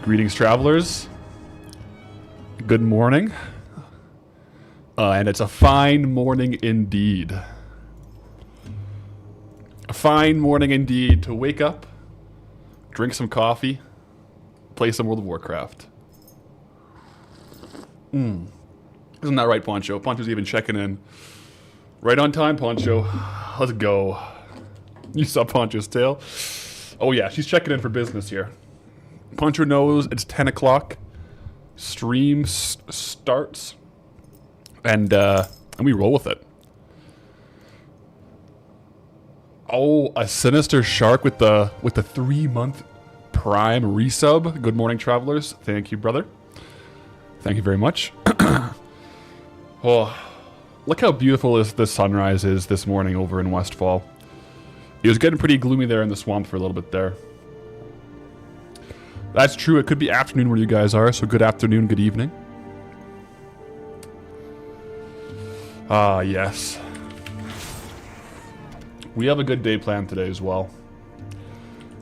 Greetings, travelers. Good morning. And it's a fine morning indeed. A fine morning indeed to wake up, drink some coffee, play some World of Warcraft. Isn't that right, Poncho? Poncho's even checking in. Right on time, Poncho. Let's go. You saw Poncho's tail? Oh yeah, she's checking in for business here. Poncho knows it's 10 o'clock. Stream starts. And we roll with it. Oh, a sinister shark with the 3-month Prime resub. Good morning, travelers. Thank you, brother. Thank you very much. Oh, look how beautiful this sunrise is this morning over in Westfall. It was getting pretty gloomy there in the swamp for a little bit there. That's true. It could be afternoon where you guys are, so good afternoon, good evening. Ah, yes. We have a good day planned today as well.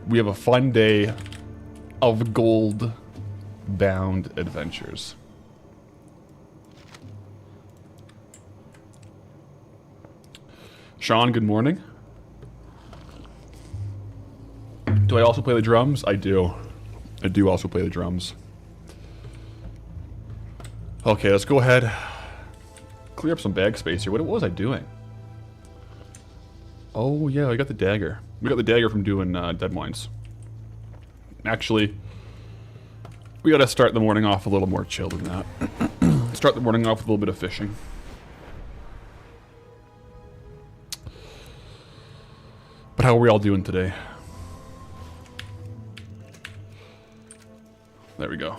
We have a fun day of Goldbound adventures. Sean, good morning. Do I also play the drums? I do. I do also play the drums. Okay, let's go ahead. Clear up some bag space here. What was I doing? Oh, yeah, I got the dagger. We got the dagger from doing Dead Mines. Actually, we gotta start the morning off a little more chill than that. Start the morning off with a little bit of fishing. But how are we all doing today? There we go.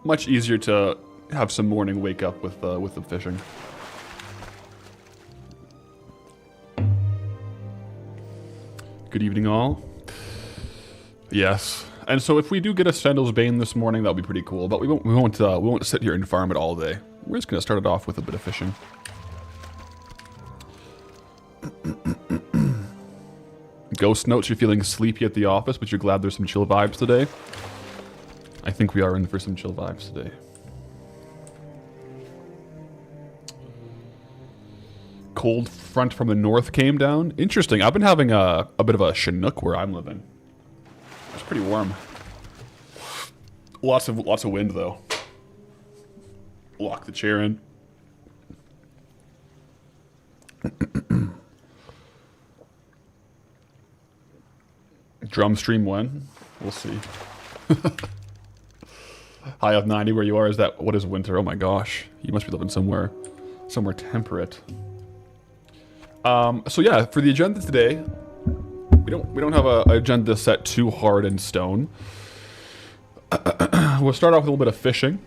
Much easier to have some morning wake up with the fishing. Good evening, all. Yes, and so if we do get a Stendel's Bane this morning, that'll be pretty cool. But we won't sit here and farm it all day. We're just gonna start it off with a bit of fishing. Ghost notes, you're feeling sleepy at the office, but you're glad there's some chill vibes today. I think we are in for some chill vibes today. Cold front from the north came down. Interesting. I've been having a bit of a Chinook where I'm living. It's pretty warm. Lots of wind though. Lock the chair in. Drum stream when? We'll see. High of 90 where you are. What is winter? Oh my gosh. You must be living somewhere temperate. So yeah, for the agenda today, we don't have an agenda set too hard in stone. We'll start off with a little bit of fishing,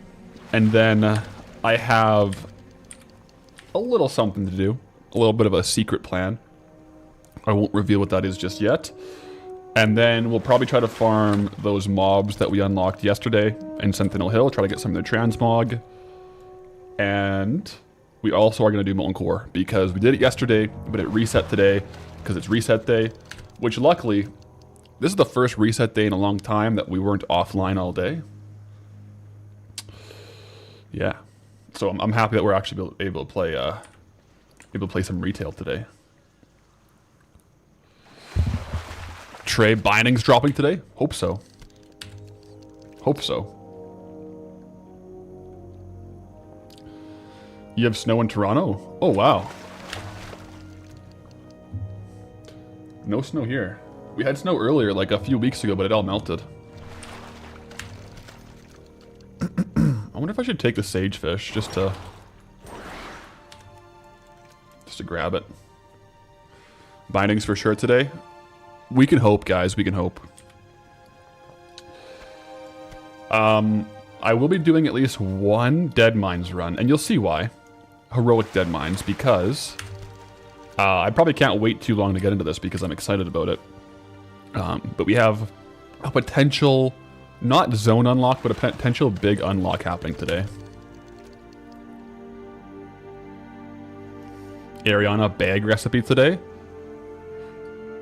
and then I have a little something to do, a little bit of a secret plan. I won't reveal what that is just yet. And then we'll probably try to farm those mobs that we unlocked yesterday in Sentinel Hill, try to get some of their transmog. And we also are going to do Molten Core, because we did it yesterday, but it reset today, because it's reset day. Which luckily, this is the first reset day in a long time that we weren't offline all day. Yeah. So I'm happy that we're actually able to play some retail today. Trey, bindings dropping today? Hope so. Hope so. You have snow in Toronto? Oh, wow. No snow here. We had snow earlier, like a few weeks ago, but it all melted. I wonder if I should take the sagefish just to grab it. Bindings for sure today. We can hope, guys. We can hope. I will be doing at least one Dead Mines run, and you'll see why. Heroic Dead Mines, because I probably can't wait too long to get into this because I'm excited about it. But we have a potential, not zone unlock, but a potential big unlock happening today. Ariana bag recipe today.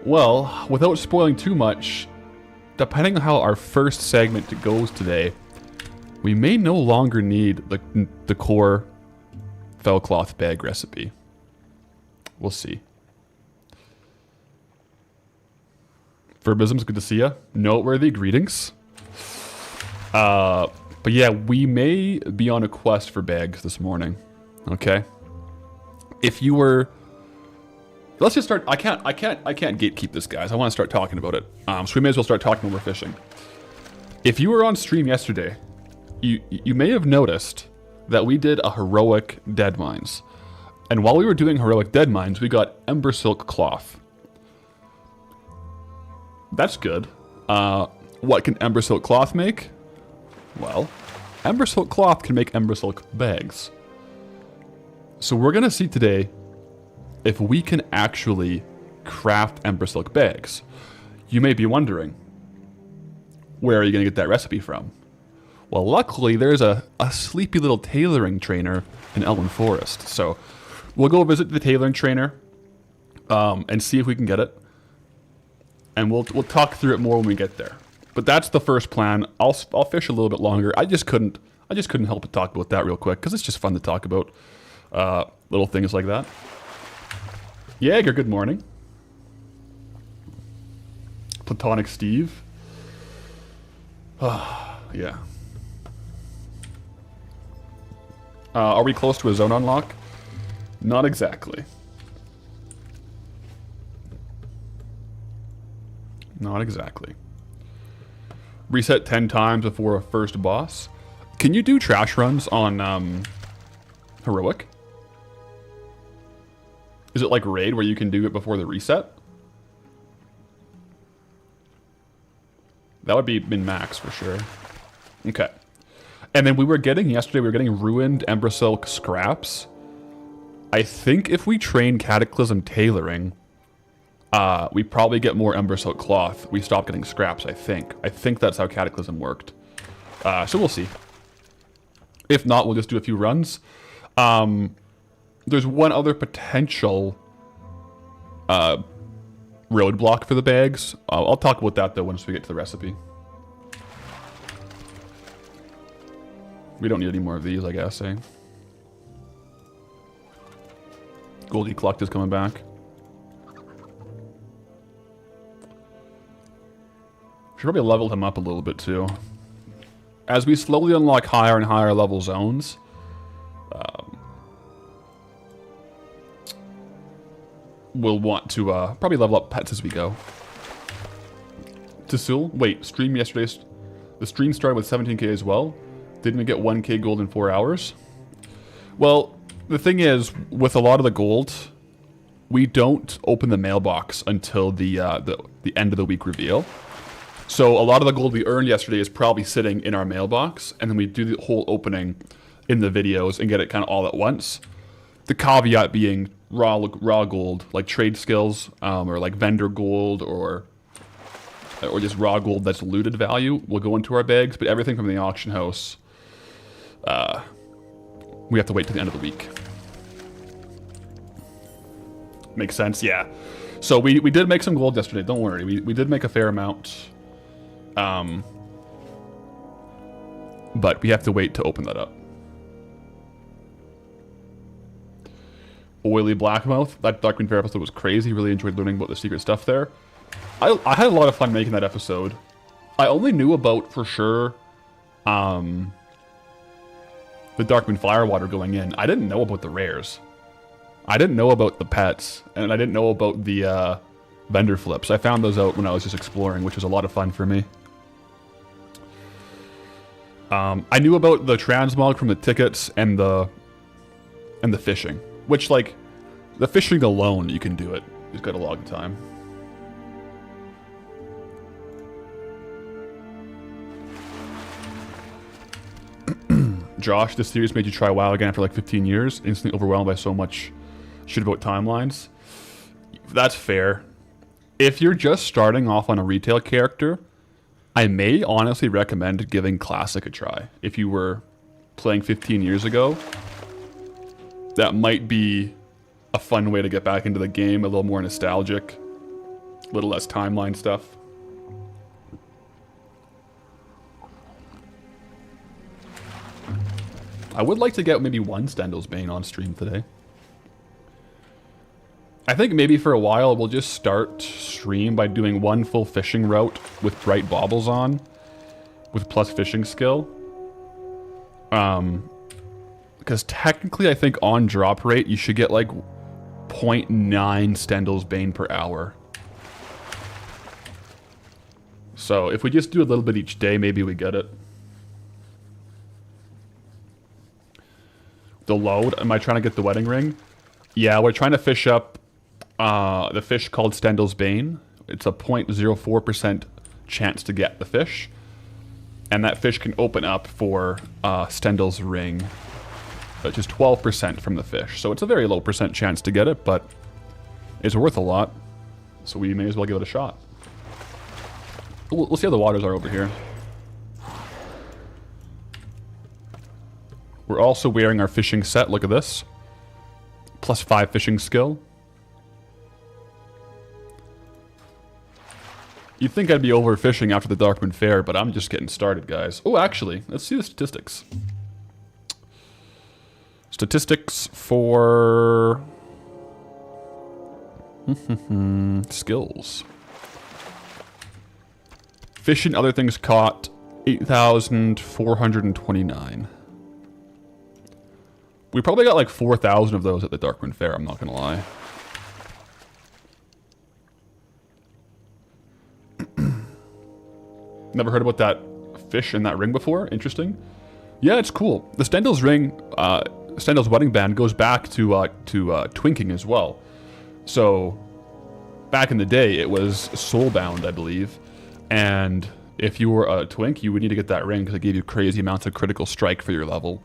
Well, without spoiling too much, depending on how our first segment goes today, we may no longer need the core fell cloth bag recipe. We'll see. Verbisms, good to see ya. Noteworthy greetings. But yeah, we may be on a quest for bags this morning. Okay. If you were, let's just start. I can't gatekeep this, guys. I want to start talking about it. So we may as well start talking when we're fishing. If you were on stream yesterday, you may have noticed that we did a heroic dead mines, and while we were doing heroic dead mines, we got ember silk cloth. That's good. What can ember silk cloth make? Well, ember silk cloth can make ember silk bags. So we're gonna see today if we can actually craft ember silk bags. You may be wondering, where are you gonna get that recipe from? Well, luckily there's a sleepy little tailoring trainer in Elwyn Forest. So we'll go visit the tailoring trainer and see if we can get it. And we'll talk through it more when we get there. But that's the first plan. I'll fish a little bit longer. I just couldn't help but talk about that real quick because it's just fun to talk about little things like that. Jaeger, good morning. Platonic Steve. Yeah. Are we close to a zone unlock? Not exactly. Not exactly. Reset 10 times before a first boss. Can you do trash runs on heroic? Is it like raid where you can do it before the reset? That would be min-max for sure. Okay. And then yesterday we were getting ruined ember silk scraps. I think if we train Cataclysm tailoring, we probably get more ember silk cloth. We stop getting scraps, I think. I think that's how Cataclysm worked. So we'll see. If not, we'll just do a few runs. There's one other potential roadblock for the bags. I'll talk about that, though, once we get to the recipe. We don't need any more of these, I guess, eh? Goldie Clucked is coming back. Should probably level him up a little bit, too. As we slowly unlock higher and higher level zones, we'll want to probably level up pets as we go. Tasul, wait, stream yesterday. The stream started with 17k as well. Didn't we get 1k gold in 4 hours? Well, the thing is, with a lot of the gold, we don't open the mailbox until the end of the week reveal. So a lot of the gold we earned yesterday is probably sitting in our mailbox, and then we do the whole opening in the videos and get it kind of all at once. The caveat being raw gold, like trade skills, or like vendor gold, or just raw gold that's looted value will go into our bags, but everything from the auction house, we have to wait till the end of the week. Makes sense? Yeah. So we did make some gold yesterday, don't worry. We did make a fair amount. But we have to wait to open that up. Oily Blackmouth, that Dark Queen Fair episode was crazy. Really enjoyed learning about the secret stuff there. I had a lot of fun making that episode. I only knew about, for sure, the Darkmoon Firewater going in. I didn't know about the rares. I didn't know about the pets, and I didn't know about the vendor flips. I found those out when I was just exploring, which was a lot of fun for me. I knew about the transmog from the tickets and the fishing, which, like, the fishing alone, you can do it. You just gotta log the time. Josh, this series made you try WoW again after like 15 years, instantly overwhelmed by so much shit about timelines. That's fair. If you're just starting off on a retail character, I may honestly recommend giving Classic a try. If you were playing 15 years ago, that might be a fun way to get back into the game, a little more nostalgic, a little less timeline stuff. I would like to get maybe one Stendel's Bane on stream today. I think maybe for a while we'll just start stream by doing one full fishing route with bright baubles on, with plus fishing skill. Because technically I think on drop rate you should get like 0.9 Stendel's Bane per hour. So if we just do a little bit each day, maybe we get it. The load, am I trying to get the wedding ring? Yeah, we're trying to fish up the fish called Stendel's Bane. It's a 0.04% chance to get the fish. And that fish can open up for Stendel's ring, which is 12% from the fish. So it's a very low percent chance to get it, but it's worth a lot. So we may as well give it a shot. We'll see how the waters are over here. We're also wearing our fishing set. Look at this. +5 fishing skill. You'd think I'd be overfishing after the Darkman Fair, but I'm just getting started, guys. Oh, actually, let's see the statistics. Statistics for... skills. Fish and other things caught, 8,429. We probably got like 4,000 of those at the Darkman Fair, I'm not gonna lie. Never heard about that fish in that ring before. Interesting. Yeah, it's cool. The Stendel's ring, Stendel's wedding band goes back to twinking as well. So back in the day, it was soulbound, I believe. And if you were a twink, you would need to get that ring because it gave you crazy amounts of critical strike for your level.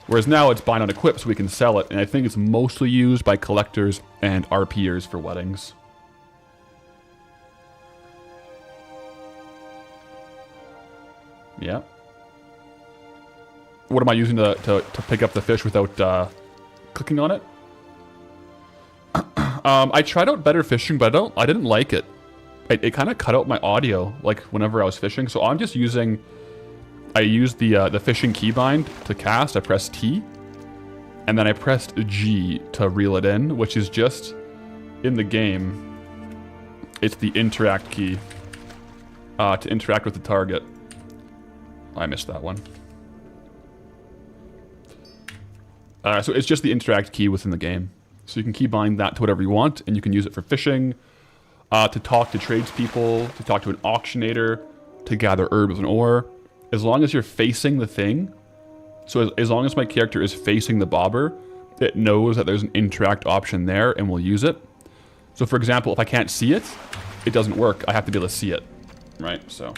Whereas now it's bind on equip, so we can sell it, and I think it's mostly used by collectors and RPers for weddings. Yeah. What am I using to pick up the fish without clicking on it? I tried out better fishing, but I didn't like it. It kind of cut out my audio, like whenever I was fishing. So I'm just using. I used the fishing keybind to cast. I pressed T, and then I pressed G to reel it in, which is just in the game. It's the interact key to interact with the target. I missed that one. So it's just the interact key within the game. So you can keybind that to whatever you want, and you can use it for fishing, to talk to tradespeople, to talk to an auctionator, to gather herbs and ore. As long as you're facing the thing, so as long as my character is facing the bobber, it knows that there's an interact option there and will use it. So for example, if I can't see it, it doesn't work. I have to be able to see it, right? So.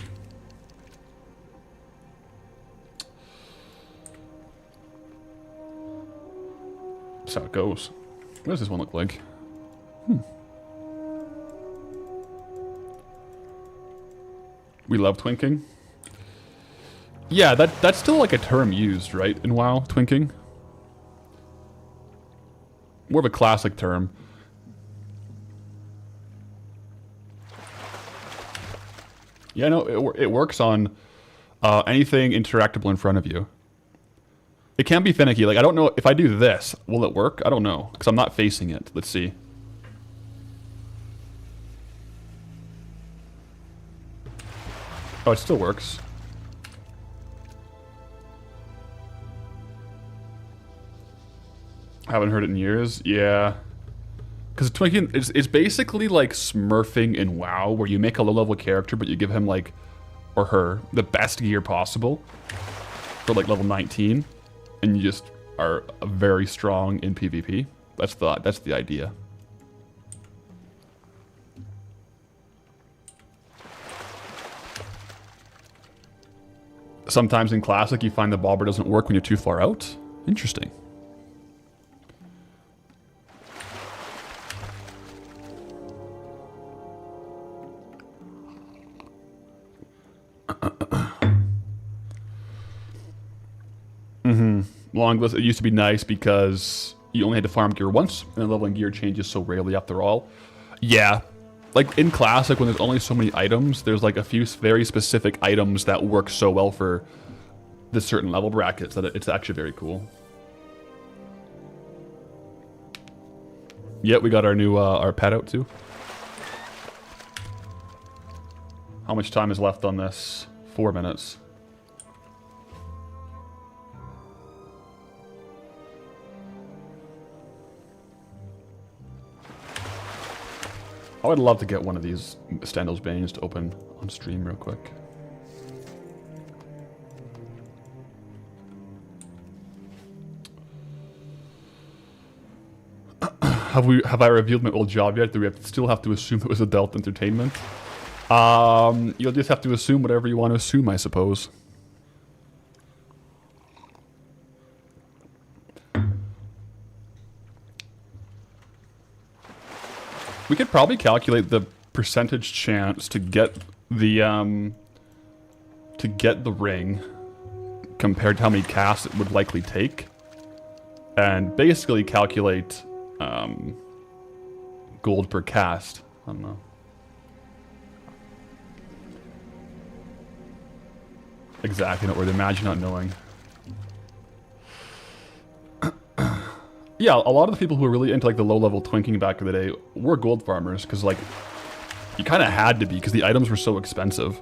That's how it goes. What does this one look like? We love twinking. Yeah, that's still like a term used, right, in WoW, twinking? More of a classic term. Yeah, no, it works on anything interactable in front of you. It can be finicky. Like, I don't know if I do this, will it work? I don't know, because I'm not facing it. Let's see. Oh, it still works. Haven't heard it in years. Yeah. Because twinking, it's basically like smurfing in WoW, where you make a low-level character, but you give him, like, or her, the best gear possible for, like, level 19. And you just are very strong in PvP. That's the idea. Sometimes in Classic, you find the bobber doesn't work when you're too far out. Interesting. Longlist, it used to be nice because you only had to farm gear once, and the leveling gear changes so rarely after all. Yeah. Like, in Classic, when there's only so many items, there's like a few very specific items that work so well for the certain level brackets that it's actually very cool. Yeah, we got our new our pet out too. How much time is left on this? 4 minutes. I would love to get one of these Stendel's Banes to open on stream real quick. Have I revealed my old job yet? Do we still have to assume it was adult entertainment? You'll just have to assume whatever you want to assume, I suppose. We could probably calculate the percentage chance to get the ring compared to how many casts it would likely take, and basically calculate gold per cast. I don't know. Exactly, or imagine not knowing. Yeah, a lot of the people who were really into like the low-level twinking back in the day were gold farmers, because like you kind of had to be, because the items were so expensive.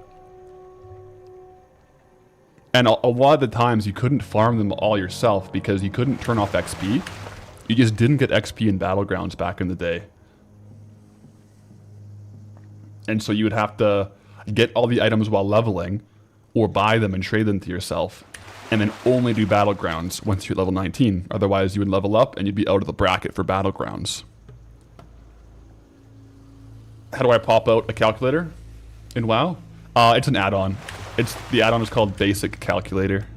And a lot of the times you couldn't farm them all yourself because you couldn't turn off XP. You just didn't get XP in Battlegrounds back in the day. And so you would have to get all the items while leveling, or buy them and trade them to yourself, and then only do Battlegrounds once you're at level 19. Otherwise, you would level up and you'd be out of the bracket for Battlegrounds. How do I pop out a calculator in WoW? It's an add-on. The add-on is called Basic Calculator.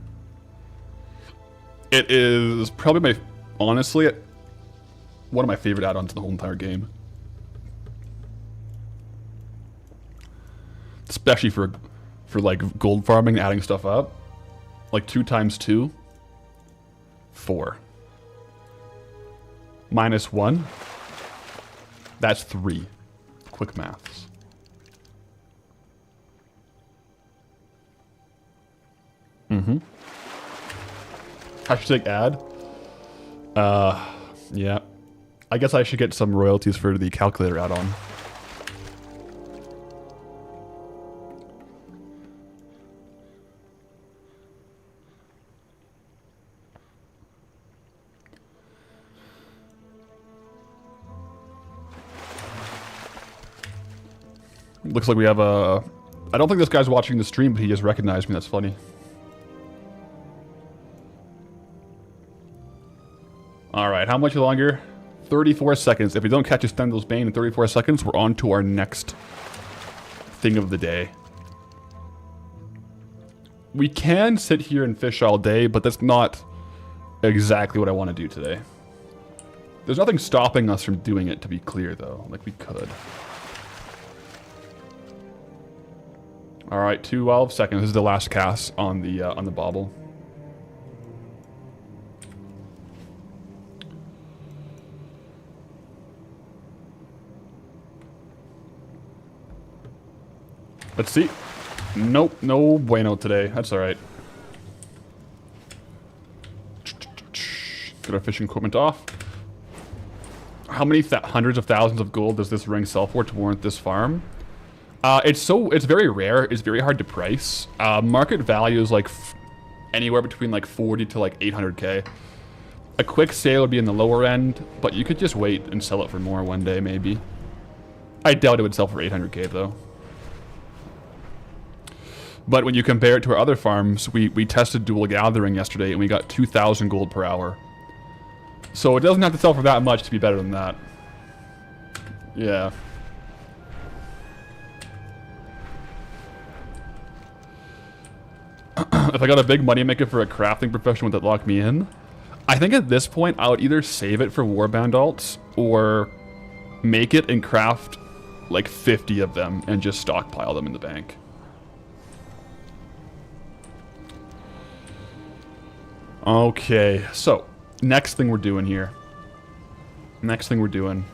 It is probably honestly, one of my favorite add-ons in the whole entire game. Especially for like gold farming, adding stuff up. Like 2 times 2, 4. Minus 1, that's 3. Quick maths. Hashtag ad. Yeah. I guess I should get some royalties for the calculator add-on. Looks like we have a... I don't think this guy's watching the stream, but he just recognized me. That's funny. Alright, how much longer? 34 seconds. If we don't catch a Stendel's Bane in 34 seconds, we're on to our next thing of the day. We can sit here and fish all day, but that's not exactly what I want to do today. There's nothing stopping us from doing it, to be clear, though. Like, we could. Alright, 12 seconds. This is the last cast on the bauble. Let's see. Nope, no bueno today. That's alright. Get our fishing equipment off. How many hundreds of thousands of gold does this ring sell for to warrant this farm? It's very rare. It's very hard to price. Market value is like anywhere between like 40 to like 800k. A quick sale would be in the lower end, but you could just wait and sell it for more one day maybe. I doubt it would sell for 800k though. But when you compare it to our other farms, we tested Dual Gathering yesterday and we got 2,000 gold per hour. So it doesn't have to sell for that much to be better than that. Yeah. If I got a big moneymaker for a crafting profession, would that lock me in? I think at this point, I would either save it for Warbound alts or make it and craft like 50 of them and just stockpile them in the bank. Okay, so next thing we're doing here. Next thing we're doing.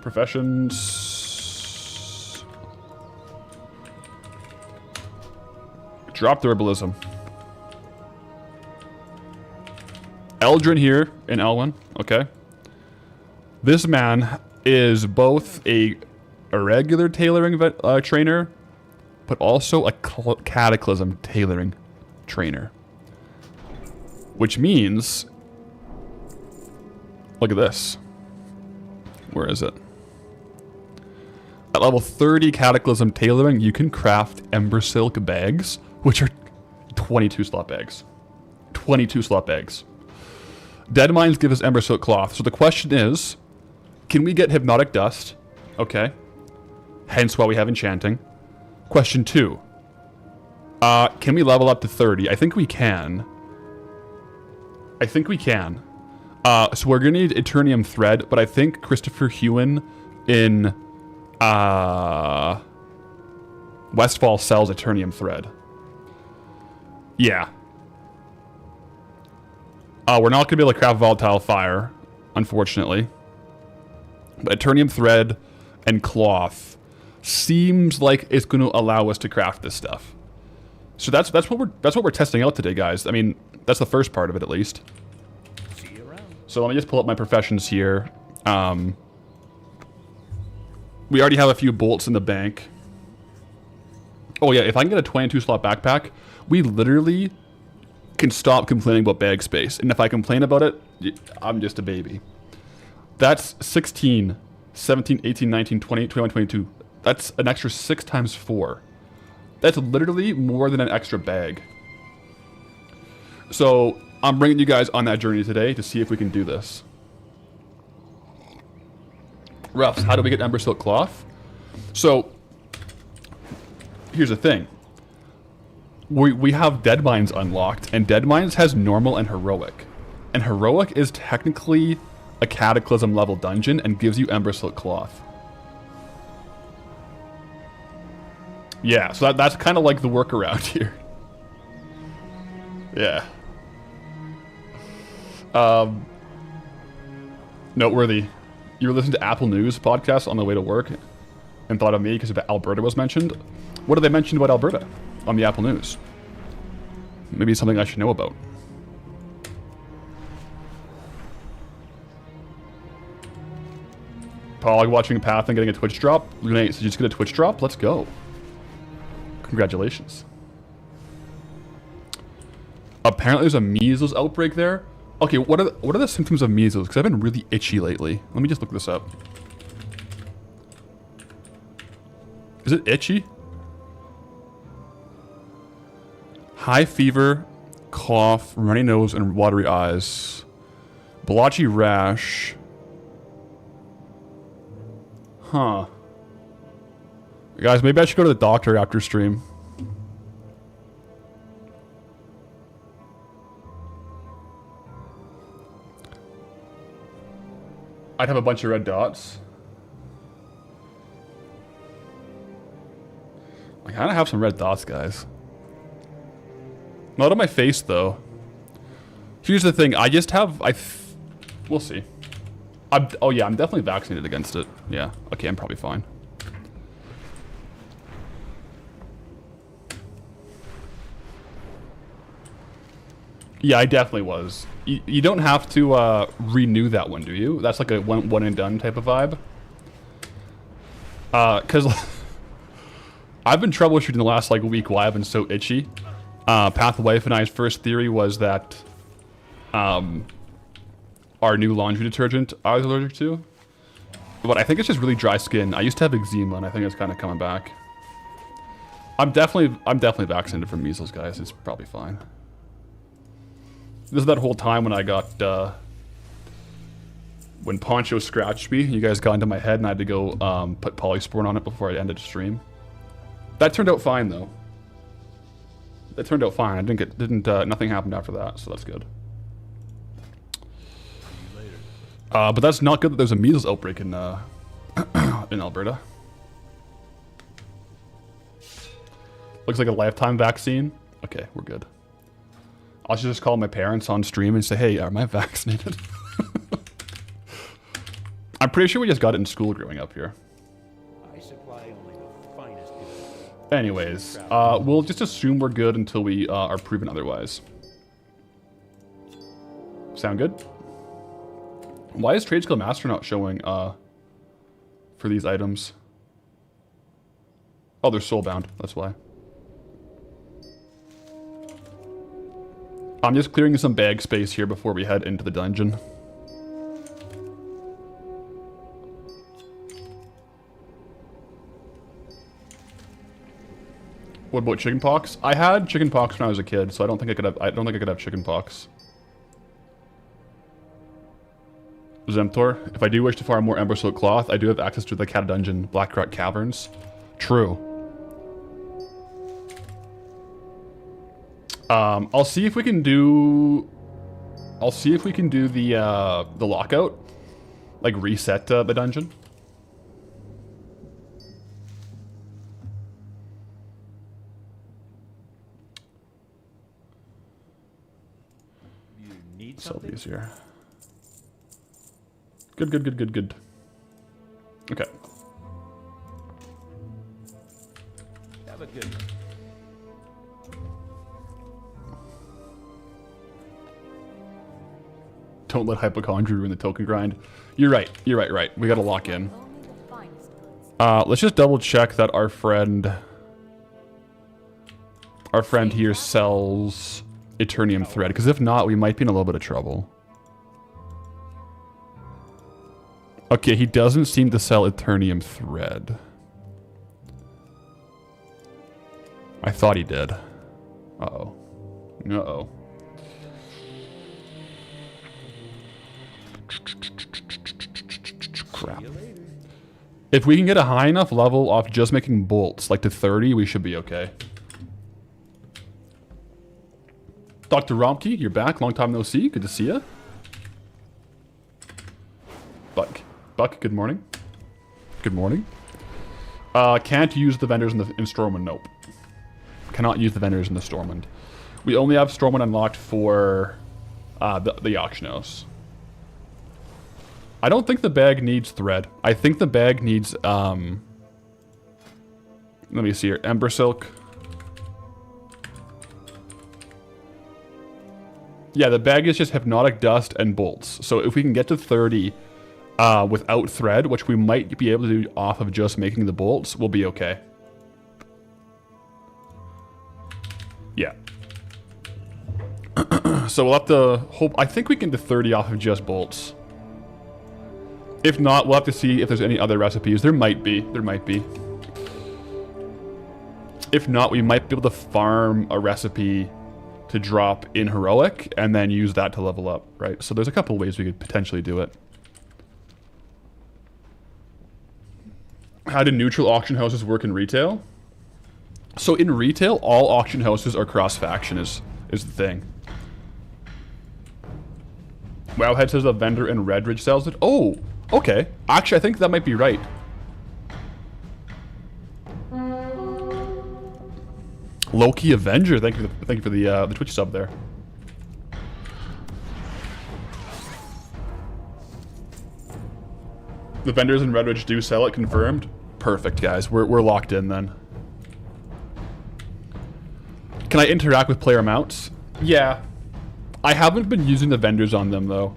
Professions. Drop the herbalism. Eldrin here in Elwyn. Okay. This man is both a regular tailoring trainer, but also a cataclysm tailoring trainer. Which means, look at this. Where is it? At level 30 cataclysm tailoring, you can craft ember silk bags, which are 22 slot bags. 22 slot bags. Dead mines give us ember silk cloth. So the question is, can we get hypnotic dust? Okay. Hence why we have enchanting. Question 2. Can we level up to 30? I think we can. So we're gonna need Eternium thread, but I think Christopher Hewen in Westfall sells Eternium thread. Yeah. We're not gonna be able to craft volatile fire, unfortunately. But Eternium thread and cloth seems like it's gonna allow us to craft this stuff. So that's what we're testing out today, guys. I mean, that's the first part of it, at least. See you around. So let me just pull up my professions here. We already have a few bolts in the bank. Oh yeah, if I can get a 22 slot backpack, we literally can stop complaining about bag space. And if I complain about it, I'm just a baby. That's 16, 17, 18, 19, 20, 21, 22. That's an extra 6 times 4. That's literally more than an extra bag. So I'm bringing you guys on that journey today to see if we can do this. Ruffs, how do we get ember silk cloth? So here's the thing. We have Dead Mines unlocked, and Dead Mines has normal and heroic. And heroic is technically a cataclysm level dungeon and gives you ember silk cloth. Yeah, so that's kind of like the workaround here. Yeah. Noteworthy. You were listening to Apple News podcast on the way to work and thought of me because Alberta was mentioned. What did they mention about Alberta on the Apple News? Maybe it's something I should know about. Paul, watching Path and getting a Twitch drop. Renee, so you just get a Twitch drop? Let's go. Congratulations. Apparently there's a measles outbreak there. Okay, what are the symptoms of measles? Because I've been really itchy lately. Let me just look this up. Is it itchy? High fever, cough, runny nose, and watery eyes. Blotchy rash. Huh. Guys, maybe I should go to the doctor after stream. I'd have a bunch of red dots. I kind of have some red dots, guys. Not on my face, though. Here's the thing. I just have... we'll see. Oh, yeah. I'm definitely vaccinated against it. Yeah. Okay, I'm probably fine. Yeah, I definitely was. You don't have to renew that one, do you? That's like a one and done type of vibe. Because I've been troubleshooting the last like week why I've been so itchy. Path Wife and I's first theory was that our new laundry detergent I was allergic to. But I think it's just really dry skin. I used to have eczema and I think it's kind of coming back. I'm definitely vaccinated from measles, guys. It's probably fine. This is that whole time when I got, when Poncho scratched me, you guys got into my head and I had to go put polysporin on it before I ended the stream. That turned out fine, though. That turned out fine. I nothing happened after that, so that's good. But that's not good that there's a measles outbreak in Alberta. Looks like a lifetime vaccine. Okay, we're good. I should just call my parents on stream and say, hey, am I vaccinated? I'm pretty sure we just got it in school growing up here. I supply only the finest Anyways, we'll just assume we're good until we are proven otherwise. Sound good? Why is Trade Skill Master not showing for these items? Oh, they're soulbound. That's why. I'm just clearing some bag space here before we head into the dungeon. What about chickenpox? I had chickenpox when I was a kid, so I don't think I could have. I don't think I could have chickenpox. Zemtor, if I do wish to farm more Ember Silk Cloth, I do have access to the Cat Dungeon Blackrock Caverns. True. I'll see if we can do. I'll see if we can do the lockout, like reset the dungeon. You need Sell something? these here. Good, good, good, good, good. Okay. Have a good one. Don't let hypochondria ruin the token grind. You're right. You're right. We gotta lock in. Let's just double check that our friend here sells Eternium Thread, because if not, we might be in a little bit of trouble. Okay, he doesn't seem to sell Eternium Thread. I thought he did. Uh-oh. Uh-oh. Crap. If we can get a high enough level off just making bolts, like to 30, we should be okay. Dr. Romke, you're back. Long time no see. Good to see you. Buck, good morning. Good morning. Can't use the vendors in Stormwind. Nope. Cannot use the vendors in the Stormwind. We only have Stormwind unlocked for the auction house. I don't think the bag needs thread. I think the bag needs, let me see here. Ember Silk. Yeah, the bag is just Hypnotic Dust and bolts. So if we can get to 30 without thread, which we might be able to do off of just making the bolts, we'll be okay. Yeah. So we'll have to hope. I think we can do 30 off of just bolts. If not, we'll have to see if there's any other recipes. There might be. There might be. If not, we might be able to farm a recipe to drop in Heroic and then use that to level up, right? So there's a couple ways we could potentially do it. How do neutral auction houses work in retail? So in retail, all auction houses are cross-faction is the thing. Wowhead says a vendor in Redridge sells it. Oh, okay. Actually, I think that might be right. Loki Avenger, thank you for the Twitch sub there. The vendors in Redridge do sell it, confirmed. Perfect, guys. We're locked in then. Can I interact with player mounts? Yeah. I haven't been using the vendors on them though.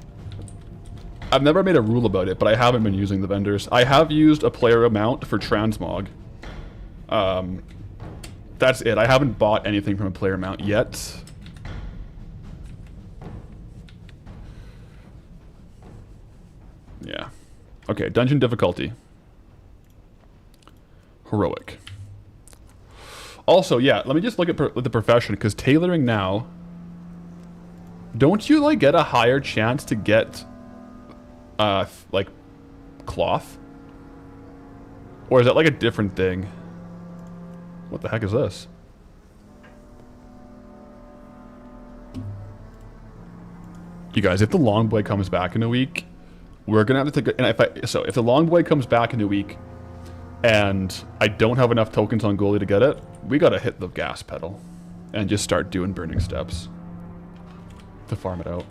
I've never made a rule about it, but I haven't been using the vendors. I have used a player mount for transmog. That's it. I haven't bought anything from a player mount yet. Yeah. Okay, dungeon difficulty. Heroic. Also, yeah, let me just look at the profession, because tailoring now... Don't you, like, get a higher chance to get, like, cloth? Or is that, like, a different thing? What the heck is this? You guys, if the Longboy comes back in a week, we're gonna have to take. And if the Longboy comes back in a week, and I don't have enough tokens on Goalie to get it, we gotta hit the gas pedal, and just start doing burning steps to farm it out.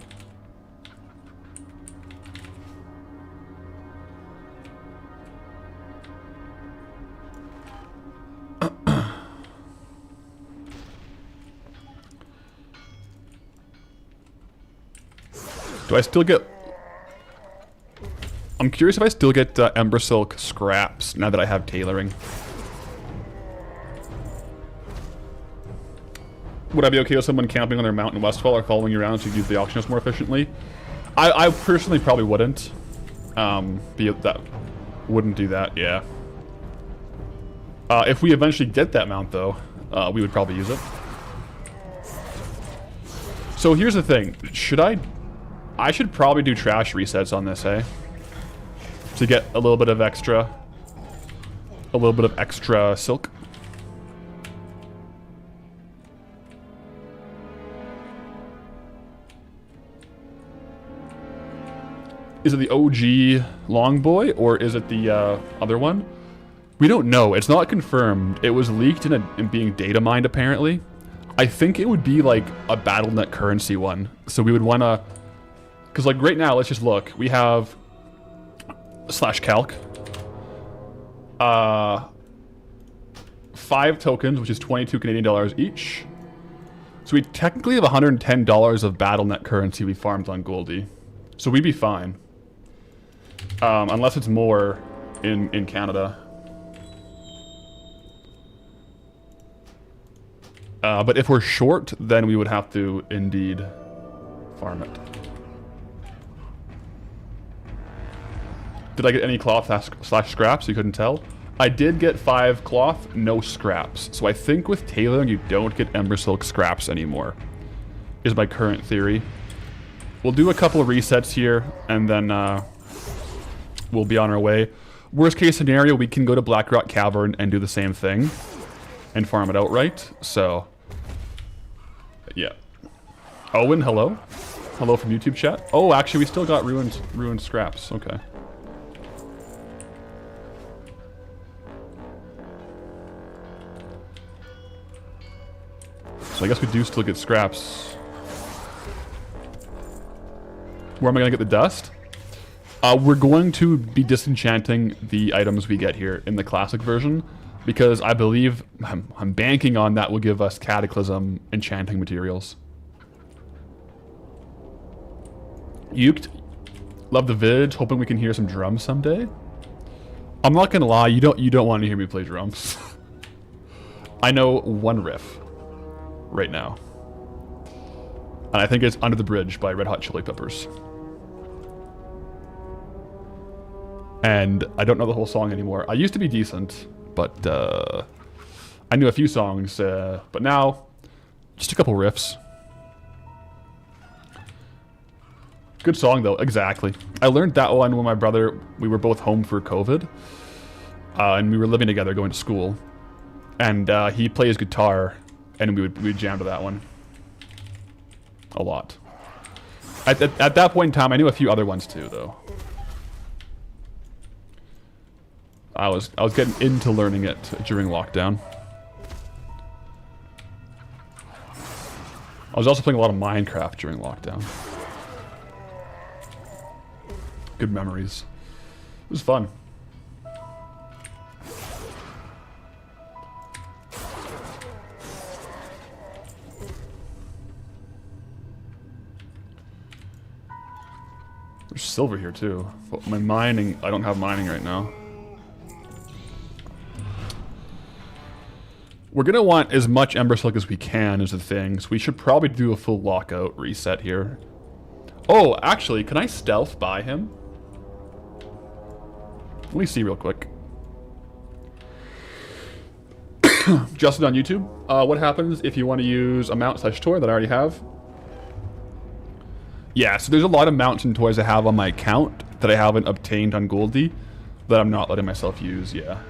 Do I still get... I'm curious if I still get Ember Silk scraps now that I have tailoring. Would I be okay with someone camping on their mountain in Westfall or following you around to use the auction house more efficiently? I personally probably wouldn't. Wouldn't do that, yeah. If we eventually get that mount, though, we would probably use it. So here's the thing. I should probably do trash resets on this, eh? To get a little bit of extra silk. Is it the OG Long Boy, or is it the other one? We don't know. It's not confirmed. It was leaked in being data mined, apparently. I think it would be like a BattleNet currency one. So we would want to... Because like right now, let's just look. We have... /calc. 5 tokens, which is 22 Canadian dollars each. So we technically have $110 of BattleNet currency we farmed on Goldie. So we'd be fine. Unless it's more in Canada. But if we're short, then we would have to indeed farm it. Did I get any cloth / scraps? You couldn't tell? I did get 5 cloth, no scraps. So I think with tailoring, you don't get Ember Silk scraps anymore. Is my current theory. We'll do a couple of resets here, and then we'll be on our way. Worst case scenario, we can go to Blackrock Cavern and do the same thing. And farm it outright, so... Yeah. Owen, hello? Hello from YouTube chat. Oh, actually, we still got ruined scraps. Okay. So I guess we do still get scraps. Where am I going to get the dust? We're going to be disenchanting the items we get here in the classic version, because I believe I'm banking on that will give us Cataclysm enchanting materials. Uked, love the vid. Hoping we can hear some drums someday. I'm not gonna lie, you don't want to hear me play drums. I know one riff right now, and I think it's "Under the Bridge" by Red Hot Chili Peppers. And I don't know the whole song anymore. I used to be decent, but I knew a few songs, but now just a couple riffs. Good song though, exactly. I learned that one when my brother, we were both home for COVID, and we were living together going to school, and he plays guitar, and we'd jam to that one a lot. At that point in time, I knew a few other ones too, though. I was getting into learning it during lockdown. I was also playing a lot of Minecraft during lockdown. Good memories. It was fun. There's silver here too. But my mining, I don't have mining right now. We're gonna want as much Ember Silk as we can is the thing, so we should probably do a full lockout reset here. Oh, actually, can I stealth by him? Let me see real quick. Justin on YouTube, what happens if you want to use a mount / toy that I already have? Yeah, so there's a lot of mounts and toys I have on my account that I haven't obtained on Goldie that I'm not letting myself use, yeah.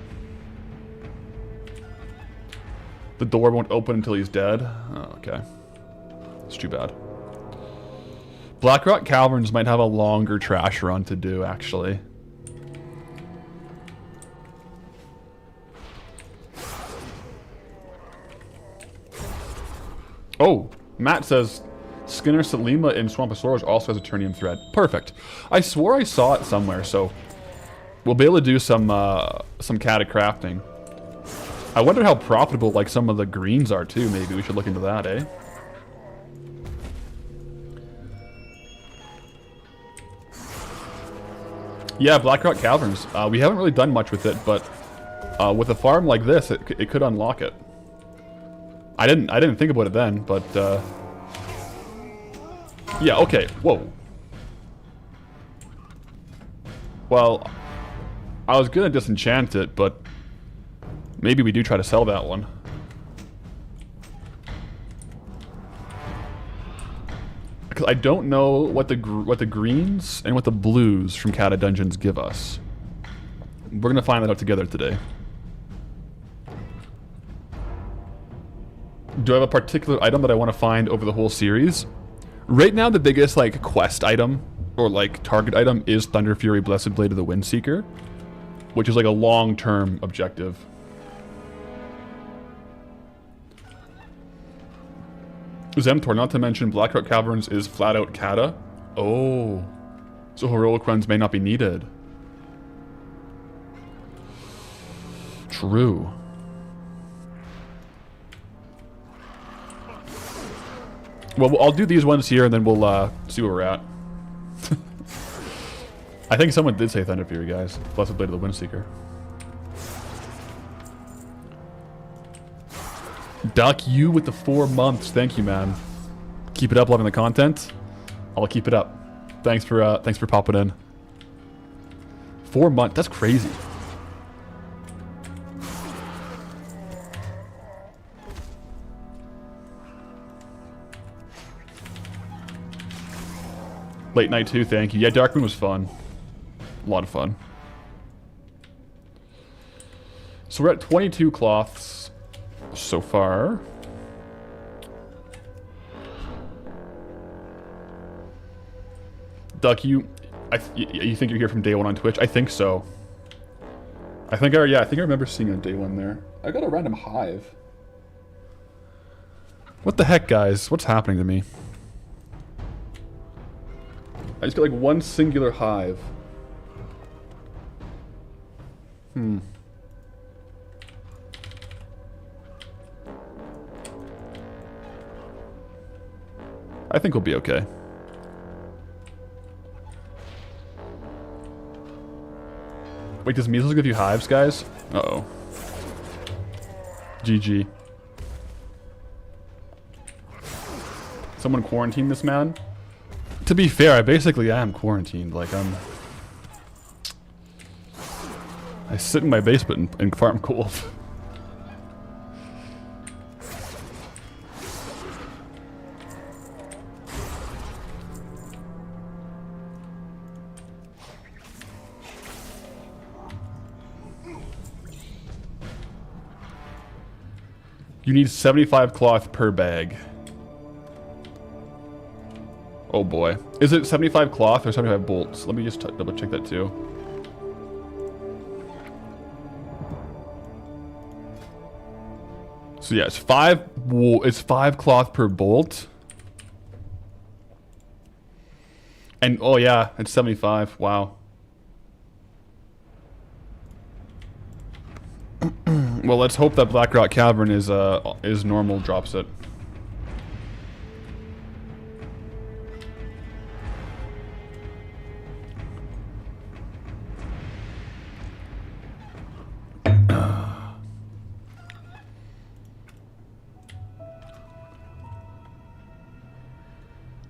The door won't open until he's dead? Oh, okay. It's too bad. Blackrock Caverns might have a longer trash run to do, actually. Oh, Matt says Skinner Salima in Swamposaurus also has a Turnium thread. Perfect. I swore I saw it somewhere, so we'll be able to do some cata crafting. I wonder how profitable like some of the greens are too. Maybe we should look into that, eh? Yeah, Blackrock Caverns. We haven't really done much with it, but with a farm like this, it could unlock it. I didn't think about it then, but yeah. Okay. Whoa. Well, I was gonna disenchant it, but maybe we do try to sell that one. Because I don't know what the greens and what the blues from Kata Dungeons give us. We're gonna find that out together today. Do I have a particular item that I want to find over the whole series? Right now, the biggest like quest item or like target item is Thunder Fury Blessed Blade of the Windseeker, which is like a long-term objective. Zemtor, not to mention Blackrock Caverns is flat out Kata. Oh, so heroic runs may not be needed. True. Well, I'll do these ones here, and then we'll see where we're at. I think someone did say Thunder Fury, guys. Blessed Blade of the Windseeker. Duck, you with the 4 months. Thank you, man. Keep it up, loving the content. I'll keep it up. Thanks for popping in. 4 months. That's crazy. Late night too, thank you. Yeah, Darkmoon was fun. A lot of fun. So we're at 22 cloths so far. Duck, you think you're here from day one on Twitch? I think so. I think I remember seeing on day one there. I got a random hive. What the heck, guys? What's happening to me? I just got like one singular hive. I think we'll be okay. Wait, does measles give you hives, guys? Uh-oh. GG. Someone quarantine this man? To be fair, I basically am quarantined. Like, I sit in my basement and farm gold. You need 75 cloth per bag. Oh boy. Is it 75 cloth or 75 bolts? Let me just double check that too. So yeah, it's 5 cloth per bolt. And oh yeah, it's 75. Wow. Well, let's hope that Blackrock Cavern is normal drops it.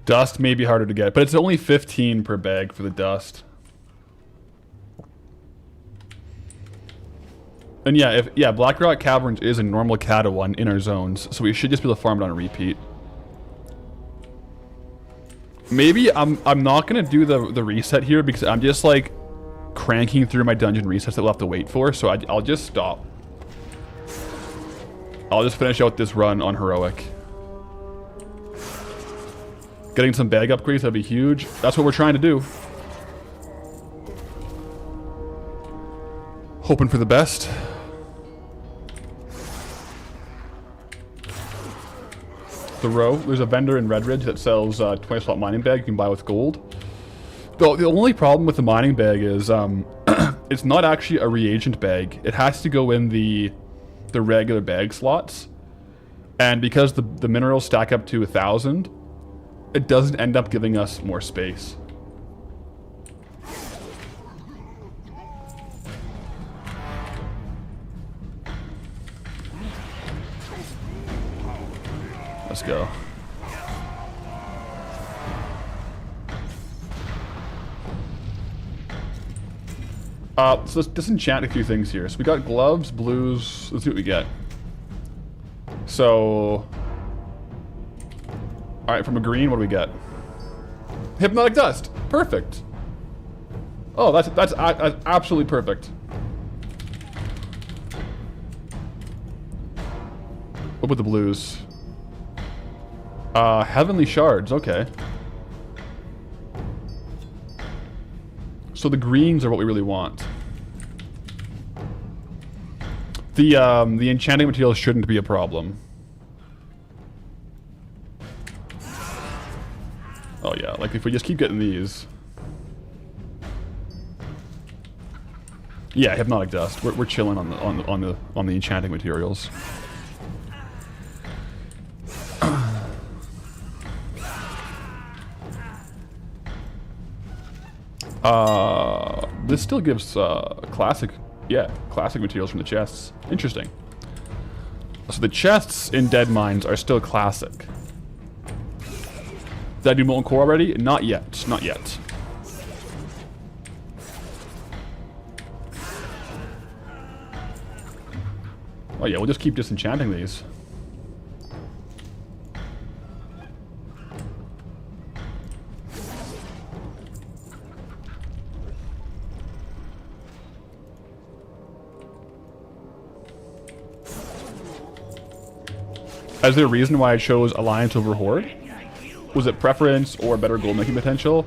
Dust may be harder to get, but it's only 15 per bag for the dust. And yeah, Blackrock Caverns is a normal Kata one in our zones, so we should just be able to farm it on a repeat. Maybe I'm not gonna do the reset here because I'm just like cranking through my dungeon resets that we'll have to wait for, so I'll just stop. I'll just finish out this run on heroic. Getting some bag upgrades, that'd be huge. That's what we're trying to do. Hoping for the best. There's a vendor in Redridge that sells 20 slot mining bag you can buy with gold. Though the only problem with the mining bag is it's not actually a reagent bag. It has to go in the regular bag slots. And because the minerals stack up to 1,000, it doesn't end up giving us more space. let's go. So let's disenchant a few things here. So we got gloves, blues. Let's see what we get. So, all right, from a green, what do we get? Hypnotic dust. Perfect. Oh, that's absolutely perfect. What about the blues? Heavenly shards. Okay. So the greens are what we really want. The enchanting materials shouldn't be a problem. Oh yeah, like if we just keep getting these. Yeah, hypnotic dust. We're chilling on the enchanting materials. This still gives classic materials from the chests. Interesting. So the chests in Dead Mines are still classic. Did I do Molten Core already? Not yet. Not yet. Oh yeah, we'll just keep disenchanting these. Is there a reason why I chose Alliance over Horde? Was it preference or better gold making potential?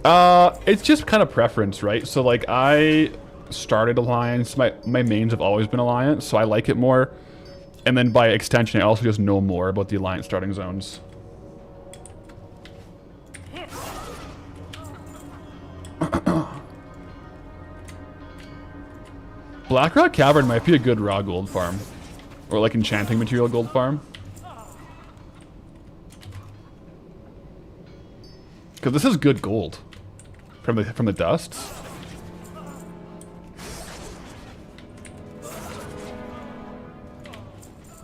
It's just kind of preference, right? So like I started Alliance, my mains have always been Alliance, so I like it more. And then by extension, I also just know more about the Alliance starting zones. Blackrock Cavern might be a good raw gold farm. Or like enchanting material gold farm. Because this is good gold from the dusts.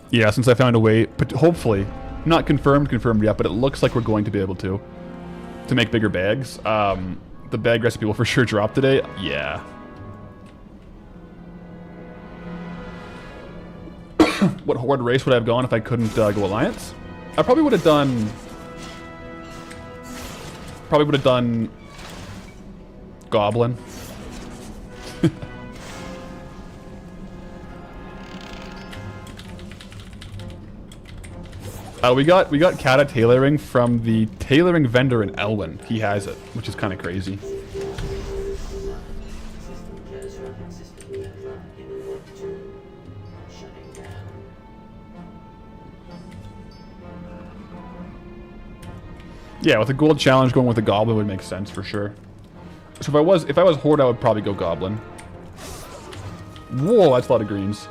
Yeah, since I found a way, but hopefully, not confirmed yet, but it looks like we're going to be able to make bigger bags. The bag recipe will for sure drop today. Yeah. What Horde race would I have gone if I couldn't go Alliance? I probably would have done... Goblin. We got Kata tailoring from the tailoring vendor in Elwyn. He has it, which is kind of crazy. Yeah, with a gold challenge, going with a goblin would make sense for sure. So if I was Horde, I would probably go goblin. Whoa, that's a lot of greens.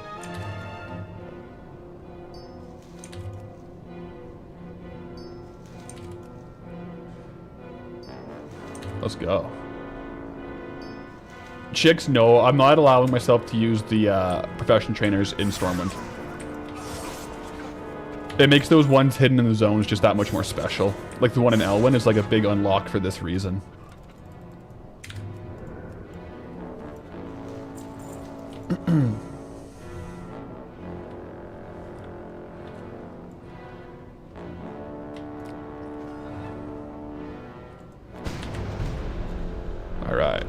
Let's go. Chicks, no, I'm not allowing myself to use the profession trainers in Stormwind. It makes those ones hidden in the zones just that much more special. Like the one in Elwyn is like a big unlock for this reason. All right.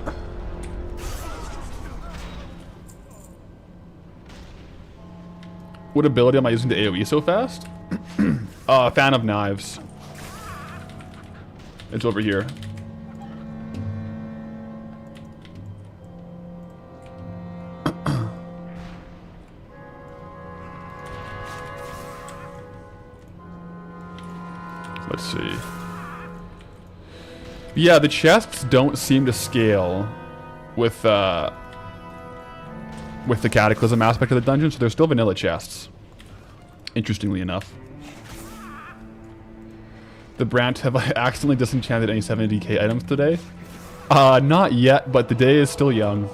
What ability am I using to AoE so fast? Fan of Knives. It's over here. Let's see. Yeah, the chests don't seem to scale with the Cataclysm aspect of the dungeon, so they're still vanilla chests. Interestingly enough. The Brant, have I accidentally disenchanted any 70k items today? Not yet, but the day is still young.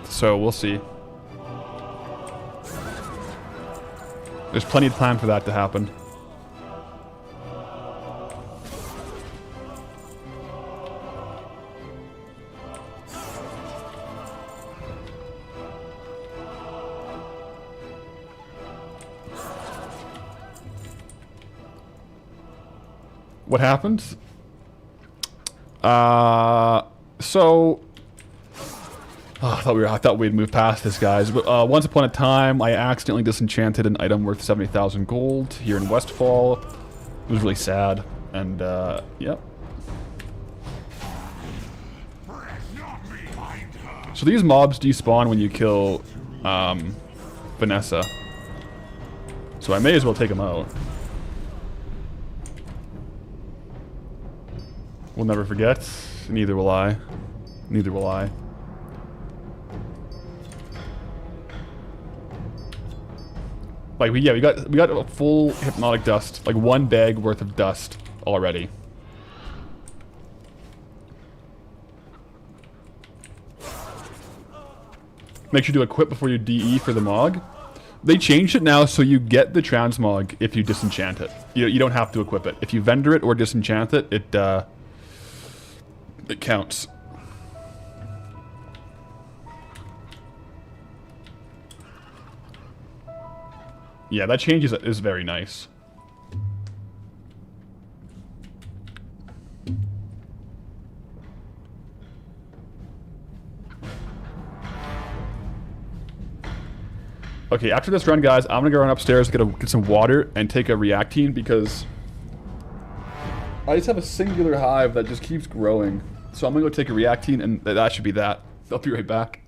So we'll see. There's plenty of time for that to happen. What happened? So... Oh, I thought we'd move past this, guys. But once upon a time, I accidentally disenchanted an item worth 70,000 gold here in Westfall. It was really sad. And, yep. So these mobs despawn when you kill, Vanessa. So I may as well take them out. We'll never forget. Neither will I. Neither will I. Like, we got a full hypnotic dust. Like, 1 bag worth of dust already. Make sure to equip before you DE for the Mog. They changed it now so you get the transmog if you disenchant it. You don't have to equip it. If you vendor it or disenchant it, it counts. Yeah, that change is very nice. Okay, after this run, guys, I'm gonna go run upstairs, get some water, and take a reactine because I just have a singular hive that just keeps growing. So I'm gonna go take a reactine, and that should be that. I'll be right back.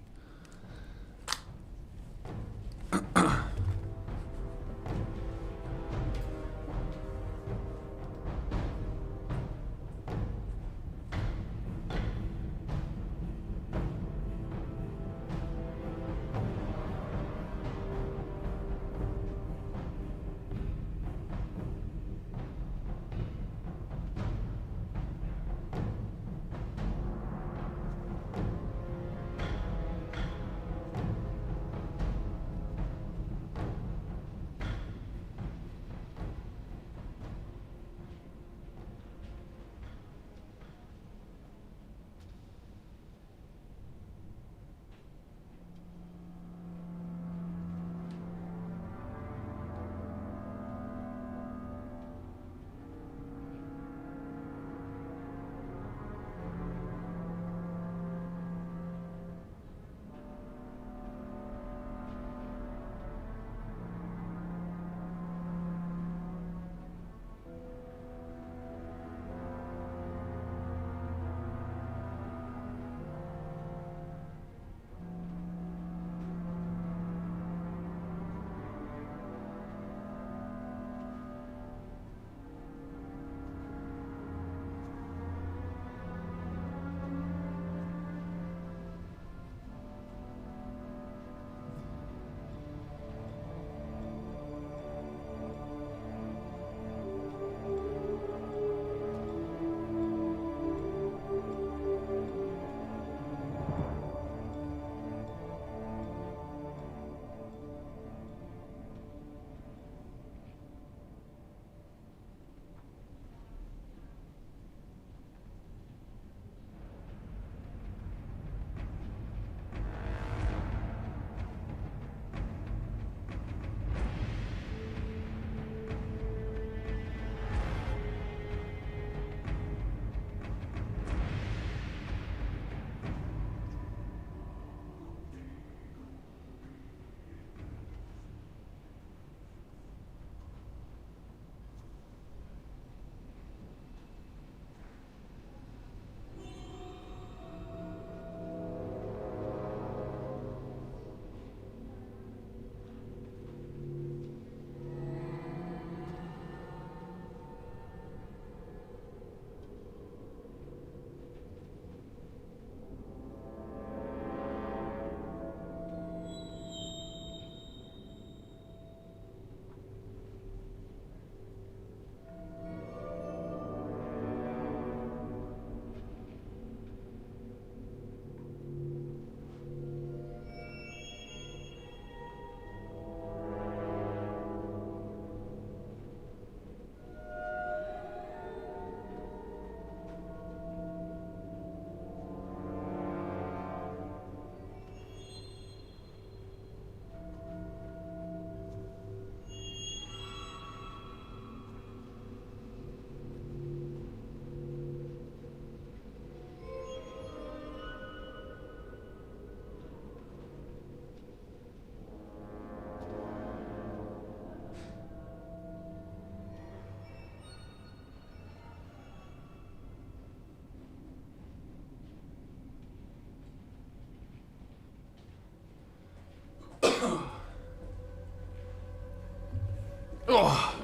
Oh.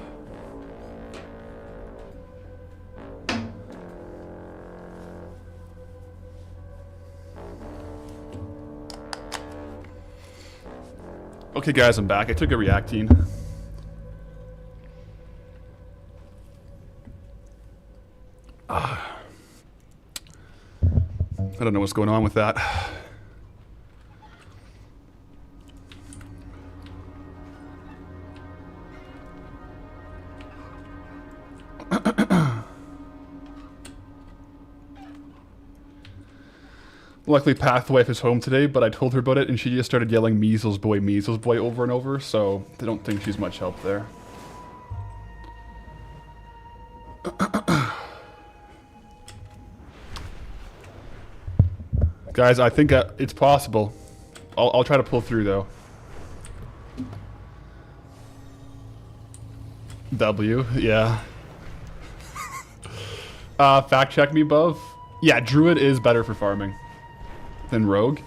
Okay, guys, I'm back. I took a reactine. I don't know what's going on with that. Luckily, Pathwife is home today, but I told her about it, and she just started yelling measles boy, over and over, so I don't think she's much help there. Guys, I think it's possible. I'll try to pull through, though. W, yeah. Fact check me, Bov. Yeah, Druid is better for farming than Rogue.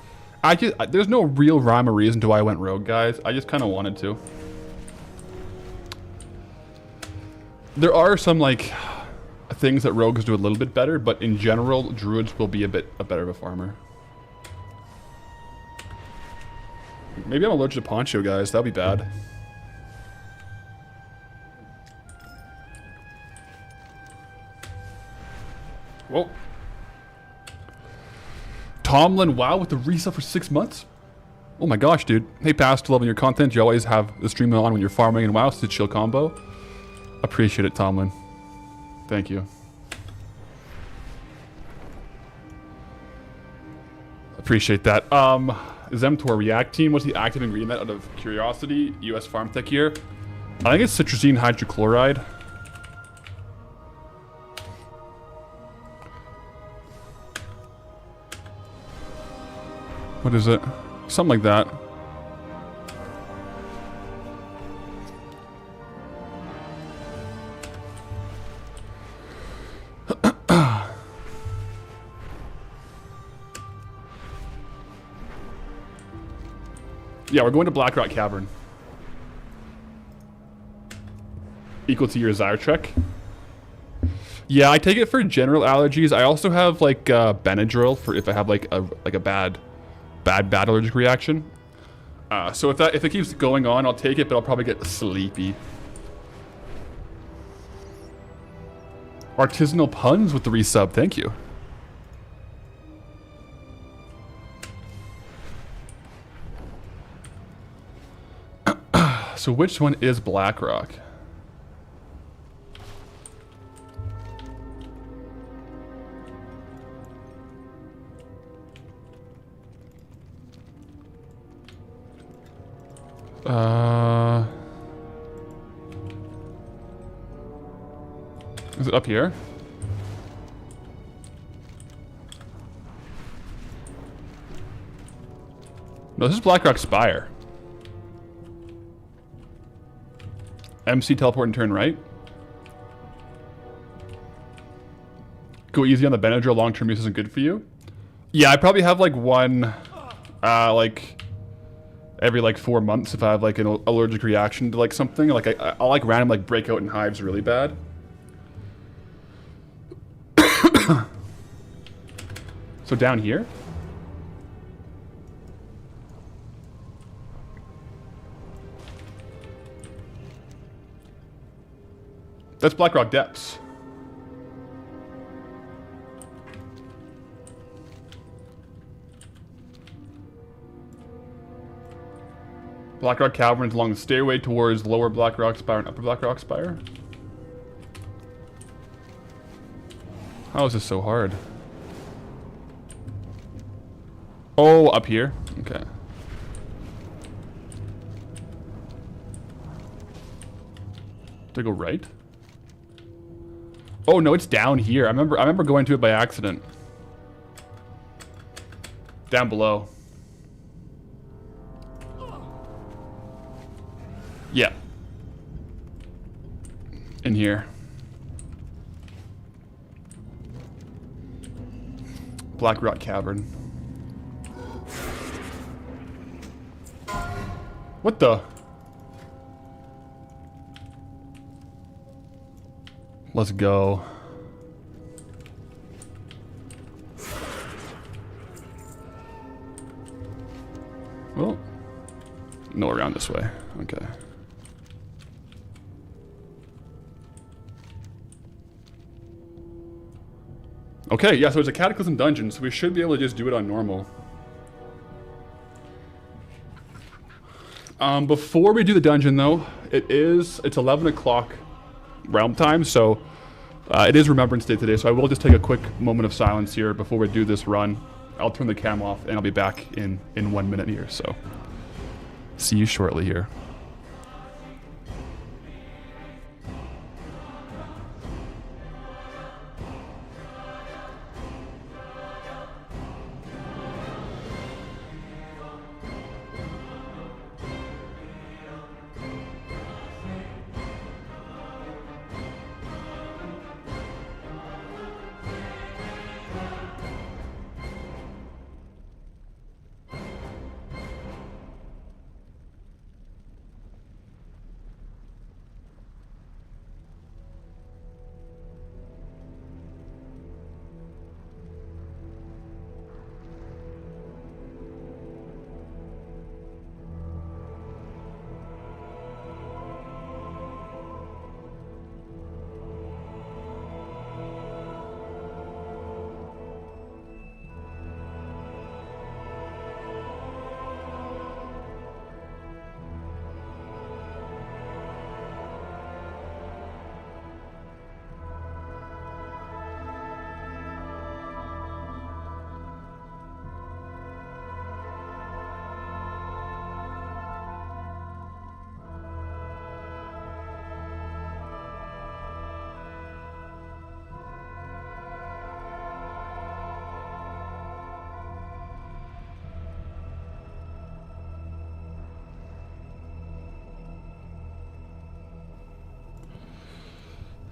There's no real rhyme or reason to why I went Rogue, guys. I just kind of wanted to. There are some, like, things that Rogues do a little bit better, but in general, Druids will be a better of a farmer. Maybe I'm allergic to Poncho, guys. That'd be bad. Whoa. Tomlin, wow, with the resub for 6 months? Oh my gosh, dude. Hey, Past, loving your content. You always have the stream on when you're farming and wow, it's a chill combo. Appreciate it, Tomlin. Thank you. Appreciate that. Zemtor React Team, what's the active ingredient out of curiosity? US Farm Tech here. I think it's citrazine hydrochloride. What is it? Something like that. Yeah, we're going to Blackrock Cavern. Equal to your Zyrtrek. Yeah, I take it for general allergies. I also have like Benadryl for if I have like a bad allergic reaction. So if it keeps going on, I'll take it, but I'll probably get sleepy. Artisanal puns with the resub, thank you. So which one is Blackrock? Is it up here? No, this is Blackrock Spire. MC teleport and turn right. Go easy on the Benadryl. Long-term use isn't good for you. Yeah, I probably have like one, like every like 4 months if I have like an allergic reaction to like something. Like I'll like random like break out in hives really bad. So down here. That's Blackrock Depths. Blackrock Cavern is along the stairway towards lower Blackrock Spire and upper Blackrock Spire. How is this so hard? Oh, up here? Okay. To go right? Oh no, it's down here. I remember going to it by accident. Down below. Yeah. In here. Blackrock Cavern. What the? Let's go. Well, no, around this way. Okay. Okay, yeah, so it's a Cataclysm dungeon, so we should be able to just do it on normal. Before we do the dungeon, though, it's 11 o'clock realm time, so it is Remembrance Day today, so I will just take a quick moment of silence here before we do this run. I'll turn the cam off, and I'll be back in 1 minute here, so see you shortly here.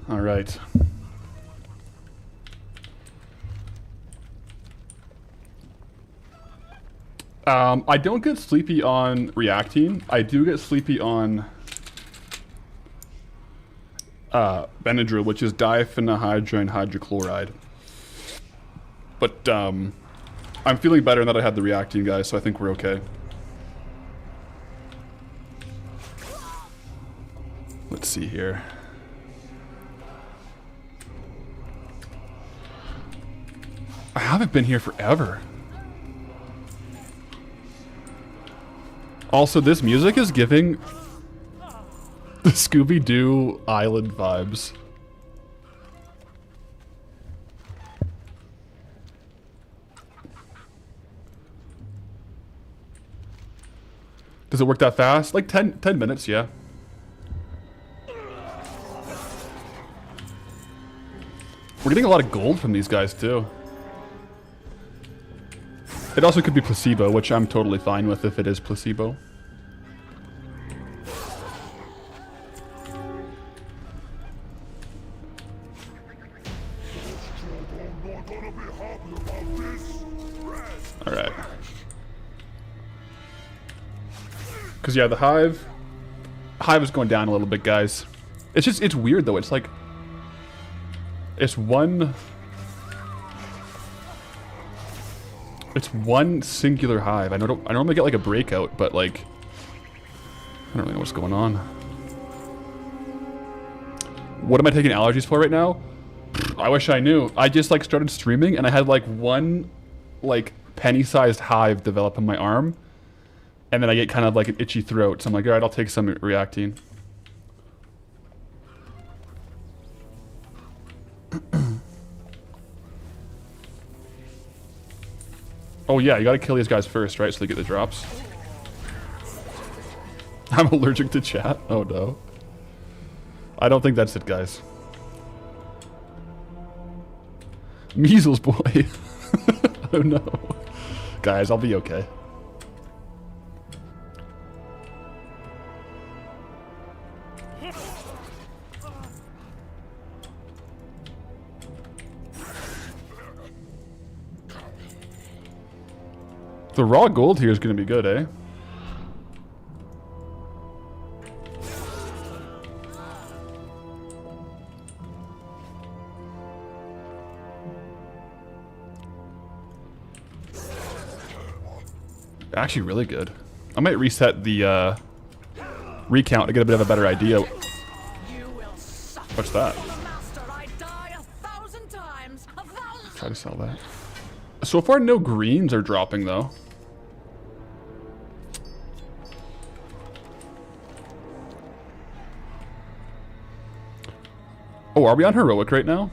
All right. I don't get sleepy on reacting. I do get sleepy on Benadryl, which is diphenhydramine hydrochloride. But I'm feeling better now that I had the reacting, guys, so I think we're okay. Let's see here. I haven't been here forever. Also, this music is giving the Scooby-Doo Island vibes. Does it work that fast? Like 10 minutes, yeah. We're getting a lot of gold from these guys, too. It also could be placebo, which I'm totally fine with if it is placebo. Alright. Because, yeah, the hive is going down a little bit, guys. It's just, it's weird, though. It's like, it's one singular hive. I normally get like a breakout, but like, I don't really know what's going on. What am I taking allergies for right now? I wish I knew. I just like started streaming and I had like one like penny-sized hive develop on my arm, and then I get kind of like an itchy throat. So I'm like, all right, I'll take some reacting. Oh yeah, you gotta kill these guys first, right? So they get the drops. I'm allergic to chat? Oh no. I don't think that's it, guys. Measles, boy. Oh no. Guys, I'll be okay. The raw gold here is going to be good, eh? Actually, really good. I might reset the recount to get a bit of a better idea. What's that? Try to sell that. So far, no greens are dropping, though. Oh, are we on heroic right now?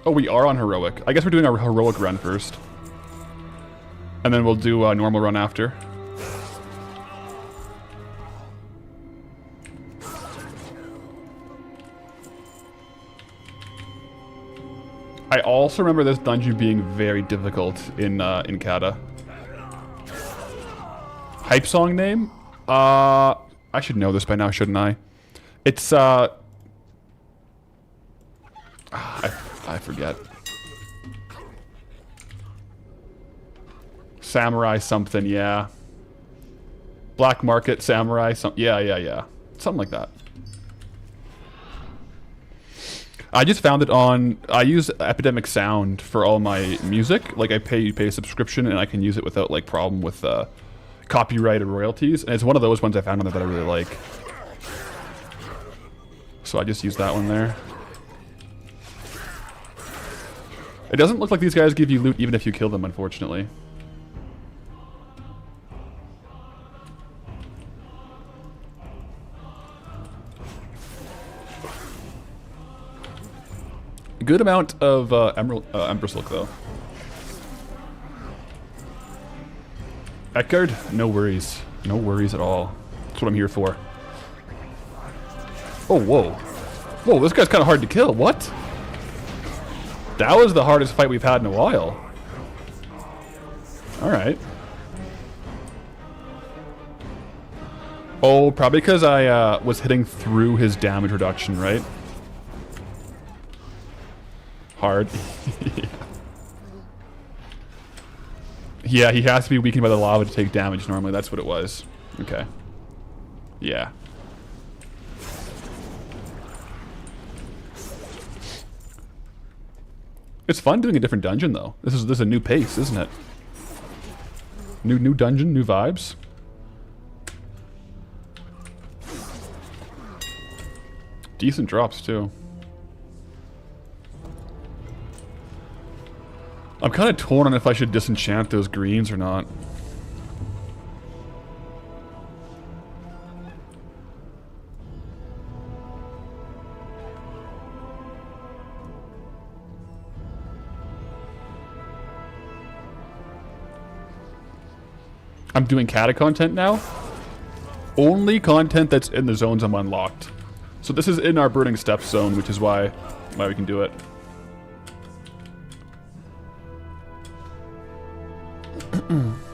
Oh, we are on heroic. I guess we're doing our heroic run first. And then we'll do a normal run after. I also remember this dungeon being very difficult in Kata. Hype song name? I should know this by now, shouldn't I? It's I forget. Samurai something, yeah. Black Market Samurai, yeah. Something like that. I just found it on, I use Epidemic Sound for all my music. Like, I pay a subscription and I can use it without, like, problem with copyright or royalties. And it's one of those ones I found on there that I really like. So I just use that one there. It doesn't look like these guys give you loot even if you kill them, unfortunately. A good amount of Ember Silk, though. Eckard, no worries. No worries at all. That's what I'm here for. Oh, whoa. Whoa, this guy's kind of hard to kill. What? That was the hardest fight we've had in a while. Alright. Oh, probably because I was hitting through his damage reduction, right? Hard. Yeah, he has to be weakened by the lava to take damage normally. That's what it was. Okay. Yeah. It's fun doing a different dungeon, though. This is a new pace, isn't it? New dungeon, new vibes. Decent drops, too. I'm kind of torn on if I should disenchant those greens or not. I'm doing Kata content now. Only content that's in the zones I'm unlocked. So this is in our Burning Steps zone, which is why we can do it.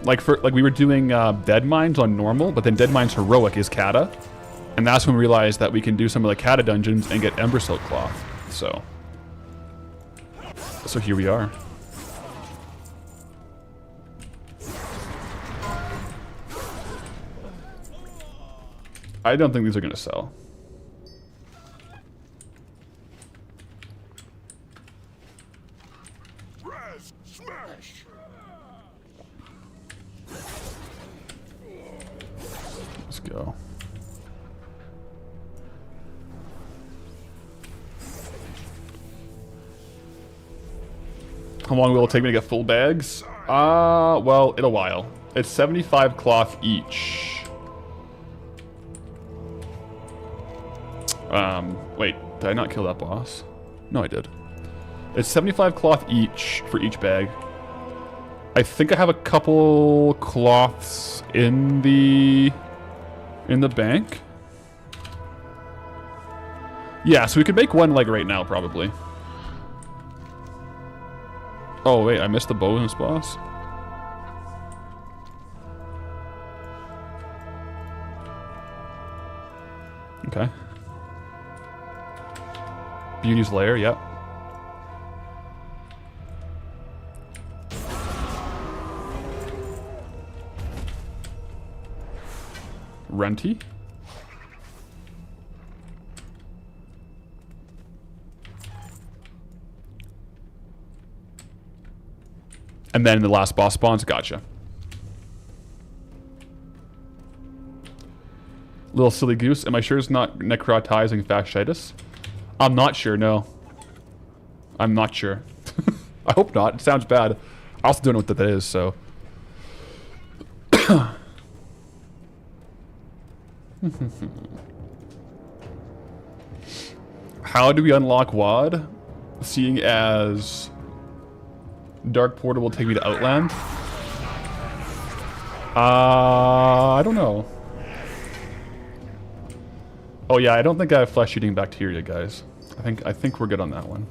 like we were doing Dead Mines on normal, but then Dead Mines heroic is Kata, and that's when we realized that we can do some of the Kata dungeons and get Ember Silk Cloth. So here we are. I don't think these are going to sell. Let's go. How long will it take me to get full bags? Well, in a while. It's 75 cloth each. Wait, did I not kill that boss? No, I did. It's 75 cloth each for each bag. I think I have a couple cloths in the bank. Yeah, so we could make one like right now, probably. Oh wait, I missed the bonus boss. Okay. Beauty's Lair, yep. Renty? And then the last boss spawns, gotcha. Little silly goose. Am I sure it's not necrotizing fasciitis? I'm not sure, no. I'm not sure. I hope not. It sounds bad. I also don't know what that is, so. How do we unlock WAD? Seeing as Dark Portal will take me to Outland? I don't know. Oh yeah, I don't think I have flesh-eating bacteria, guys. I think we're good on that one.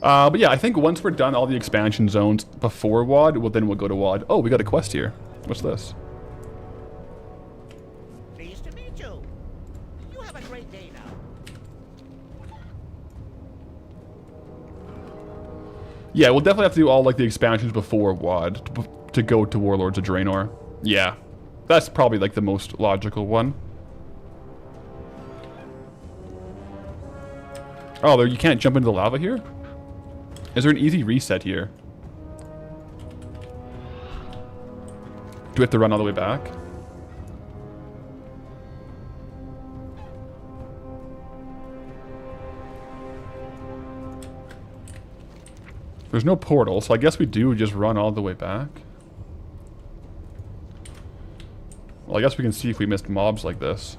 But yeah, I think once we're done all the expansion zones before WAD, well, then we'll go to WAD. Oh, we got a quest here. What's this? Pleased to meet you. You have a great day now. Yeah, we'll definitely have to do all like the expansions before WAD to go to Warlords of Draenor. Yeah, that's probably like the most logical one. Oh, there, you can't jump into the lava here? Is there an easy reset here? Do we have to run all the way back? There's no portal, so I guess we do just run all the way back. Well, I guess we can see if we missed mobs like this.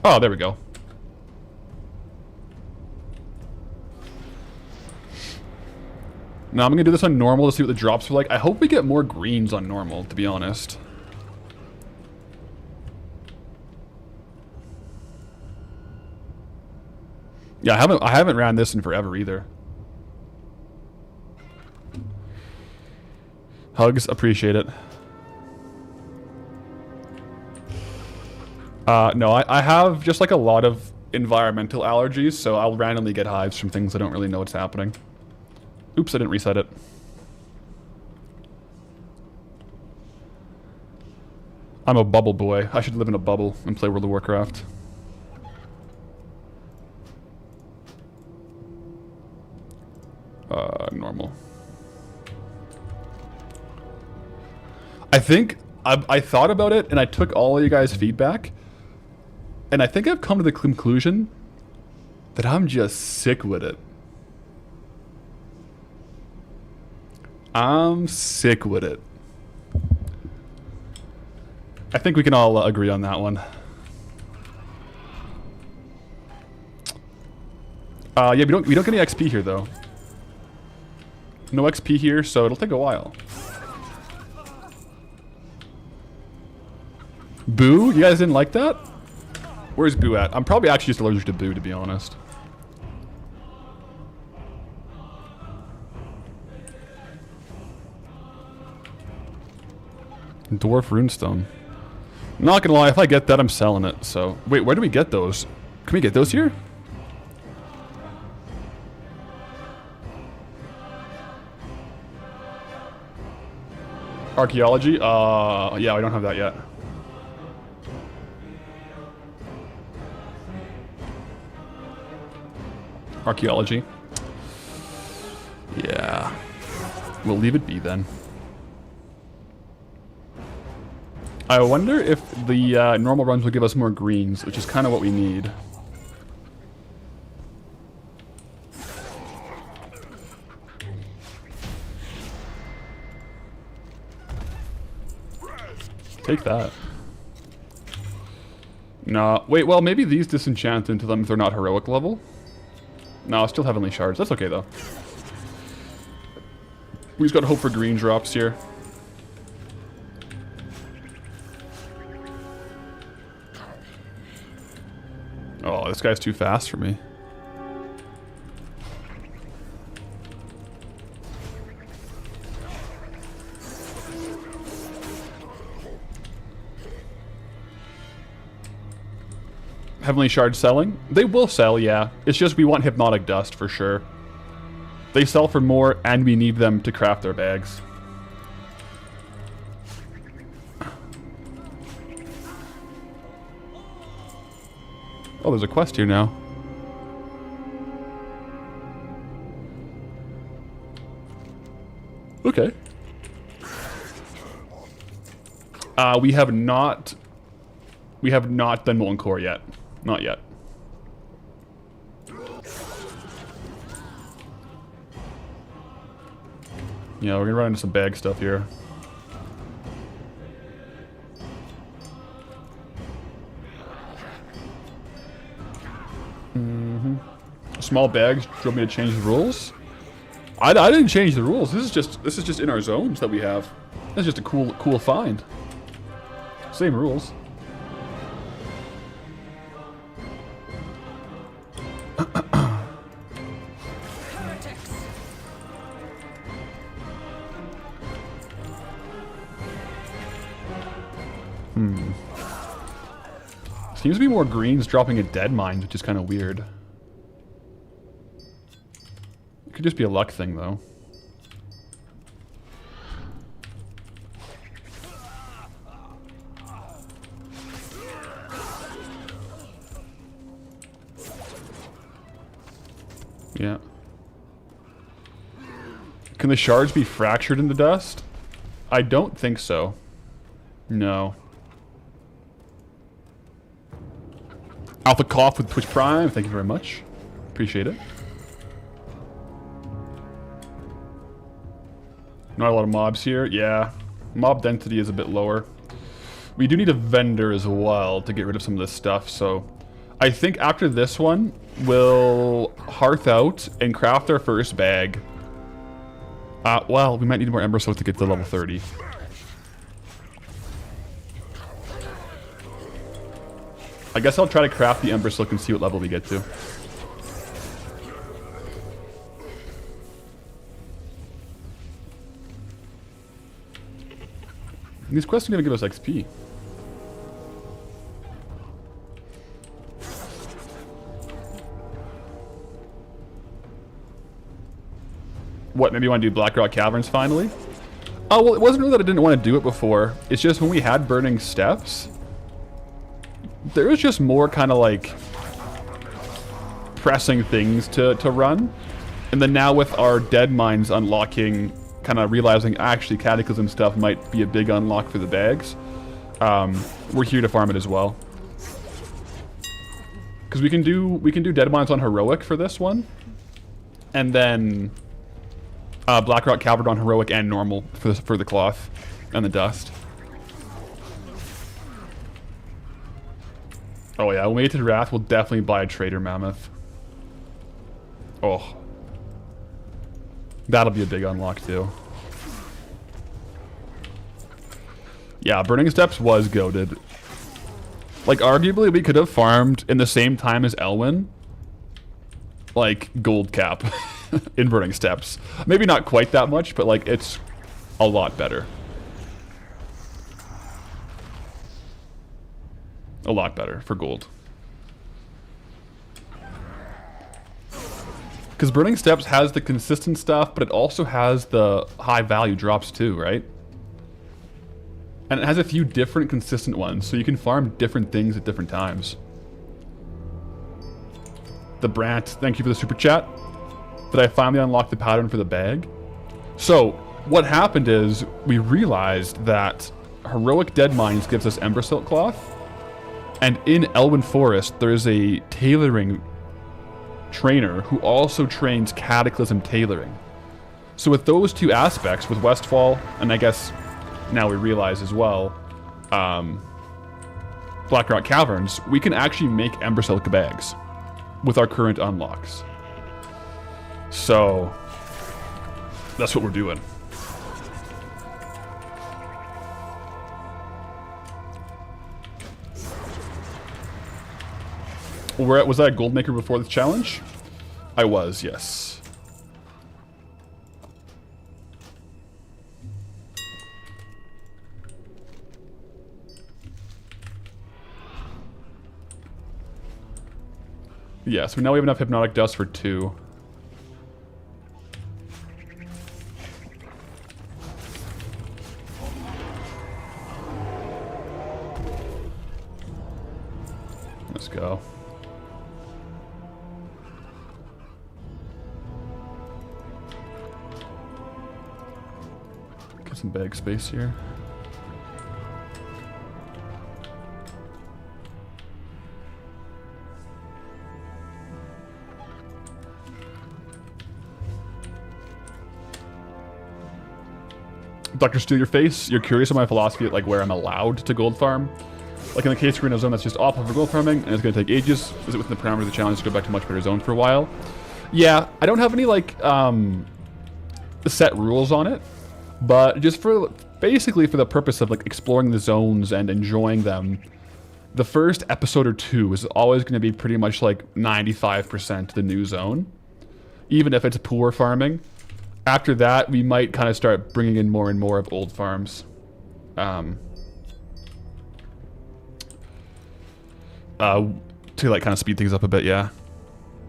Oh, there we go. Now I'm gonna do this on normal to see what the drops are like. I hope we get more greens on normal, to be honest. Yeah, I haven't ran this in forever either. Hugs, appreciate it. No, I have just like a lot of environmental allergies, so I'll randomly get hives from things I don't really know what's happening. Oops, I didn't reset it. I'm a bubble boy. I should live in a bubble and play World of Warcraft. Normal. I think I thought about it and I took all of you guys' feedback, and I think I've come to the conclusion that I'm just sick with it. I'm sick with it. I think we can all agree on that one. Yeah, we don't get any XP here though. No XP here, so it'll take a while. Boo? You guys didn't like that? Where's Boo at? I'm probably actually just allergic to Boo, to be honest. Dwarf runestone. Not gonna lie, if I get that, I'm selling it. So, wait, where do we get those? Can we get those here? Archaeology? Yeah, I don't have that yet. Archaeology. Yeah. We'll leave it be then. I wonder if the normal runs will give us more greens, which is kind of what we need. Take that. No, wait, well, maybe these disenchant into them if they're not heroic level. No, still heavenly shards. That's okay, though. We just gotta hope for green drops here. Oh, this guy's too fast for me. Heavenly Shard selling? They will sell, yeah. It's just we want Hypnotic Dust for sure. They sell for more, and we need them to craft our bags. Oh, there's a quest here now. Okay. We have not done Molten Core yet. Not yet. Yeah, we're gonna run into some bag stuff here. Small bags drove me to change the rules. I didn't change the rules. This is just in our zones that we have. That's just a cool find. Same rules. Seems to be more greens dropping at dead mines, which is kind of weird. It could just be a luck thing, though. Yeah. Can the shards be fractured in the dust? I don't think so. No. Alpha Cough with Twitch Prime, thank you very much. Appreciate it. Not a lot of mobs here. Yeah. Mob density is a bit lower. We do need a vendor as well to get rid of some of this stuff, so I think after this one, we'll hearth out and craft our first bag. Well, we might need more Ember Silk to get to level 30. I guess I'll try to craft the Ember Silk and see what level we get to. These quests are going to give us XP. What, maybe you want to do Blackrock Caverns finally? Oh, well, it wasn't really that I didn't want to do it before. It's just when we had Burning Steppes, there was just more kind of like pressing things to run. And then now with our dead mines unlocking, kind of realizing actually Cataclysm stuff might be a big unlock for the bags, we're here to farm it as well. Because we can do dead mines on Heroic for this one. And then Blackrock Cavern on Heroic and normal for the cloth and the dust. Oh yeah, when we get to Wrath, we'll definitely buy a Trader Mammoth. Oh. That'll be a big unlock too. Yeah, Burning Steppes was goated. Like, arguably, we could have farmed in the same time as Elwyn, like, gold cap in Burning Steppes. Maybe not quite that much, but, like, it's a lot better. A lot better for gold. Because Burning Steppes has the consistent stuff, but it also has the high value drops too, right? And it has a few different consistent ones, so you can farm different things at different times. The Brant, thank you for the super chat. Did I finally unlock the pattern for the bag? So, what happened is, we realized that Heroic Dead Mines gives us Ember Silk Cloth, and in Elwyn Forest, there is a tailoring trainer who also trains Cataclysm tailoring. So with those two aspects, with Westfall, and I guess now we realize as well, Blackrock Caverns, we can actually make Ember Silk bags with our current unlocks. So that's what we're doing. Was I a gold maker before the challenge? I was, yes. Yeah, so now we have enough hypnotic dust for 2. Let's go. some bag space here. Dr. Steal Your Face, you're curious about my philosophy, like where I'm allowed to gold farm? Like in the case we're in a zone that's just awful for gold farming and it's going to take ages. Is it within the parameters of the challenge to go back to a much better zone for a while? Yeah, I don't have any like set rules on it, but just for basically for the purpose of like exploring the zones and enjoying them, the first episode or two is always going to be pretty much like 95% the new zone, even if it's poor farming. After that, we might kind of start bringing in more and more of old farms. To like kind of speed things up a bit, yeah.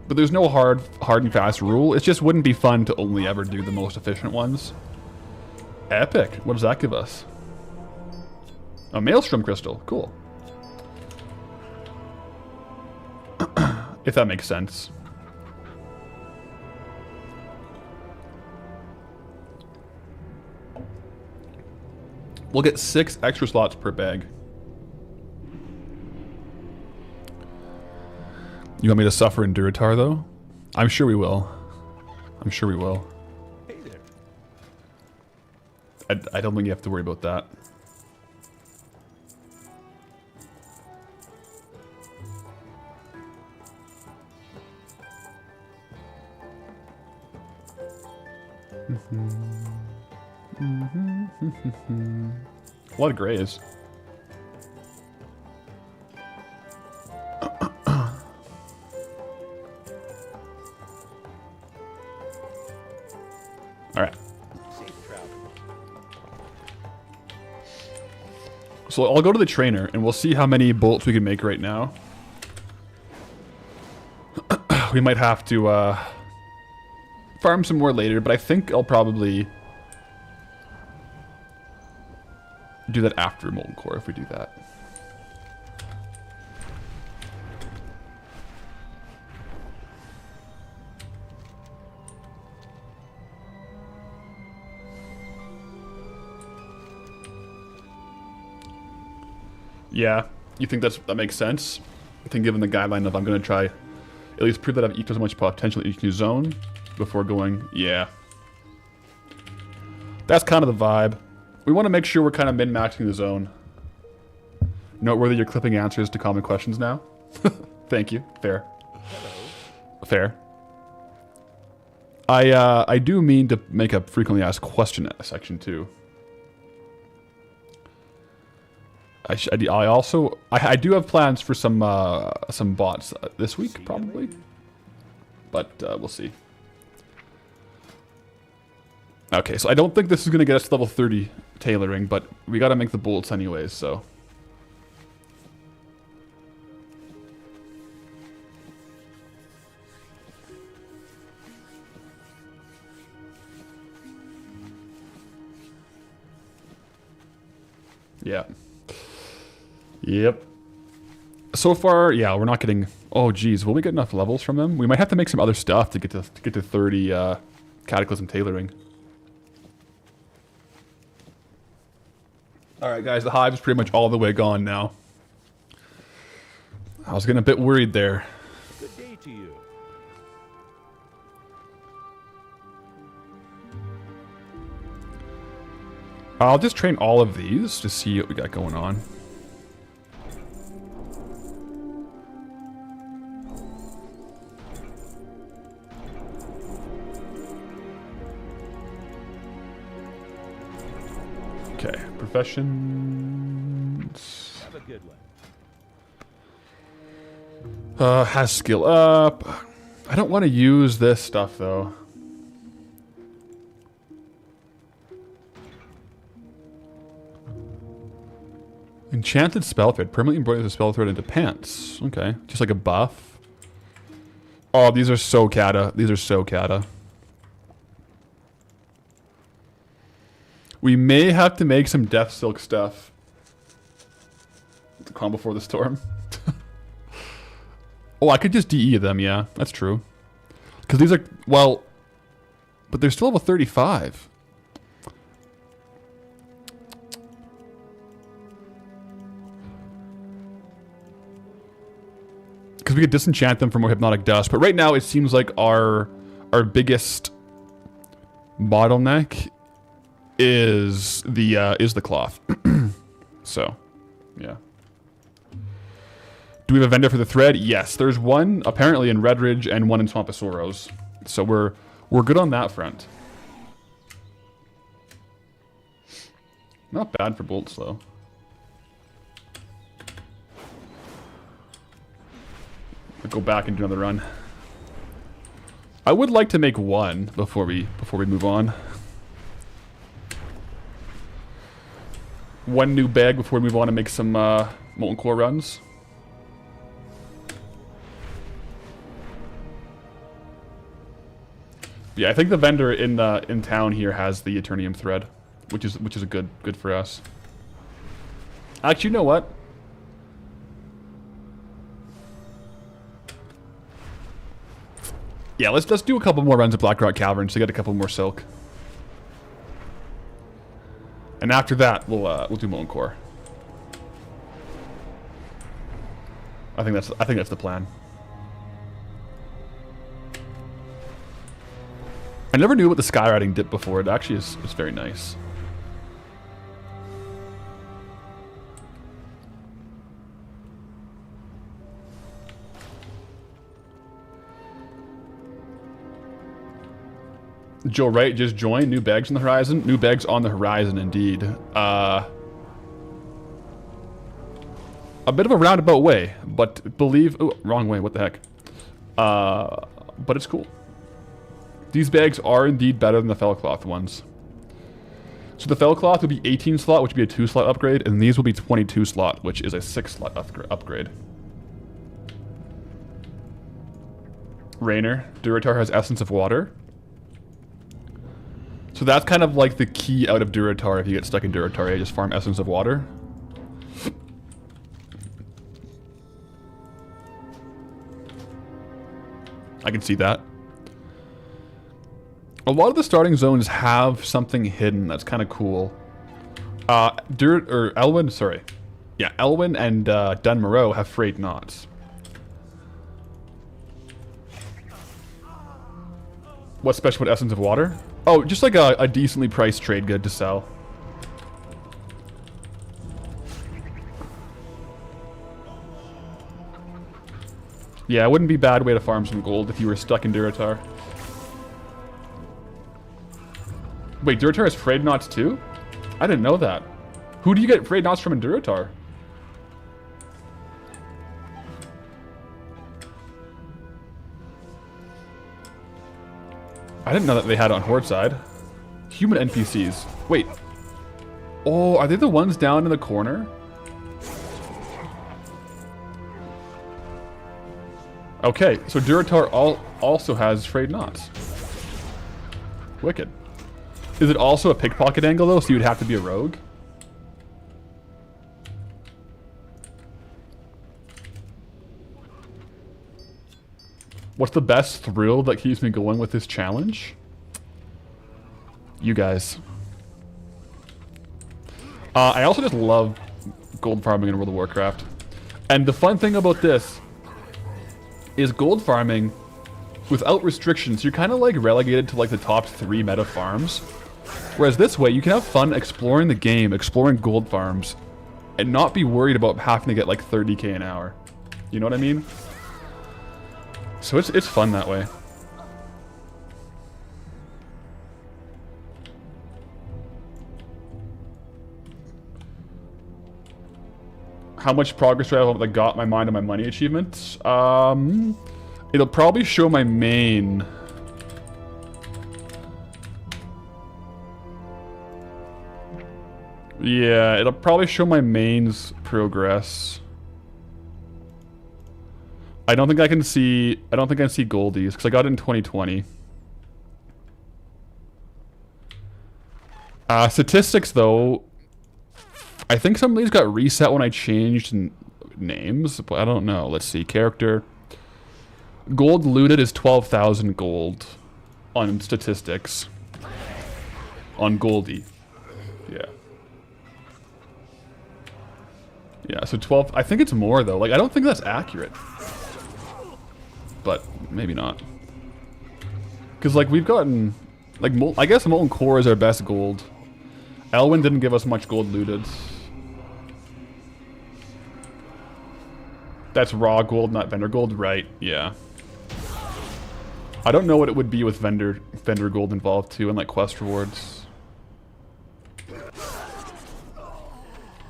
But there's no hard and fast rule. It just wouldn't be fun to only ever do the most efficient ones. Epic. What does that give us? A Maelstrom Crystal. Cool. If that makes sense. We'll get 6 extra slots per bag. You want me to suffer in Duratar, though? I'm sure we will. I'm sure we will. Hey there. I don't think you have to worry about that. A lot of grays. All right. Safe travel. So I'll go to the trainer and we'll see how many bolts we can make right now. We might have to farm some more later, but I think I'll probably do that after Molten Core if we do that. Yeah, you think that makes sense? I think given the guideline of I'm going to try at least prove that I have equal as much potential in each new zone before going, yeah. That's kind of the vibe. We want to make sure we're kind of min-maxing the zone. Noteworthy, you're clipping answers to common questions now. Thank you. Fair. Hello. Fair. I do mean to make a frequently asked question section too. I do have plans for some bots this week probably, but we'll see. Okay, so I don't think this is gonna get us to level 30 tailoring, but we gotta make the bolts anyways, so. Yeah. Yep. So far, yeah, we're not getting. Oh, geez, will we get enough levels from them? We might have to make some other stuff to get to 30 Cataclysm tailoring. All right, guys, the hive is pretty much all the way gone now. I was getting a bit worried there. Good day to you. I'll just train all of these to see what we got going on. Okay, professions. Have a good one. Has skill up. I don't want to use this stuff though. Enchanted spell thread. Permanently embroiders a spell thread into pants. Okay, just like a buff. Oh, these are so cata. These are so cata. We may have to make some Death Silk stuff. The calm before the storm. Oh, I could just DE them, yeah. That's true. Because these are, well, but they're still level 35. because we could disenchant them for more hypnotic dust. But right now, it seems like our biggest bottleneck is the cloth. So, yeah. Do we have a vendor for the thread? Yes, there's one apparently in Redridge and one in Swamposaurus. So we're good on that front. Not bad for bolts though. I'll go back and do another run. I would like to make one before we move on. One new bag before we move on and make some molten core runs. Yeah, I think the vendor in town here has the Eternium thread, which is a good for us. Actually, you know what? Yeah, let's do a couple more runs of Blackrock Caverns to get a couple more silk. And after that, we'll do molten core. I think that's the plan. I never knew what the skywriting did before. It actually is very nice. Joe Wright just joined. New bags on the horizon. New bags on the horizon, indeed. A bit of a roundabout way, but believe... Oh, wrong way. What the heck? But it's cool. These bags are indeed better than the Fellcloth ones. So the Fellcloth would be 18 slot, which would be a 2-slot upgrade, and these will be 22 slot, which is a 6-slot upgrade. Rainer. Duratar has Essence of Water. So that's kind of like the key out of Duratar if you get stuck in Duratar. You just farm Essence of Water. I can see that. A lot of the starting zones have something hidden that's kind of cool. Elwyn, sorry. Yeah, Elwyn and Dun Moreau have frayed knots. What's special with Essence of Water? Oh, just like a decently priced trade good to sell. Yeah, it wouldn't be a bad way to farm some gold if you were stuck in Duratar. Wait, Duratar has frayed knots too? I didn't know that. Who do you get frayed knots from in Duratar? I didn't know that they had it on Horde side. Human NPCs. Wait. Oh, are they the ones down in the corner? Okay, so Duratar also has frayed knots. Wicked. Is it also a pickpocket angle though, so you'd have to be a rogue? What's the best thrill that keeps me going with this challenge? You guys. I also just love gold farming in World of Warcraft. And the fun thing about this is gold farming without restrictions. You're kind of like relegated to like the top 3 meta farms. Whereas this way, you can have fun exploring the game, exploring gold farms, and not be worried about having to get like 30k an hour. You know what I mean? So it's fun that way. How much progress do I have on the Got My Mind on My Money achievements? It'll probably show my main. Yeah, it'll probably show my main's progress. I don't think I can see Goldies because I got it in 2020. Statistics though, I think some of these got reset when I changed names, but I don't know. Let's see. Character. Gold looted is 12,000 gold on statistics. On Goldie. Yeah. Yeah, so 12. I think it's more though. Like, I don't think that's accurate. but maybe not. Because, like, we've gotten... Like, I guess Molten Core is our best gold. Elwyn didn't give us much gold looted. That's raw gold, not vendor gold? Right, yeah. I don't know what it would be with vendor gold involved, too, and, like, quest rewards.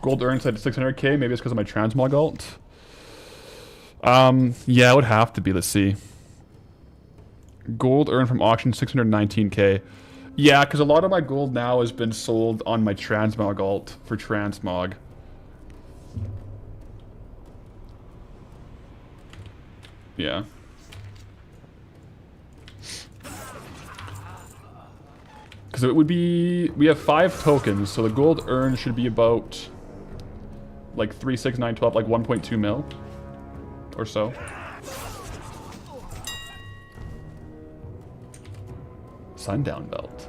Gold earned at 600k, maybe it's because of my transmog alt. Yeah, it would have to be, let's see. Gold earned from auction, 619k. Yeah, because a lot of my gold now has been sold on my transmog alt for transmog. Yeah. Because it would be... We have 5 tokens, so the gold earned should be about... Like 3, 6, 9, 12, like 1.2 mil. Or so. Sundown belt.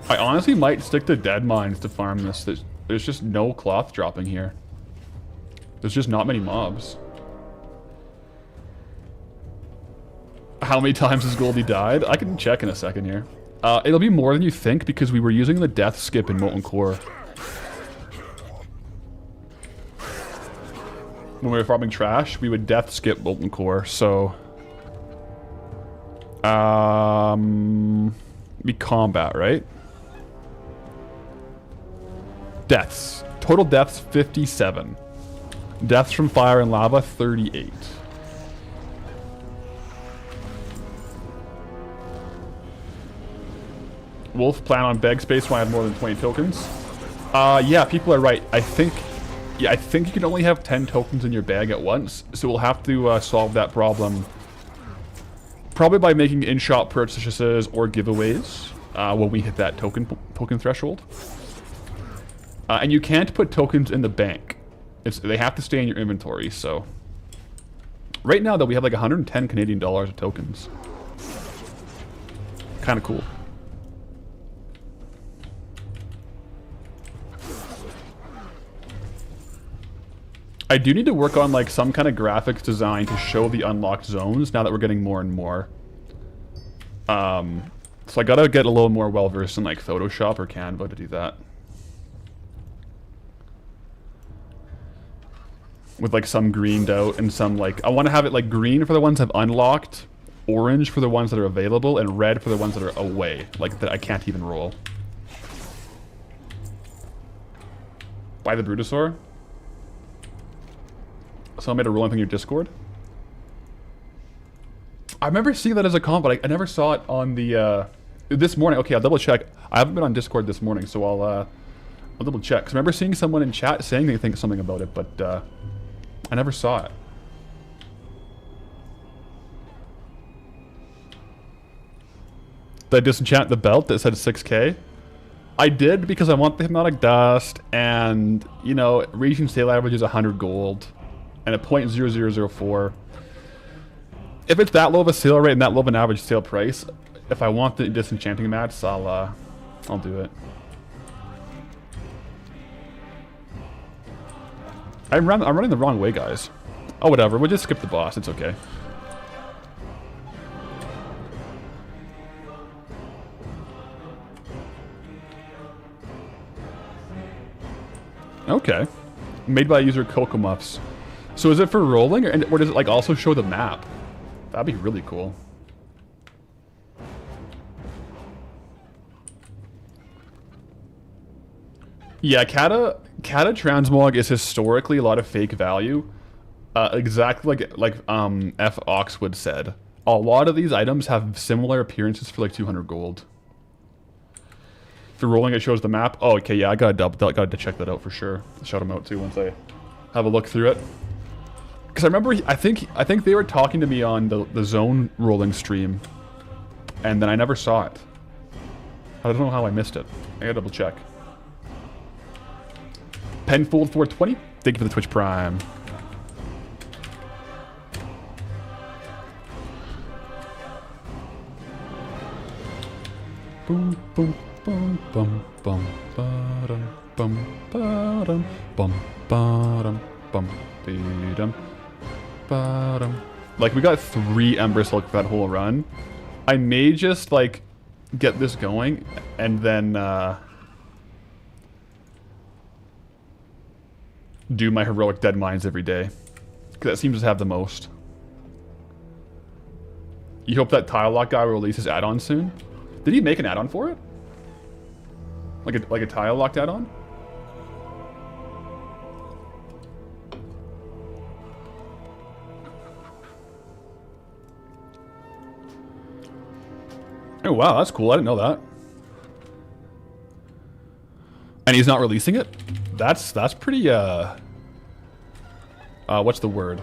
I honestly might stick to dead mines to farm this. There's just no cloth dropping here. There's just not many mobs. How many times has Goldie died? I can check in a second here. It'll be more than you think because we were using the death skip in Molten Core. When we were farming trash, we would death skip Molten Core, so... Be combat, right? Deaths. Total deaths, 57. Deaths from fire and lava, 38. Wolf, plan on bag space when I have more than 20 tokens. Yeah, people are right. I think you can only have 10 tokens in your bag at once, so we'll have to solve that problem. Probably by making in-shop purchases or giveaways when we hit that token threshold. And you can't put tokens in the bank. They have to stay in your inventory, so... Right now, though, we have like 110 Canadian dollars of tokens. Kind of cool. I do need to work on like some kind of graphics design to show the unlocked zones now that we're getting more and more. So I gotta get a little more well-versed in like Photoshop or Canva to do that. With like some greened out and some like... I want to have it like green for the ones I've unlocked, orange for the ones that are available, and red for the ones that are away. Like that I can't even roll. Buy the Brutosaur? Someone made a rolling thing in your Discord? I remember seeing that as a comp, but I never saw it on the, this morning. Okay, I'll double check. I haven't been on Discord this morning, so I'll double check. 'Cause I remember seeing someone in chat saying they think something about it, but, I never saw it. Did I disenchant the belt that said 6k? I did because I want the Hypnotic Dust, and, you know, region sale average is 100 gold. And a 0.0004. If it's that low of a sale rate and that low of an average sale price, if I want the disenchanting mats, I'll do it. I'm running the wrong way, guys. Oh, whatever. We'll just skip the boss. It's okay. Okay. Made by user Coco Muffs. So is it for rolling, or does it like also show the map? That'd be really cool. Yeah, Kata Transmog is historically a lot of fake value. Exactly like F. Oxwood said. A lot of these items have similar appearances for like 200 gold. If you're rolling, it shows the map. Oh, okay, yeah, I gotta check that out for sure. I'll shout them out too once I have a look through it. Because I remember, I think they were talking to me on the zone rolling stream, and then I never saw it. I don't know how I missed it. I gotta double check. Penfold 420, thank you for the Twitch Prime. Boom, boom, Bum bum bum ba-dum bum ba-dum bum ba-dum bum be-dum ba-dum. Like, we got 3 Ember Silk for that whole run. I may just, like, get this going and then do my heroic dead mines every day. Because that seems to have the most. You hope that Tile Lock guy will release his add-on soon? Did he make an add-on for it? Like a Tile Locked add-on? Oh wow, that's cool. I didn't know that. And he's not releasing it? That's pretty what's the word?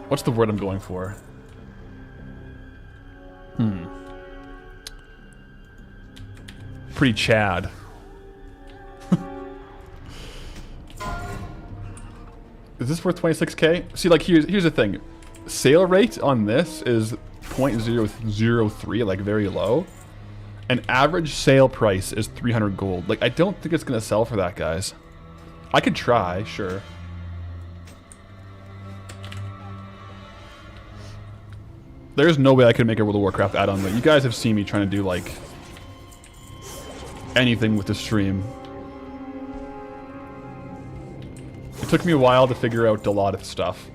What's the word I'm going for? Pretty Chad. Is this worth 26k? See, like, here's the thing. Sale rate on this is 0.003, like very low. And average sale price is 300 gold. Like, I don't think it's gonna sell for that, guys. I could try, sure. There's no way I could make a World of Warcraft add-on, but you guys have seen me trying to do, like, anything with the stream. It took me a while to figure out a lot of stuff.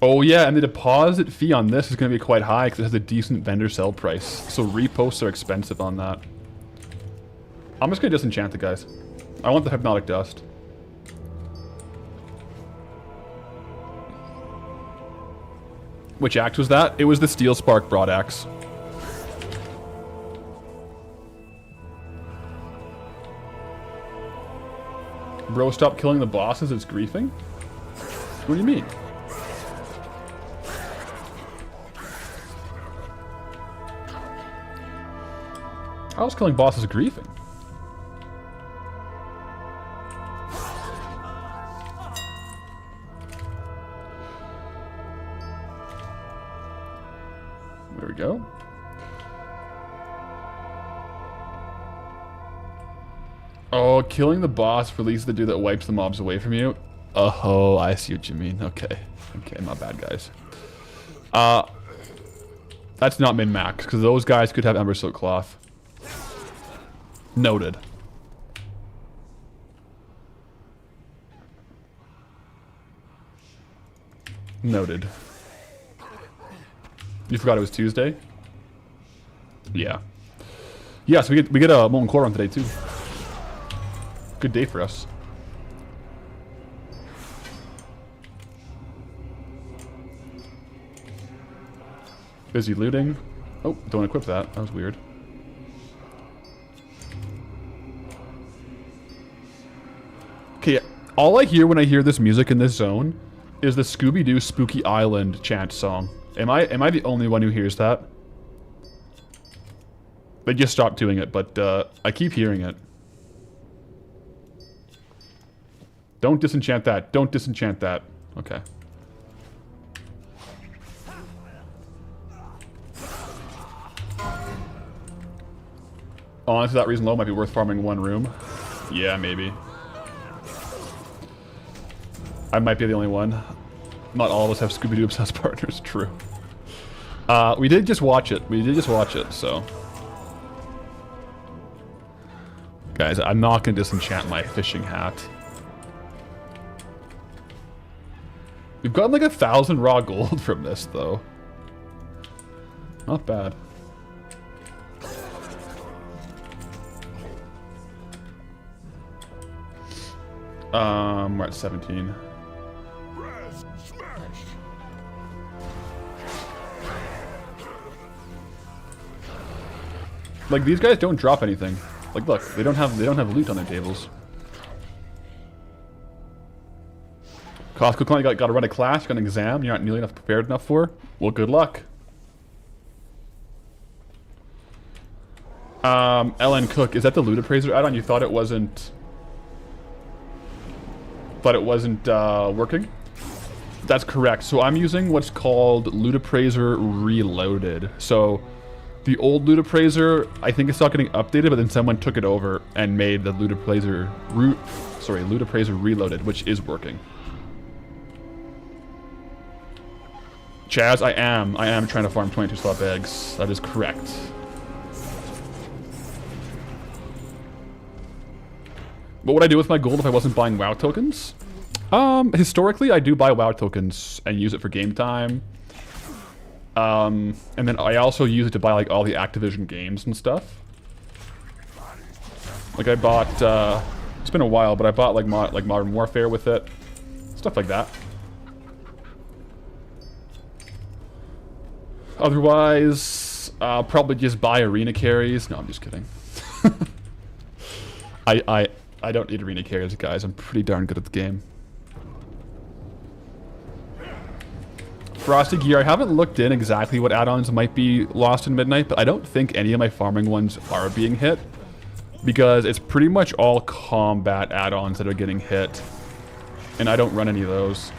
Oh yeah, and the deposit fee on this is going to be quite high because it has a decent vendor sell price. So reposts are expensive on that. I'm just going to disenchant it, guys. I want the Hypnotic Dust. Which axe was that? It was the Steel Spark Broadaxe. Bro, stop killing the bosses, it's griefing? What do you mean? I was killing bosses griefing. There we go. Oh, killing the boss releases the dude that wipes the mobs away from you. Oh, I see what you mean. Okay. Okay, not bad, guys. That's not min-max, because those guys could have Ember Silk Cloth. Noted. Noted. You forgot it was Tuesday? Yeah. Yeah, so we get a Molten Core run today too. Good day for us. Busy looting. Oh, don't equip that. That was weird. Okay, all I hear when I hear this music in this zone is the Scooby-Doo Spooky Island chant song. Am I the only one who hears that? They just stopped doing it, but I keep hearing it. Don't disenchant that. Don't disenchant that. Okay. Honestly, that reason low might be worth farming one room. Yeah, maybe. I might be the only one. Not all of us have Scooby-Doo obsessed partners, true. We did just watch it. We did just watch it, so. Guys, I'm not going to disenchant my fishing hat. We've gotten like 1,000 raw gold from this, though. Not bad. We're at 17. Like, these guys don't drop anything. Like, look, they don't have loot on their tables. Costco client got to run a class, got an exam you're not nearly enough prepared enough for. Well, good luck. LN Cook, is that the loot appraiser add-on? You thought it wasn't Thought it wasn't working. That's correct. So I'm using what's called Loot Appraiser Reloaded. So the old Loot Appraiser, I think it's not getting updated, but then someone took it over and made the Loot Appraiser Reloaded, which is working. Chaz, I am trying to farm 22 slot eggs. That is correct. What would I do with my gold if I wasn't buying WoW tokens? Historically, I do buy WoW tokens and use it for game time. And then I also use it to buy like all the Activision games and stuff. Like I bought, it's been a while, but I bought like Modern Warfare with it. Stuff like that. Otherwise, I'll probably just buy arena carries. No, I'm just kidding. I don't need arena carries, guys. I'm pretty darn good at the game. Frosty Gear, I haven't looked in exactly what add-ons might be lost in Midnight, but I don't think any of my farming ones are being hit. Because it's pretty much all combat add-ons that are getting hit. And I don't run any of those.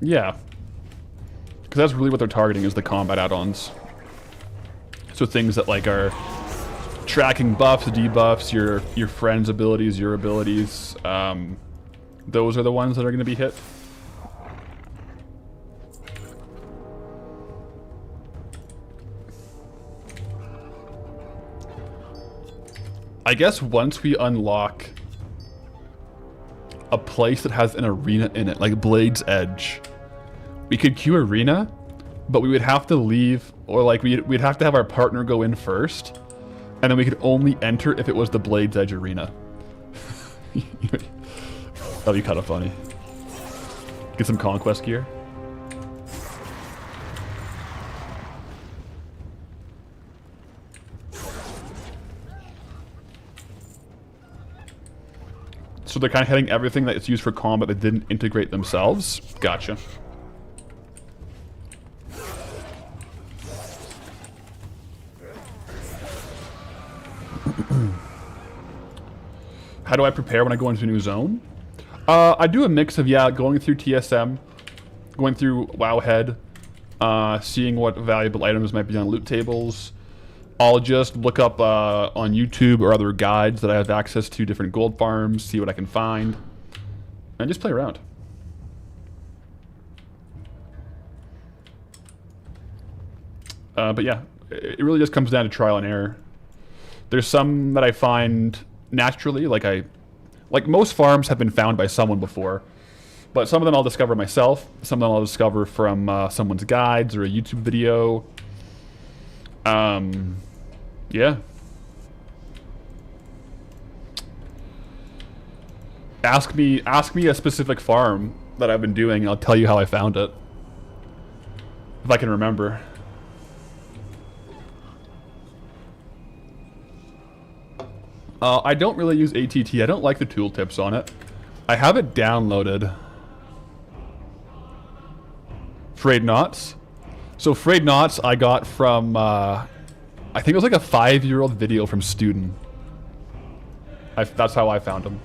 Yeah. Because that's really what they're targeting is the combat add-ons. So things that like are tracking buffs, debuffs, your friend's abilities, your abilities. Those are the ones that are going to be hit. I guess once we unlock a place that has an arena in it, like Blade's Edge, we could queue arena, but we would have to leave, or like we'd have to have our partner go in first, and then we could only enter if it was the Blade's Edge arena. That'd be kind of funny. Get some conquest gear. So they're kind of hitting everything that is used for combat that didn't integrate themselves. Gotcha. How do I prepare when I go into a new zone? I do a mix of, yeah, going through TSM, going through Wowhead, seeing what valuable items might be on loot tables. I'll just look up on YouTube or other guides that I have access to different gold farms, see what I can find, and just play around. But yeah, it really just comes down to trial and error. There's some that I find naturally, like most farms have been found by someone before, but some of them I'll discover myself, some of them I'll discover from someone's guides or a YouTube video. Yeah. Ask me a specific farm that I've been doing, and I'll tell you how I found it. If I can remember. I don't really use ATT. I don't like the tooltips on it. I have it downloaded. Frayed Knots. So Frayed Knots I got from, I think it was like a 5-year-old video from Student. That's how I found him.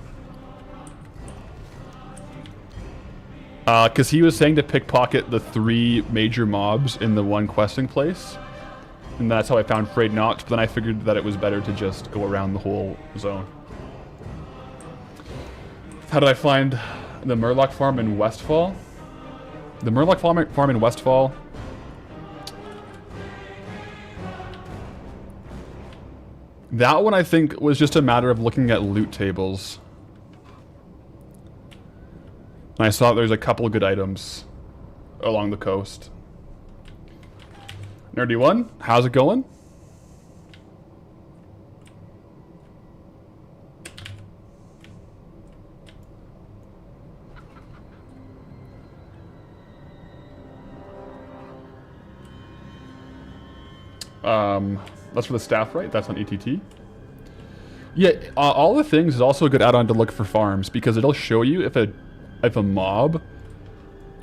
Because he was saying to pickpocket the 3 major mobs in the one questing place. And that's how I found Frayed Knots, but then I figured that it was better to just go around the whole zone. How did I find the Murloc farm in Westfall? The Murloc farm in Westfall... That one I think was just a matter of looking at loot tables. And I saw there's a couple of good items along the coast. Nerdy One, how's it going? That's for the staff, right? That's on ATT. Yeah, all the things is also a good add-on to look for farms because it'll show you if a mob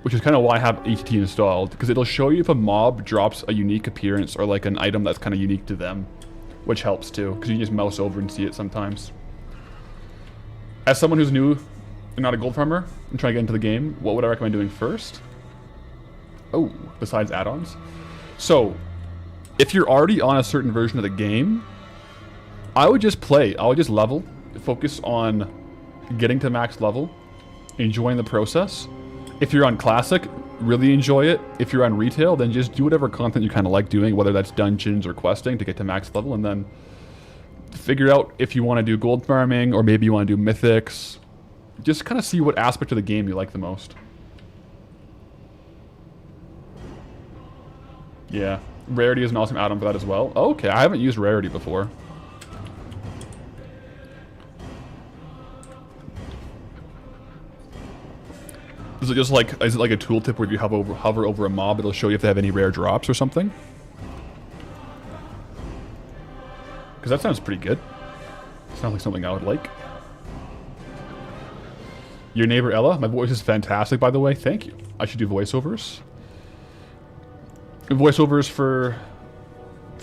which is kind of why I have ATT installed, because it'll show you if a mob drops a unique appearance or like an item that's kind of unique to them, which helps too, because you just mouse over and see it sometimes. As someone who's new and not a gold farmer and trying to get into the game, what would I recommend doing first? Oh, besides add-ons? So, if you're already on a certain version of the game, I would just play. I would just level, focus on getting to max level, enjoying the process. If you're on Classic, really enjoy it. If you're on Retail, then just do whatever content you kind of like doing, whether that's dungeons or questing to get to max level, and then figure out if you want to do gold farming or maybe you want to do mythics. Just kind of see what aspect of the game you like the most. Yeah, Rarity is an awesome add-on for that as well. Okay, I haven't used Rarity before. Is it just like, is it like a tooltip where if you hover over a mob, it'll show you if they have any rare drops or something? Because that sounds pretty good. Sounds like something I would like. Your neighbor Ella, my voice is fantastic, by the way. Thank you. I should do voiceovers. Voiceovers for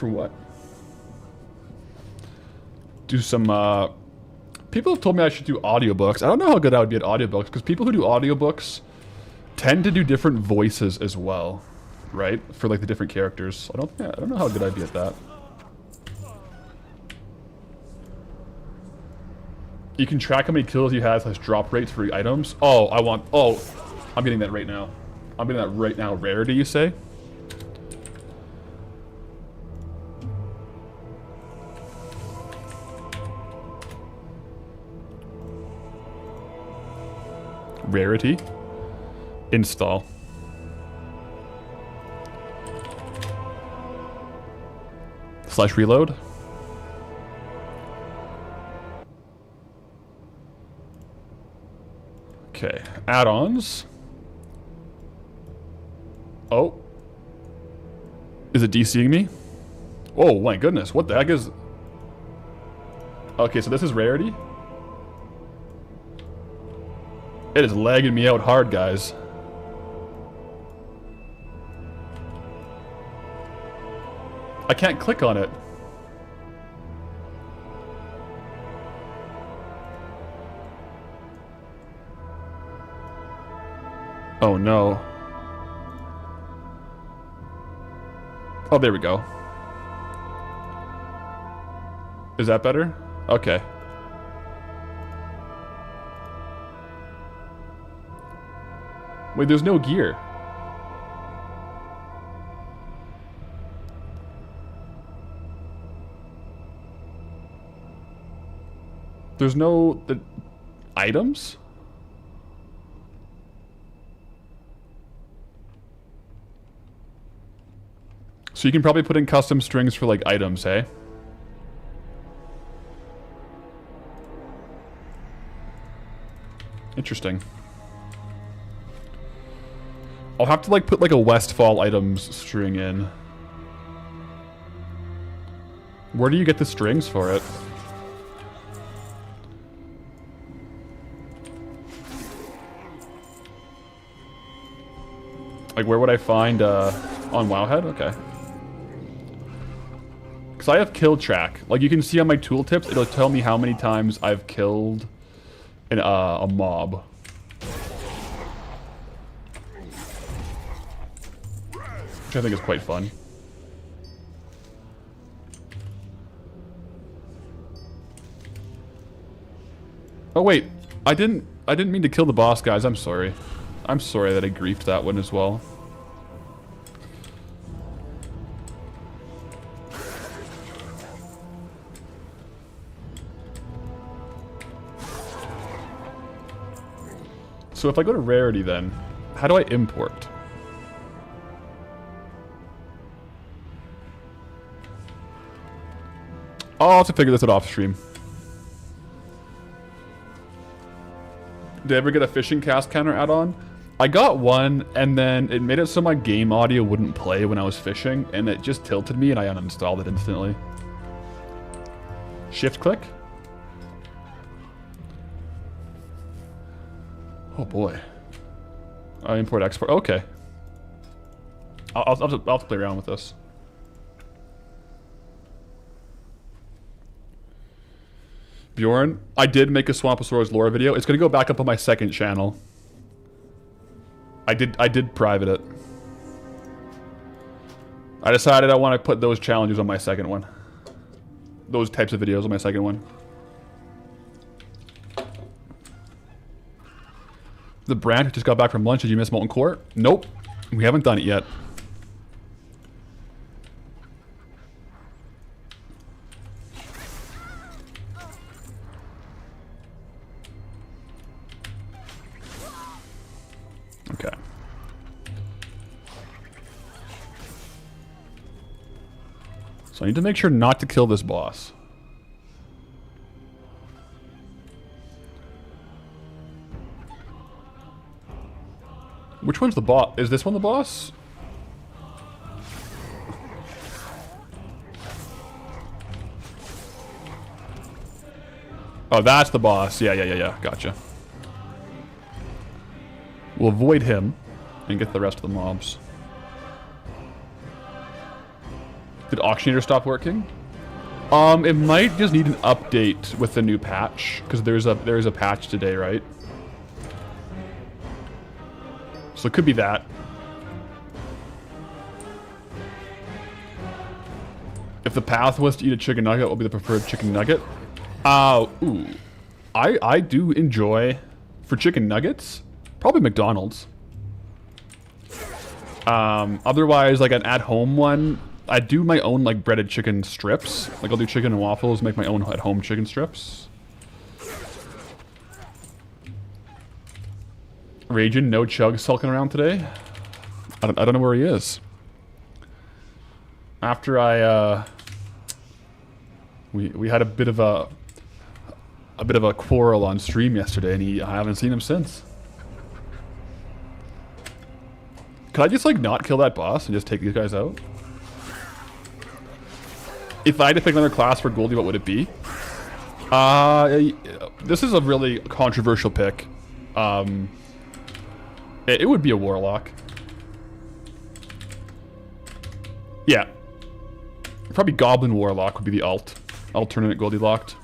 what? Do some, people have told me I should do audiobooks. I don't know how good I would be at audiobooks, because people who do audiobooks tend to do different voices as well, right? For like the different characters. I don't know how good I'd be at that. You can track how many kills you have, / drop rates for items. Oh, I'm getting that right now. I'm getting that right now. Rarity, you say? Rarity. Install. / reload. Okay, add-ons. Oh. Is it DCing me? Oh my goodness, what the heck is... Okay, so this is Rarity. It is lagging me out hard, guys. I can't click on it. Oh no. Oh, there we go. Is that better? Okay. Wait, there's no gear. There's no... items? So you can probably put in custom strings for, like, items, hey? Interesting. I'll have to, like, put, like, a Westfall items string in. Where do you get the strings for it? Like, where would I find, on Wowhead? Okay. Because I have kill track. Like, you can see on my tooltips, it'll tell me how many times I've killed a mob. Which I think is quite fun. Oh wait, I didn't mean to kill the boss, guys. I'm sorry. I'm sorry that I griefed that one as well. So if I go to Rarity then, how do I import? I'll have to figure this out off stream. Did I ever get a fishing cast counter add-on? I got one, and then it made it so my game audio wouldn't play when I was fishing, and it just tilted me, and I uninstalled it instantly. Shift click? Oh boy. Import, export. Okay. I'll have to play around with this. Bjorn, I did make a Swamposaurus lore video. It's gonna go back up on my second channel. I did private it. I decided I want to put those challenges on my second one. Those types of videos on my second one. The brand just got back from lunch. Did you miss Molten Core? Nope. We haven't done it yet. Okay. So I need to make sure not to kill this boss. Which one's the boss? Is this one the boss? Oh, that's the boss. Yeah. Gotcha. We'll avoid him and get the rest of the mobs. Did Auctioneer stop working? It might just need an update with the new patch, because there's a patch today, right? So it could be that. If the path was to eat a chicken nugget, what would be the preferred chicken nugget? Ooh. I do enjoy, for chicken nuggets, probably McDonald's. Otherwise, like an at-home one, I do my own like breaded chicken strips. Like I'll do chicken and waffles, make my own at-home chicken strips. Raging, no Chug sulking around today. I don't know where he is. After we had a bit of a quarrel on stream yesterday, and I haven't seen him since. Could I just like not kill that boss and just take these guys out? If I had to pick another class for Goldie, what would it be? This is a really controversial pick. It would be a Warlock. Yeah. Probably Goblin Warlock would be the alternate Goldie locked.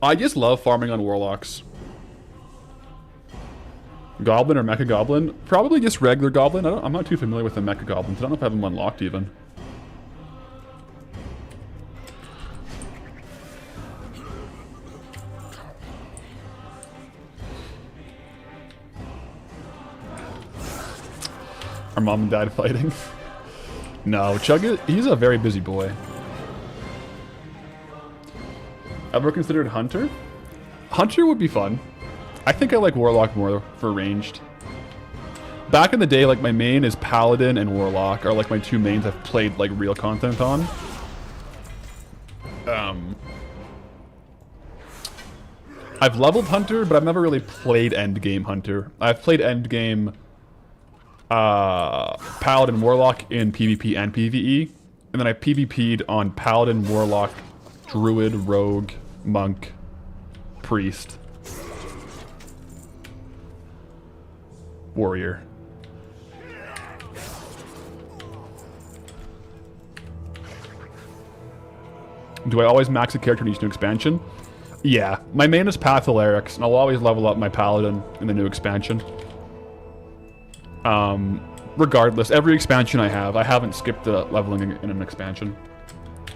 I just love farming on Warlocks. Goblin or Mecha Goblin? Probably just regular Goblin. I'm not too familiar with the Mecha Goblins. I don't know if I have them unlocked even. Our mom and dad fighting. No, Chug, he's a very busy boy. Ever considered Hunter? Hunter would be fun. I think I like Warlock more for ranged. Back in the day, like my main is Paladin and Warlock are like my two mains I've played like real content on. I've leveled Hunter, but I've never really played endgame Hunter. I've played endgame Paladin Warlock in PvP and PvE, and then I PvP'd on Paladin, Warlock, Druid, Rogue, Monk, Priest, Warrior. Do I always max a character in each new expansion? Yeah, my main is Pathalerix, and I'll always level up my Paladin in the new expansion. Regardless, every expansion I haven't skipped the leveling in an expansion.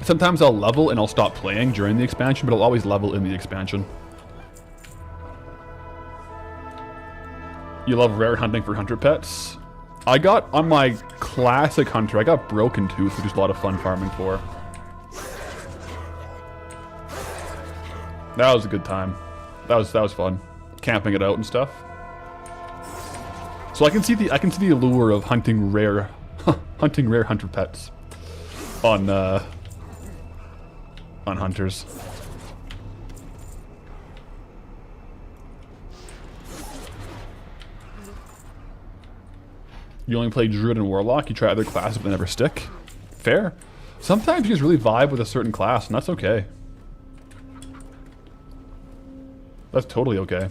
Sometimes I'll level and I'll stop playing during the expansion, but I'll always level in the expansion. You love rare hunting for hunter pets? I got, on my classic hunter, I got Broken Tooth, which is a lot of fun farming for. That was a good time. That was fun. Camping it out and stuff. So I can see the allure of hunting rare hunter pets on hunters. You only play Druid and Warlock, you try other classes but they never stick. Fair. Sometimes you just really vibe with a certain class, and that's okay. That's totally okay.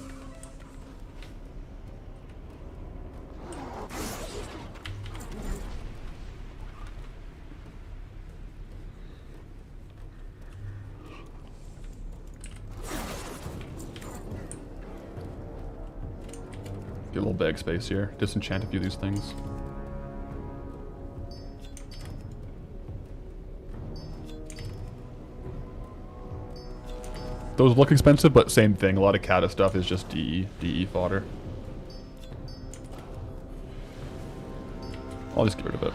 Get a little bag space here. Disenchant a few of these things. Those look expensive, but same thing. A lot of Kata stuff is just DE fodder. I'll just get rid of it.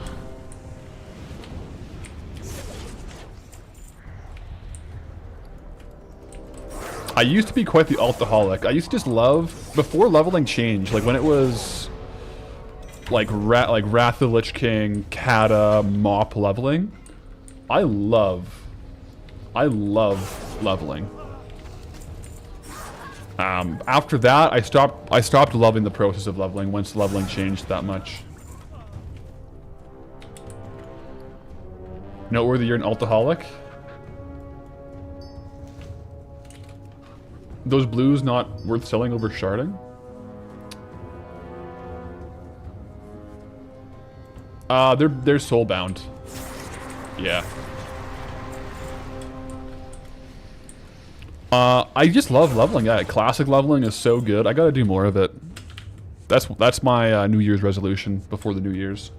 I used to be quite the altaholic. I used to just love, before leveling changed, like when it was like Wrath of the Lich King, Kata, Mop leveling. I love leveling. After that, I stopped loving the process of leveling once leveling changed that much. Noteworthy you're an altaholic? Those blues not worth selling over sharding? They're soulbound. Yeah. I just love leveling. Yeah, classic leveling is so good. I gotta do more of it. That's my New Year's resolution before the New Year's.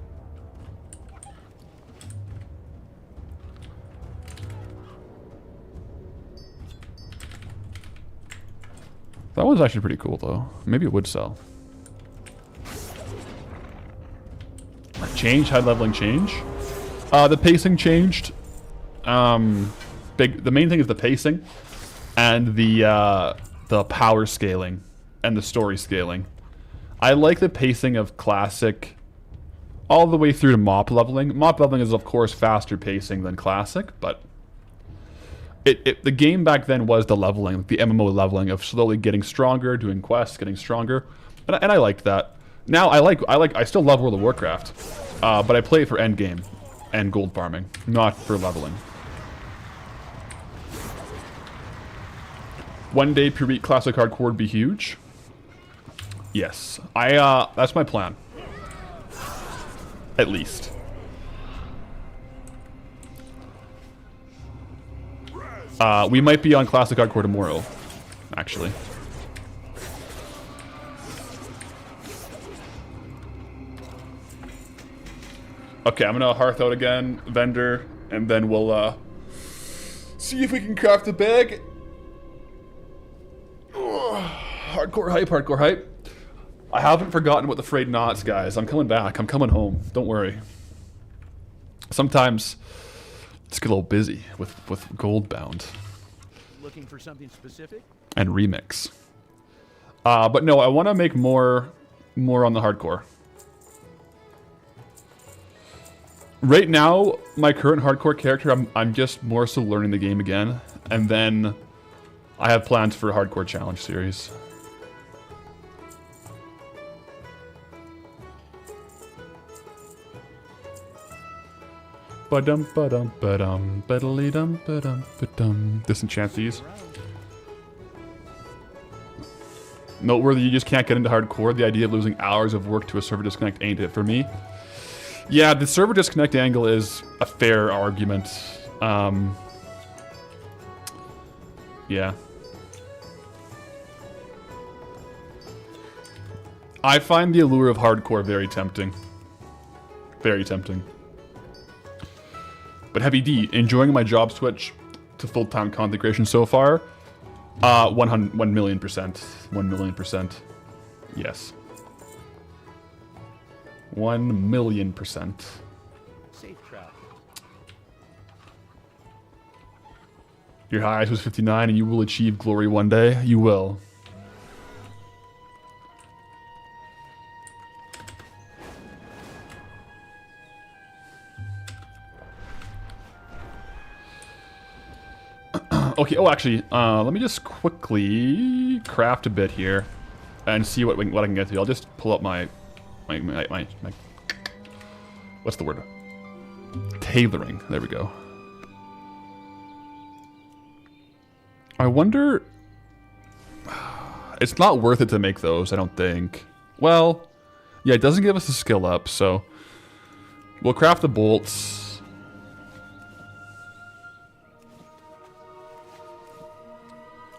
That one's actually pretty cool though. Maybe it would sell. Change, high leveling change. The pacing changed. The main thing is the pacing. And the power scaling and the story scaling. I like the pacing of classic all the way through to mop leveling. Mop leveling is of course faster pacing than classic, but the game back then was the leveling, the MMO leveling of slowly getting stronger, doing quests, getting stronger, and I liked that. Now I still love World of Warcraft, but I play it for endgame and gold farming, not for leveling. One day per week classic hardcore would be huge. Yes, that's my plan. At least. We might be on classic hardcore tomorrow, actually. Okay, I'm gonna hearth out again, vendor, and then we'll see if we can craft a bag. Hardcore hype, hardcore hype. I haven't forgotten about the frayed knots, guys. I'm coming back. I'm coming home. Don't worry. Sometimes it's get a little busy with Goldbound. Looking for something specific? And remix. But no, I want to make more on the hardcore. Right now, my current hardcore character, I'm just more so learning the game again, and then I have plans for a hardcore challenge series. Ba-dum ba-dum ba-dum ba-dum ba-dum ba-dum. Disenchant these. Noteworthy, you just can't get into hardcore. The idea of losing hours of work to a server disconnect ain't it for me. Yeah, the server disconnect angle is a fair argument. Yeah. I find the allure of hardcore very tempting. Very tempting. But Heavy D, enjoying my job switch to full-time content creation so far? 1 million%. 1 million%. Yes. 1 million%. Safe travel. Your highest was 59 and you will achieve glory one day. You will. Okay, oh actually, let me just quickly craft a bit here and see what I can get to. I'll just pull up my what's the word? Tailoring. There we go. I wonder It's not worth it to make those, I don't think. Well, yeah, it doesn't give us a skill up, so we'll craft the bolts.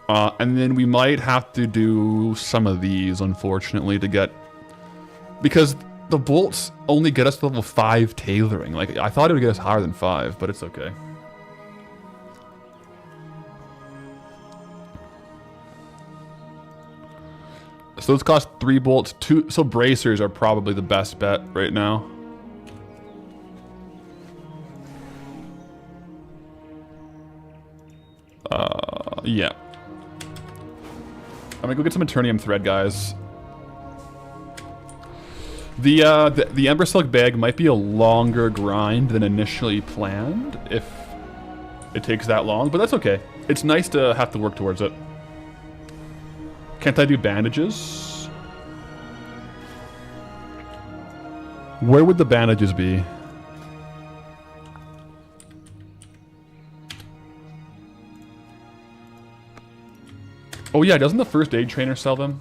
And then we might have to do some of these, unfortunately, to get... Because the bolts only get us to level 5 tailoring. Like, I thought it would get us higher than 5, but it's okay. So those cost 3 bolts. 2, so bracers are probably the best bet right now. Yeah. I'm gonna go get some Eternium thread, guys. The Ember Silk bag might be a longer grind than initially planned if it takes that long, but that's okay. It's nice to have to work towards it. Can't I do bandages? Where would the bandages be? Oh yeah, doesn't the first aid trainer sell them?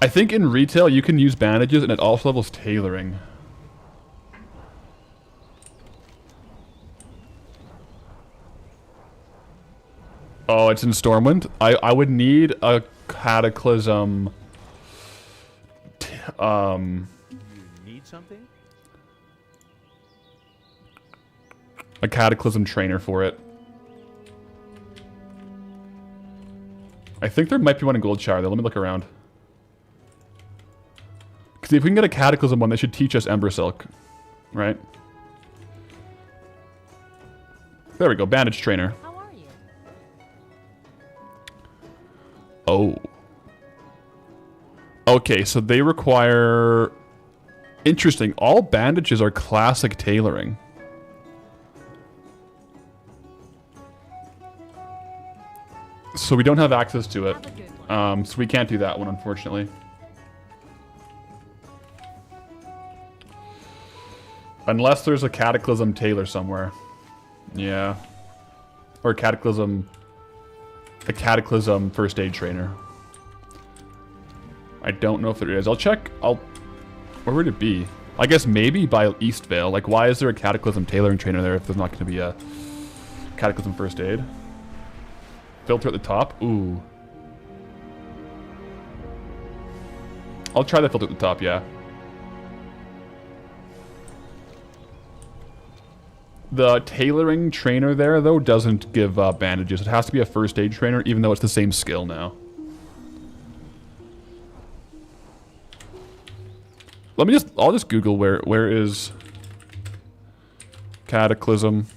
I think in retail you can use bandages and it also levels tailoring. Oh, it's in Stormwind? I would need a Cataclysm... You need something? A Cataclysm trainer for it. I think there might be one in Goldshire though. Let me look around. Because if we can get a Cataclysm one, they should teach us Ember Silk. Right? There we go. Bandage trainer. How are you? Oh. Okay, so they require... Interesting. All bandages are classic tailoring. So we don't have access to it. Have a good one. So we can't do that one, unfortunately. Unless there's a Cataclysm tailor somewhere. Yeah. Or a Cataclysm first aid trainer. I don't know if there is. I'll check. Where would it be? I guess maybe by Eastvale. Like, why is there a Cataclysm tailoring trainer there if there's not going to be a Cataclysm first aid? Filter at the top? Ooh. I'll try the filter at the top, yeah. The tailoring trainer there, though, doesn't give bandages. It has to be a first aid trainer, even though it's the same skill now. I'll just Google where is Cataclysm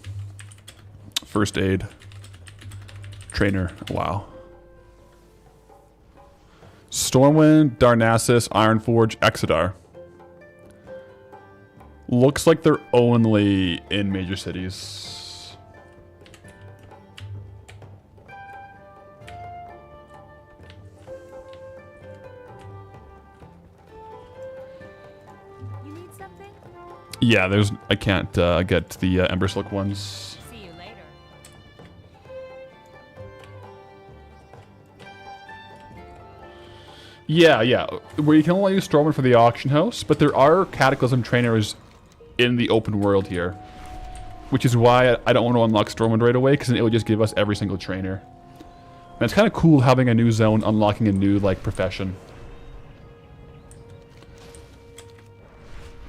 first aid trainer. Wow. Stormwind, Darnassus, Ironforge, Exodar. Looks like they're only in major cities. You need something? Yeah, I can't get the Ember Silk ones. See you later. Yeah. Where you can only use Stormwind for the auction house, but there are Cataclysm trainers in the open world here. Which is why I don't want to unlock Stormwind right away, because then it would just give us every single trainer. And it's kind of cool having a new zone, unlocking a new, like, profession.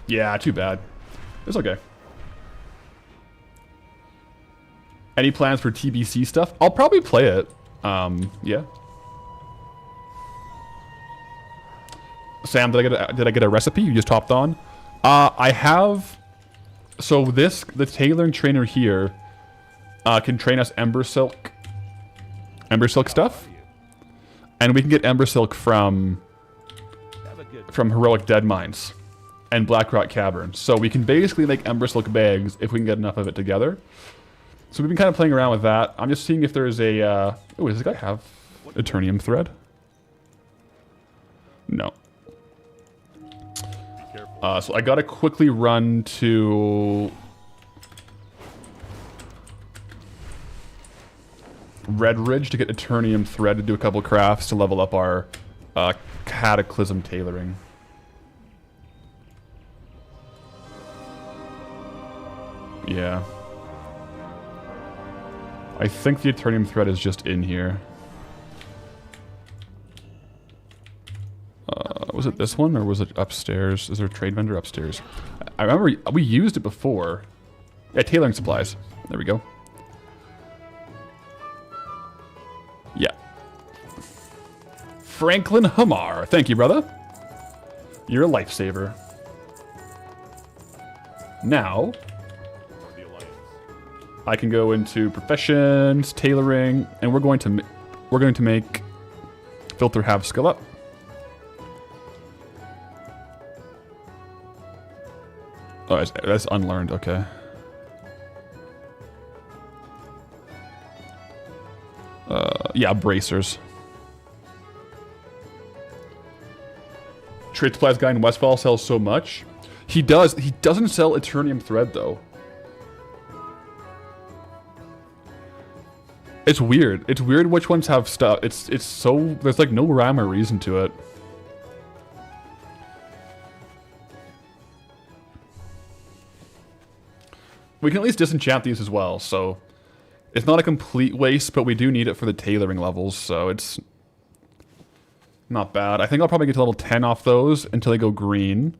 Yeah, too bad. It's okay. Any plans for TBC stuff? I'll probably play it. Yeah. Sam, did I get a recipe? You just hopped on. I have. So the tailoring trainer here can train us Ember Silk stuff, and we can get Ember Silk from Heroic Dead Mines and Blackrock Cavern. So we can basically make Ember Silk bags if we can get enough of it together. So we've been kind of playing around with that. I'm just seeing if there's a. Oh, does this guy have Eternium thread? No. So I gotta quickly run to Red Ridge to get Eternium Thread to do a couple crafts to level up our Cataclysm tailoring. Yeah. I think the Eternium Thread is just in here. Was it this one or was it upstairs? Is there a trade vendor upstairs? I remember we used it before. Yeah, tailoring supplies. There we go. Yeah. Franklin Hamar. Thank you, brother. You're a lifesaver. Now, I can go into professions, tailoring, and we're going to make filter have skill up. Oh, that's unlearned. Okay. Yeah, bracers. Trade supplies guy in Westfall sells so much. He does. He doesn't sell Eternium Thread though. It's weird. It's weird which ones have stuff. It's so there's like no rhyme or reason to it. We can at least disenchant these as well, so it's not a complete waste, but we do need it for the tailoring levels, so it's not bad. I think I'll probably get to level 10 off those until they go green.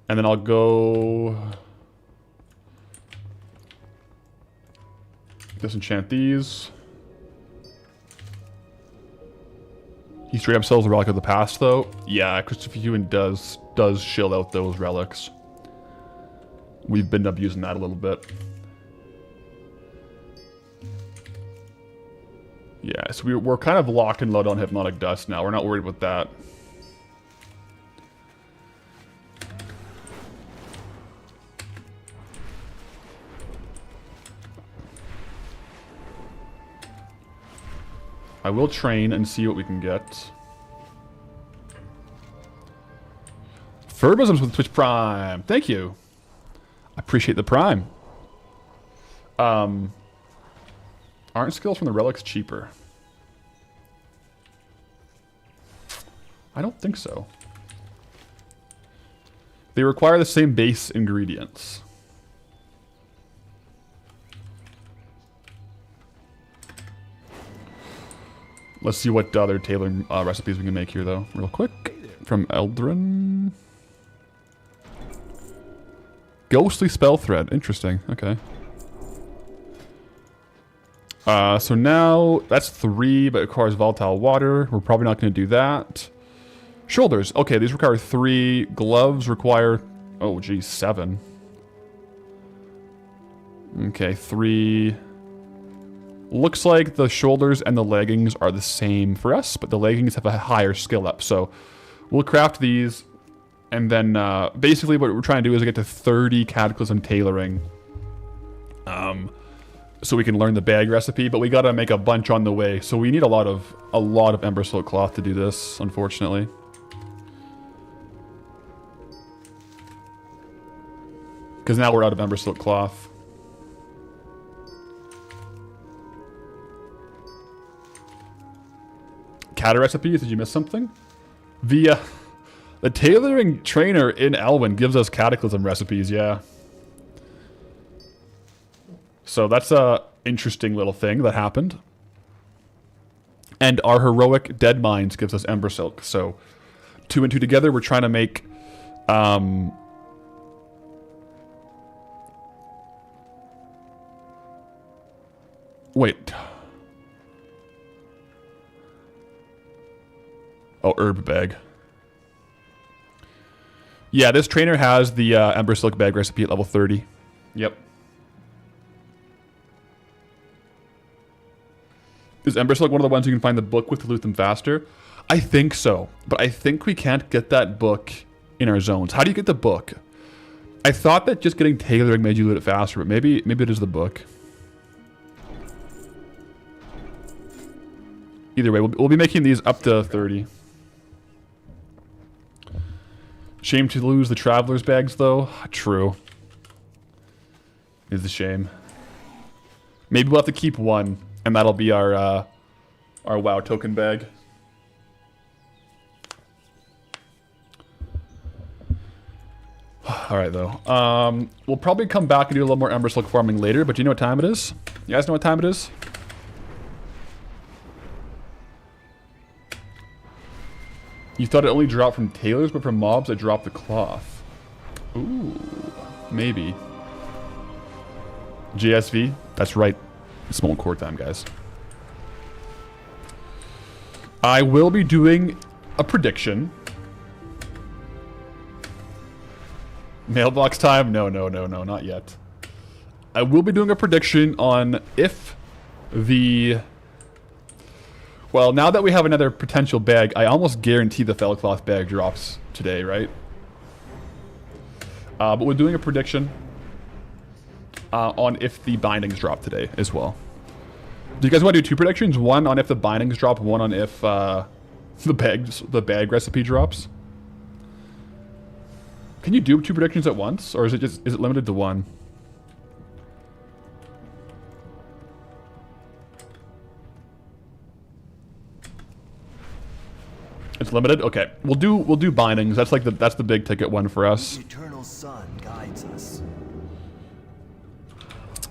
And then I'll go disenchant these. He straight up sells the Relic of the Past, though. Yeah, Christopher Hewen does shill out those relics. We've been up using that a little bit. Yeah, so we're kind of locked and loaded on Hypnotic Dust now. We're not worried about that. I will train and see what we can get. Furbisms with Twitch Prime. Thank you. I appreciate the Prime. Aren't skills from the relics cheaper? I don't think so. They require the same base ingredients. Let's see what other tailoring recipes we can make here, though, real quick. From Eldrin. Ghostly Spell Thread. Interesting. Okay. So now, that's 3, but it requires volatile water. We're probably not going to do that. Shoulders. Okay, these require 3. Gloves require... Oh, geez, 7. Okay, 3... Looks like the shoulders and the leggings are the same for us, but the leggings have a higher skill up. So we'll craft these, and then basically what we're trying to do is get to 30 Cataclysm tailoring, so we can learn the bag recipe. But we gotta make a bunch on the way, so we need a lot of Ember Silk cloth to do this, unfortunately. Because now we're out of Ember Silk cloth. Kata recipes? Did you miss something? The tailoring trainer in Elwyn gives us Cataclysm recipes, yeah. So that's a interesting little thing that happened. And our heroic Dead Minds gives us Ember Silk. So 2 and 2 together, we're trying to make wait. Oh, herb bag. Yeah, this trainer has the Ember Silk bag recipe at level 30. Yep. Is Ember Silk one of the ones you can find the book with to loot them faster? I think so, but I think we can't get that book in our zones. How do you get the book? I thought that just getting tailoring made you loot it faster, but maybe it is the book. Either way, we'll be making these up to 30. Shame to lose the Traveler's bags, though. True. Is a shame. Maybe we'll have to keep one And that'll be our WoW token bag. Alright, though. We'll probably come back and do a little more Ember Silk farming later, but do you know what time it is? You guys know what time it is? You thought it only dropped from tailors, but from mobs it dropped the cloth. Ooh, maybe. JSV? That's right. It's Molten Core time, guys. I will be doing a prediction. Mailbox time? No, not yet. I will be doing a prediction on if the... Well, now that we have another potential bag, I almost guarantee the Fellcloth bag drops today, right? But we're doing a prediction on if the bindings drop today as well. Do you guys want to do two predictions? One on if the bindings drop, one on if the bag recipe drops? Can you do two predictions at once, or is it limited to one? It's limited. Okay, we'll do bindings. That's like that's the big ticket one for us. The eternal sun guides us.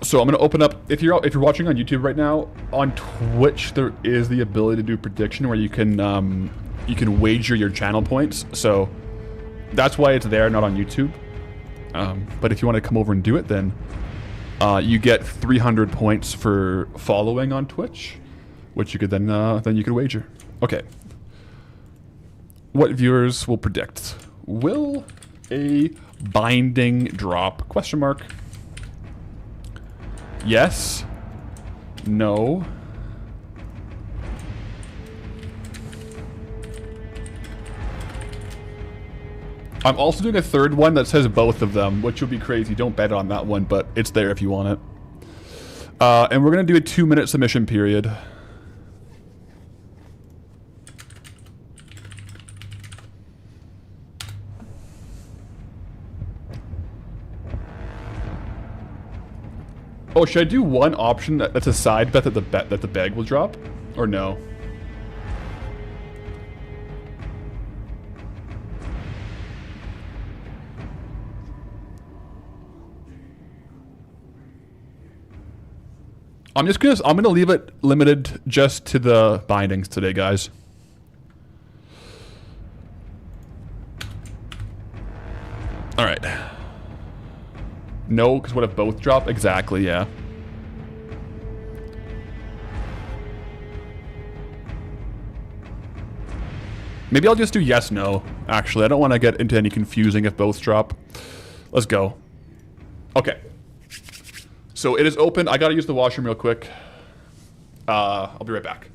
So I'm gonna open up. If you're watching on YouTube right now, on Twitch there is the ability to do prediction where you can wager your channel points. So that's why it's there, not on YouTube. But if you want to come over and do it, then you get 300 points for following on Twitch, which you could then you could wager. Okay. What viewers will predict? Will a binding drop? Question mark. Yes. No. I'm also doing a third one that says both of them, which would be crazy. Don't bet on that one, but it's there if you want it. And we're going to do a 2-minute submission period. Oh, should I do one option that's a side bet that the bag will drop? Or no? I'm gonna leave it limited just to the bindings today, guys. Alright. No, because what if both drop? Exactly, yeah. Maybe I'll just do yes, no. Actually, I don't want to get into any confusing if both drop. Let's go. Okay. So it is open. I gotta use the washroom real quick. I'll be right back.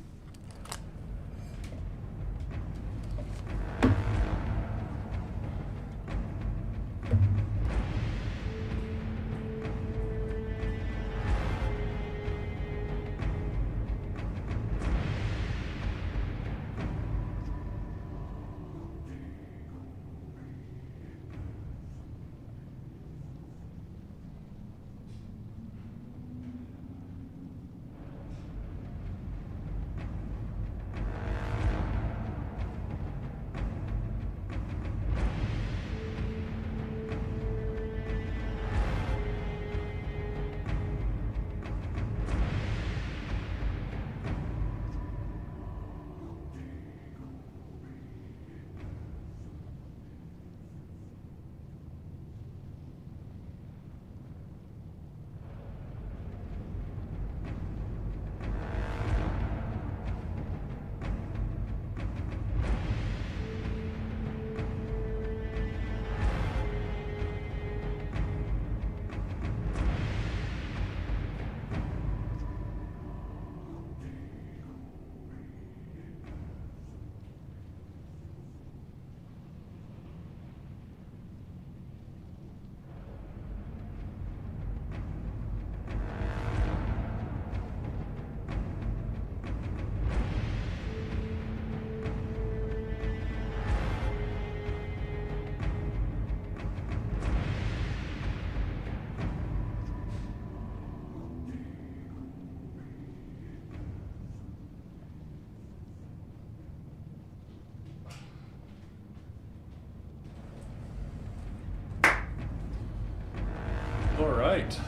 All right.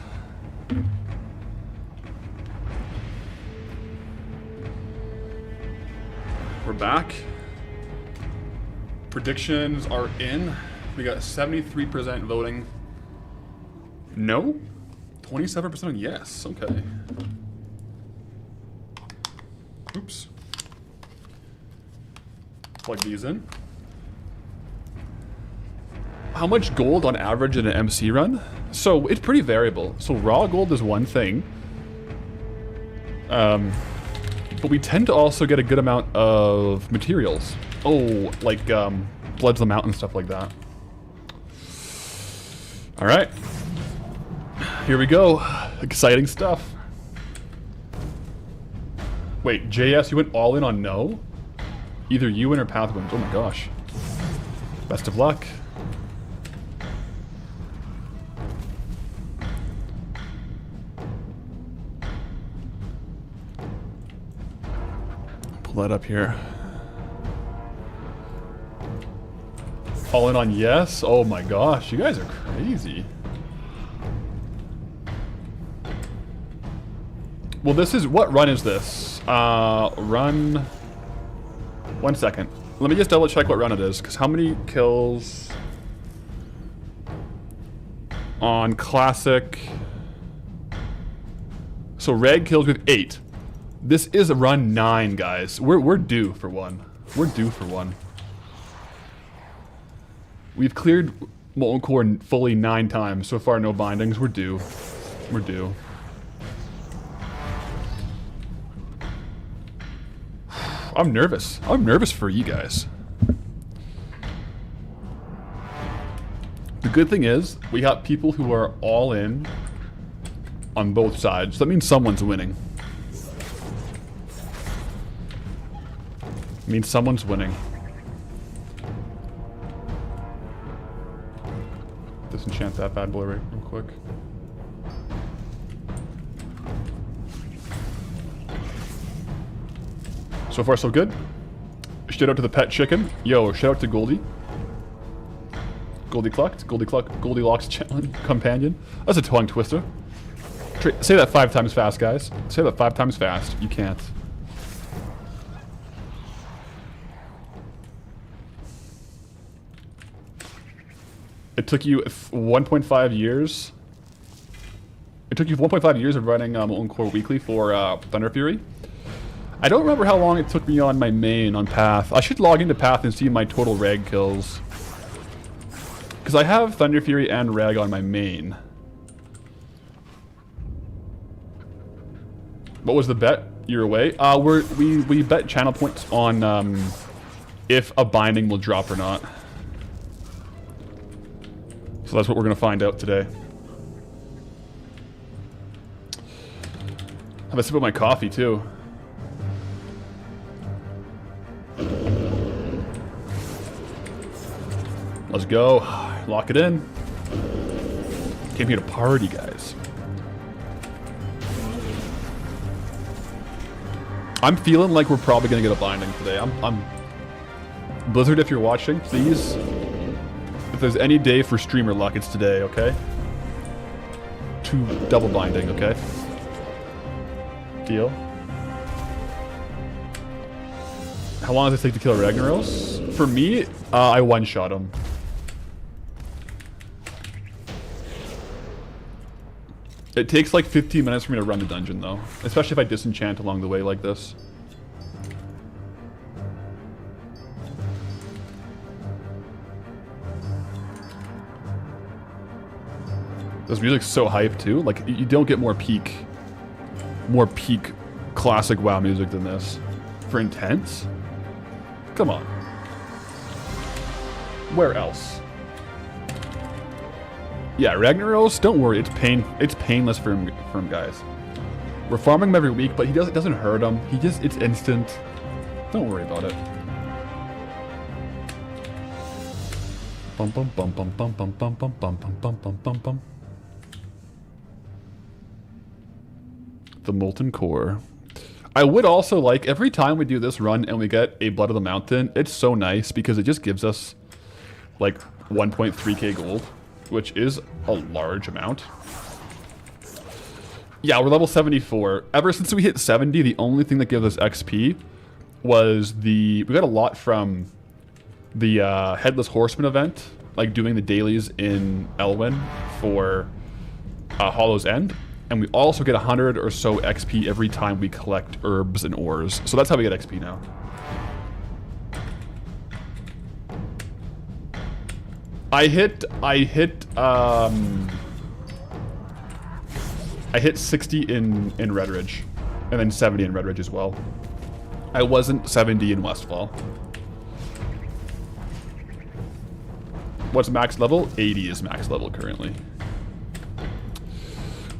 We're back. Predictions are in. We got 73% voting no, 27% yes. Okay. Oops. Plug these in. How much gold on average in an MC run? So it's pretty variable. So raw gold is one thing. But we tend to also get a good amount of materials. Oh, like Bloods the Mountain, stuff like that. All right. Here we go. Exciting stuff. Wait, JS, you went all in on no? Either you win or Path wins. Oh my gosh. Best of luck. Pull that up here. All in on yes? Oh my gosh, you guys are crazy. Well, this is, what run is this? Run, 1 second. Let me just double check what run it is, because how many kills on classic? So Reg kills with 8. This is run 9, guys. We're due for one. We're due for one. We've cleared Molten Core fully 9 times. So far, no bindings. We're due. We're due. I'm nervous. I'm nervous for you guys. The good thing is, we got people who are all in on both sides. That means someone's winning. It means someone's winning. Disenchant that bad boy real quick. So far, so good. Shout out to the pet chicken. Yo, shout out to Goldie. Goldilocks challenge companion. That's a tongue twister. Say that 5 times fast, guys. Say that 5 times fast. You can't. It took you 1.5 years. It took you 1.5 years of running Molten Core weekly for Thunder Fury. I don't remember how long it took me on my main on Path. I should log into Path and see my total reg kills. Because I have Thunder Fury and reg on my main. What was the bet? You're away? We bet channel points on if a binding will drop or not. So that's what we're going to find out today. Have a sip of my coffee too. Let's go. Lock it in. Came here to party, guys. I'm feeling like we're probably going to get a binding today. I'm Blizzard, if you're watching, please. If there's any day for streamer luck, it's today, okay? 2 double binding, okay? Deal. How long does it take to kill Ragnaros? For me, I one-shot him. It takes like 15 minutes for me to run the dungeon, though. Especially if I disenchant along the way like this. This music's so hype, too. Like, you don't get more peak classic WoW music than this. For intense? Come on. Where else? Yeah, Ragnaros, don't worry, it's painless for him, guys. We're farming him every week, but it doesn't hurt him. It's instant. Don't worry about it. Bum bum bum bum bum bum bum bum bum bum bum bum bum. The Molten Core. I would also like, every time we do this run and we get a Blood of the Mountain, it's so nice because it just gives us like 1.3k gold, which is a large amount. Yeah, we're level 74. Ever since we hit 70, the only thing that gives us XP was we got a lot from the Headless Horseman event, like doing the dailies in Elwyn for Hollow's End. And we also get 100 or so XP every time we collect herbs and ores. So that's how we get XP now. I hit 60 in Redridge, and then 70 in Redridge as well. I wasn't 70 in Westfall. What's max level? 80 is max level currently.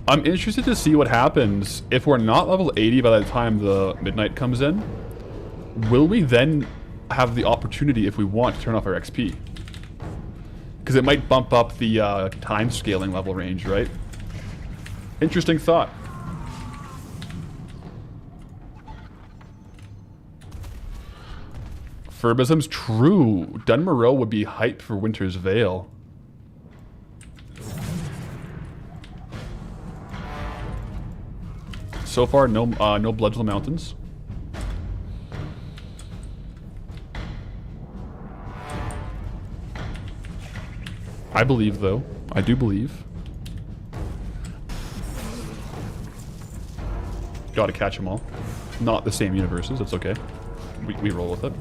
I'm interested to see what happens if we're not level 80 by the time the midnight comes in. Will we then have the opportunity, if we want, to turn off our XP? Because it might bump up the time scaling level range, right? Interesting thought. Furbism's true. Dunmoreau would be hype for Winter's Veil. So far, no Bludgeon Mountains. I believe, though. I do believe. Gotta catch them all. Not the same universes, that's okay. We roll with it.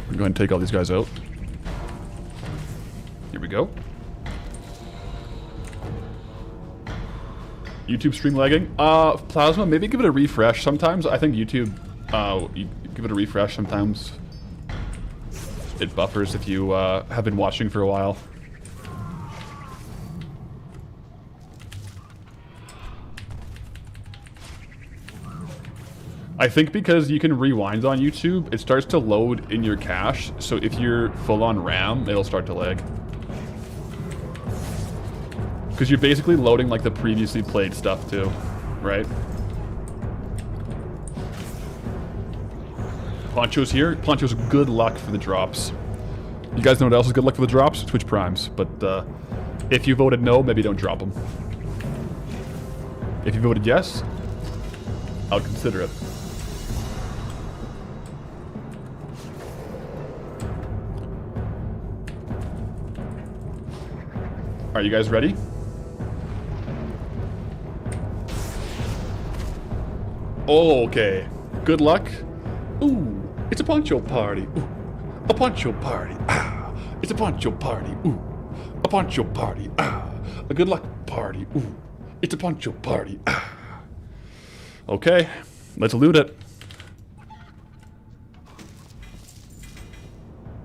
We're going to take all these guys out. Here we go. YouTube stream lagging? Plasma, maybe give it a refresh. Sometimes I think YouTube, you give it a refresh, sometimes it buffers if you have been watching for a while. I think because you can rewind on YouTube, it starts to load in your cache, so if you're full on RAM, it'll start to lag. Because you're basically loading like the previously played stuff too, right? Poncho's here. Poncho's good luck for the drops. You guys know what else is good luck for the drops? Twitch Primes. But if you voted no, maybe don't drop them. If you voted yes, I'll consider it. Are you guys ready? Oh, okay. Good luck. Ooh, it's a poncho party. Ooh, a poncho party. Ah, it's a poncho party. Ooh, a poncho party. Ah, a good luck party. Ooh, it's a poncho party. Ah. Okay, let's loot it.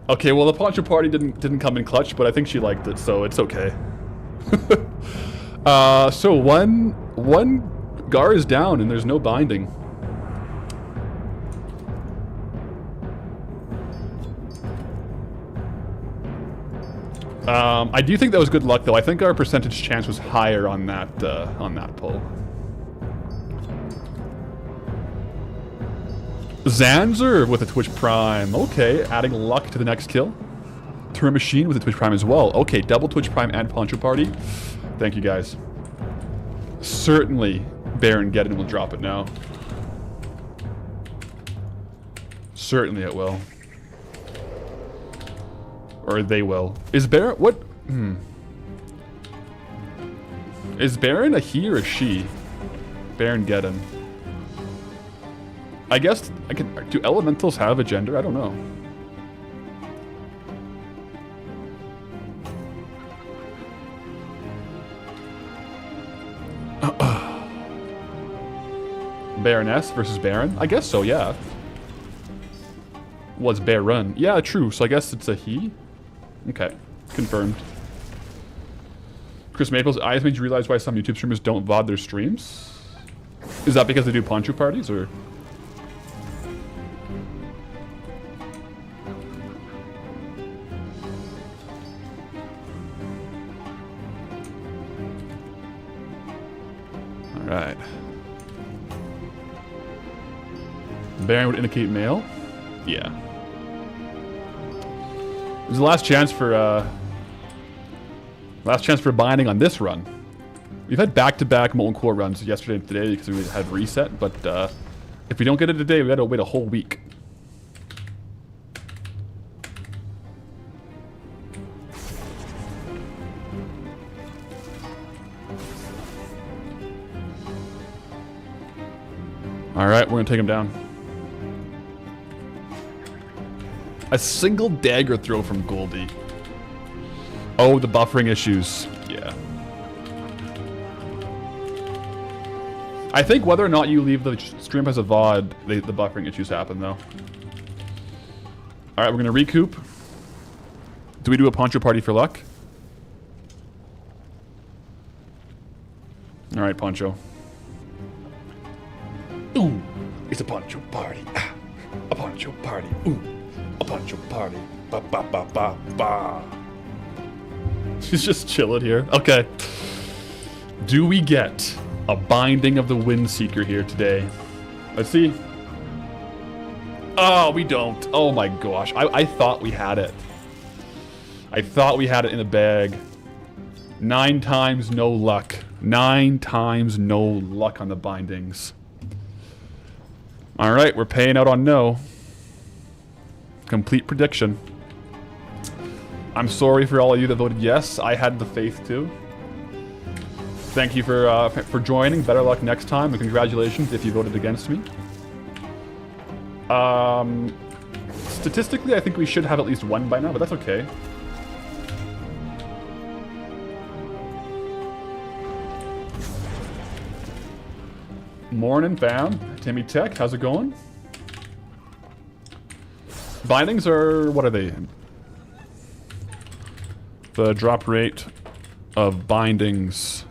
Okay, well the poncho party didn't come in clutch, but I think she liked it, so it's okay. So one Gar is down and there's no binding. I do think that was good luck though. I think our percentage chance was higher on that pull. Zanzer with a Twitch Prime. Okay, adding luck to the next kill. Turin Machine with a Twitch Prime as well. Okay, double Twitch Prime and Poncho Party. Thank you guys. Certainly Baron Geddon will drop it now. Certainly it will. Or they will. Is Baron... What? Is Baron a he or a she? Baron Geddon. I guess I can... Do elementals have a gender? I don't know. Baroness versus Baron? I guess so, yeah. Was Baron? Yeah, true. So I guess it's a he? Okay. Confirmed. Chris Maple's eyes made you realize why some YouTube streamers don't VOD their streams? Is that because they do poncho parties, or...? Alright. Baron would indicate male? Yeah. It was the last chance for Last chance for binding on this run. We've had back-to-back Molten Core runs yesterday and today because we had reset, but if we don't get it today, we gotta wait a whole week. Alright, we're gonna take him down. A single dagger throw from Goldie. Oh, the buffering issues. Yeah. I think whether or not you leave the stream as a VOD, the buffering issues happen, though. Alright, we're gonna recoup. Do we do a poncho party for luck? Alright, poncho. Ooh, it's a poncho party. Ah, a poncho party. Ooh, a poncho party. Ba ba ba ba ba. She's just chilling here. Okay. Do we get a binding of the Windseeker here today? Let's see. Oh, we don't. Oh my gosh. I thought we had it. I thought we had it in the bag. 9 times no luck. 9 times no luck on the bindings. Alright, we're paying out on no. Complete prediction. I'm sorry for all of you that voted yes. I had the faith too. Thank you for joining. Better luck next time, and congratulations if you voted against me. Statistically, I think we should have at least one by now, but that's okay. Morning, fam. Timmy Tech, how's it going? Bindings are... what are they? The drop rate of bindings...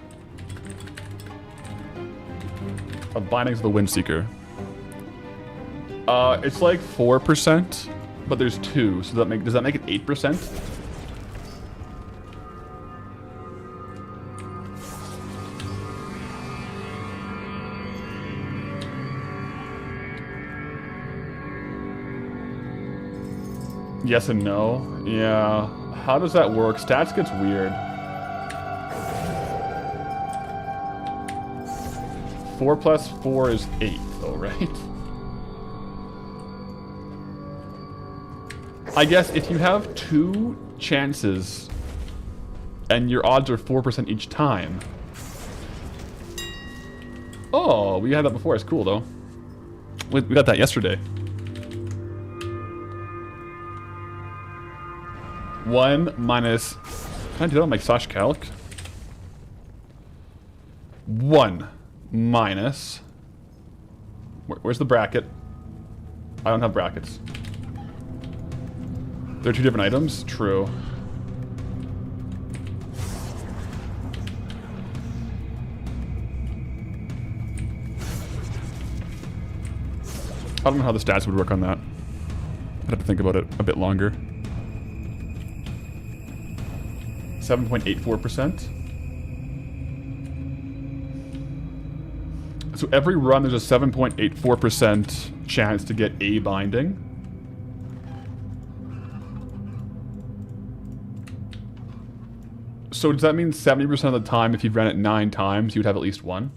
of the Windseeker. It's like 4%, but there's 2, so does that make it 8%? Yes and no. Yeah. How does that work? Stats gets weird. 4 plus 4 is 8, though, right? I guess if you have 2 chances and your odds are 4% each time. Oh, we had that before. It's cool, though. We got that yesterday. 1 minus... Can I do that on my Sash Calc? 1 minus... Where's the bracket? I don't have brackets. They're 2 different items? True. I don't know how the stats would work on that. I'd have to think about it a bit longer. 7.84%. So every run there's a 7.84% chance to get a binding. So does that mean 70% of the time if you've ran it 9 times, you'd have at least 1?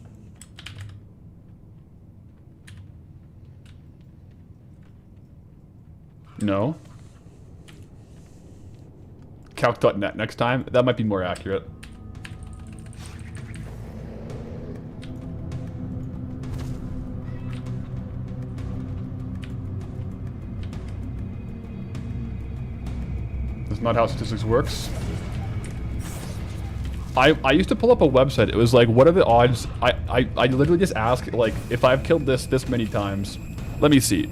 No. Calc.net next time. That might be more accurate. That's not how statistics works. I used to pull up a website. It was like, what are the odds? I literally just ask, like, if I've killed this many times. Let me see.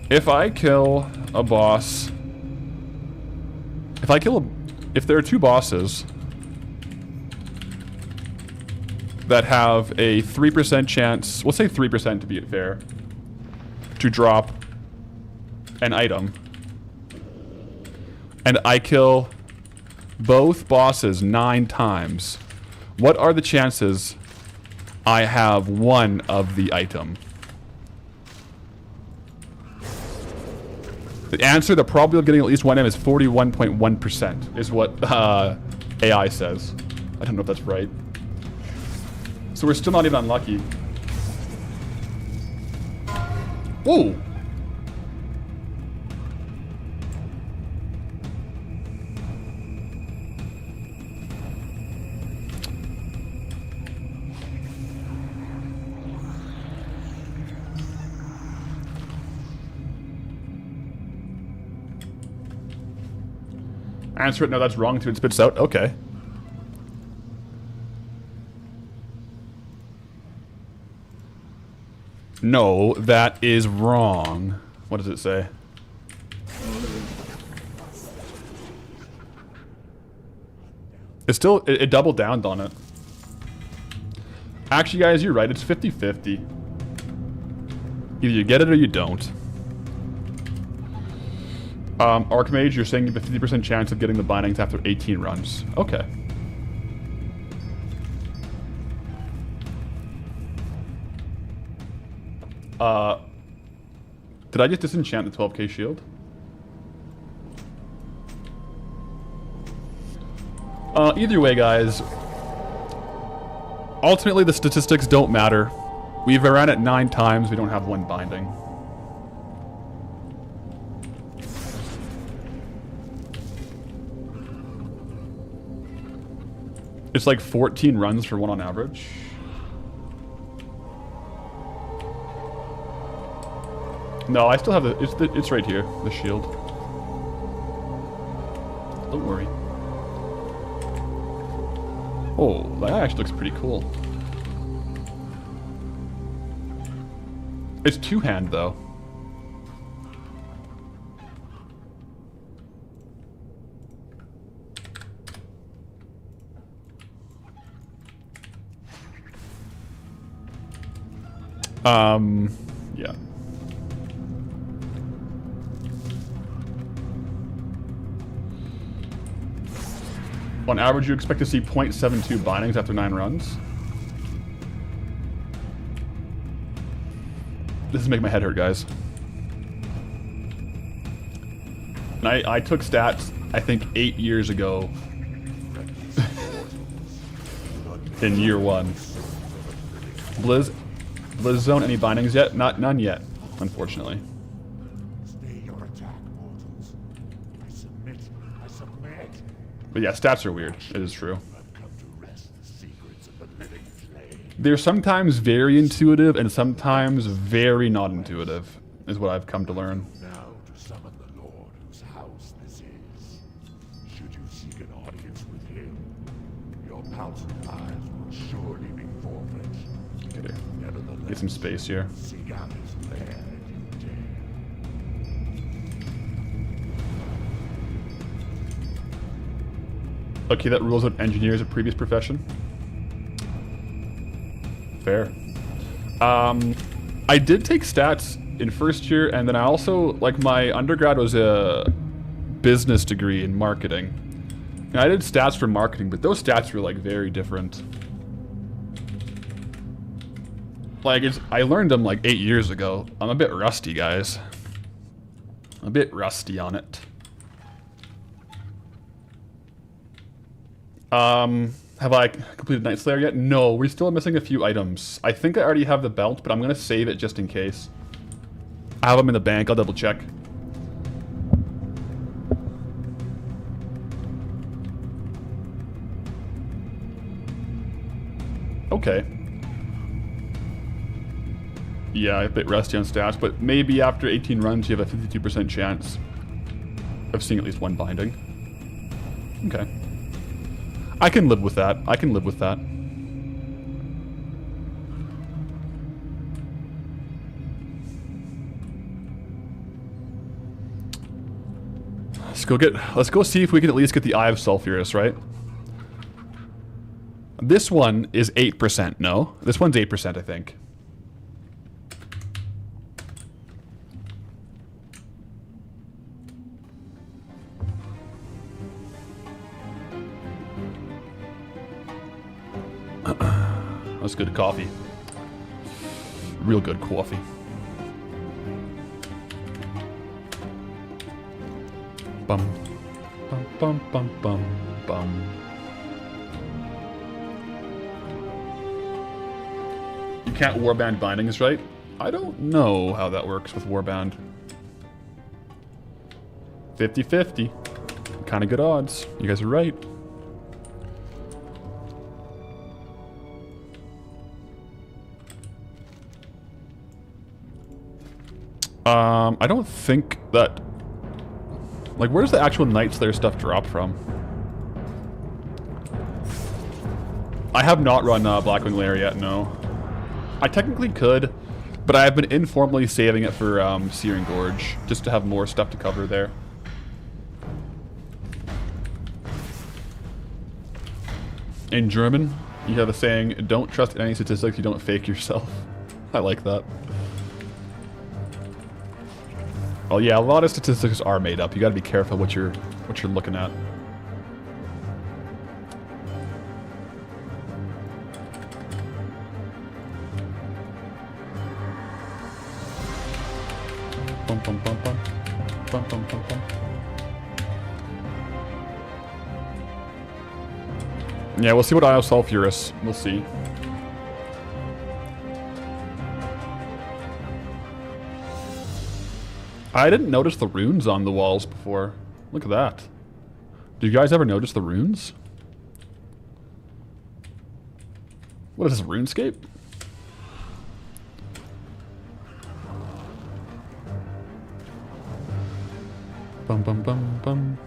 If I kill a boss... If there are 2 bosses that have a 3% chance, let's say 3% to be fair, to drop an item, and I kill both bosses 9 times, what are the chances I have 1 of the item? The answer, the probability of getting at least 1 M is 41.1%, is what AI says. I don't know if that's right. So we're still not even unlucky. Whoa! Answer it, no, that's wrong until it spits out. Okay. No, that is wrong. What does it say? It's still, it doubled down on it. Actually, guys, you're right. It's 50-50. Either you get it or you don't. Archmage, you're saying you have a 50% chance of getting the bindings after 18 runs. Okay. Did I just disenchant the 12k shield? Either way, guys, ultimately the statistics don't matter. We've ran it 9 times, we don't have 1 binding. It's like 14 runs for 1 on average. No, I still have it's right here, the shield. Don't worry. Oh, that actually looks pretty cool. It's 2-hand though. Yeah. On average, you expect to see 0.72 bindings after 9 runs. This is making my head hurt, guys. And I took stats, I think, 8 years ago. In year 1. Blizz Zone, any bindings yet? None yet, unfortunately. Stay your attack, mortals. I submit. I submit. But yeah, stats are weird. It is true. I've come to wrest the secrets of the living flame. They're sometimes very intuitive and sometimes very not intuitive, is what I've come to learn. Now to summon the Lord whose house this is. Should you seek an audience with him, your pouncing lives will surely be forfeit. Okay, Nevertheless, get some space here. seek out his lair if you dare. Okay, that rules out engineer as a previous profession. Fair. I did take stats in first year, and then I also, like, my undergrad was a business degree in marketing. And I did stats for marketing, but those stats were, like, very different. Like, I learned them, like, 8 years ago. I'm a bit rusty, guys. A bit rusty on it. Have I completed Night Slayer yet? No, we're still missing a few items. I think I already have the belt, but I'm gonna save it just in case. I have them in the bank, I'll double check. Okay. Yeah, a bit rusty on stats, but maybe after 18 runs you have a 52% chance of seeing at least 1 binding. Okay. I can live with that. I can live with that. Let's go see if we can at least get the Eye of Sulphurous, right? This one is 8%, no? This one's 8%, I think. That's good coffee. Real good coffee. Bum. Bum, bum, bum, bum, bum. can't warband bindings, right? I don't know how that works with warband. 50-50. Kind of good odds. You guys are right. I don't think that... Like, where does the actual Night Slayer stuff drop from? I have not run Blackwing Lair yet, no. I technically could, but I have been informally saving it for Searing Gorge, just to have more stuff to cover there. In German, you have a saying, don't trust any statistics you don't fake yourself. I like that. Well, yeah, a lot of statistics are made up. You got to be careful what you're looking at. Bum, bum, bum, bum. Bum, bum, bum, bum. Yeah, we'll see what Io Sulfurus. We'll see. I didn't notice the runes on the walls before. Look at that. Did you guys ever notice the runes? What is this, RuneScape? Bum bum bum bum.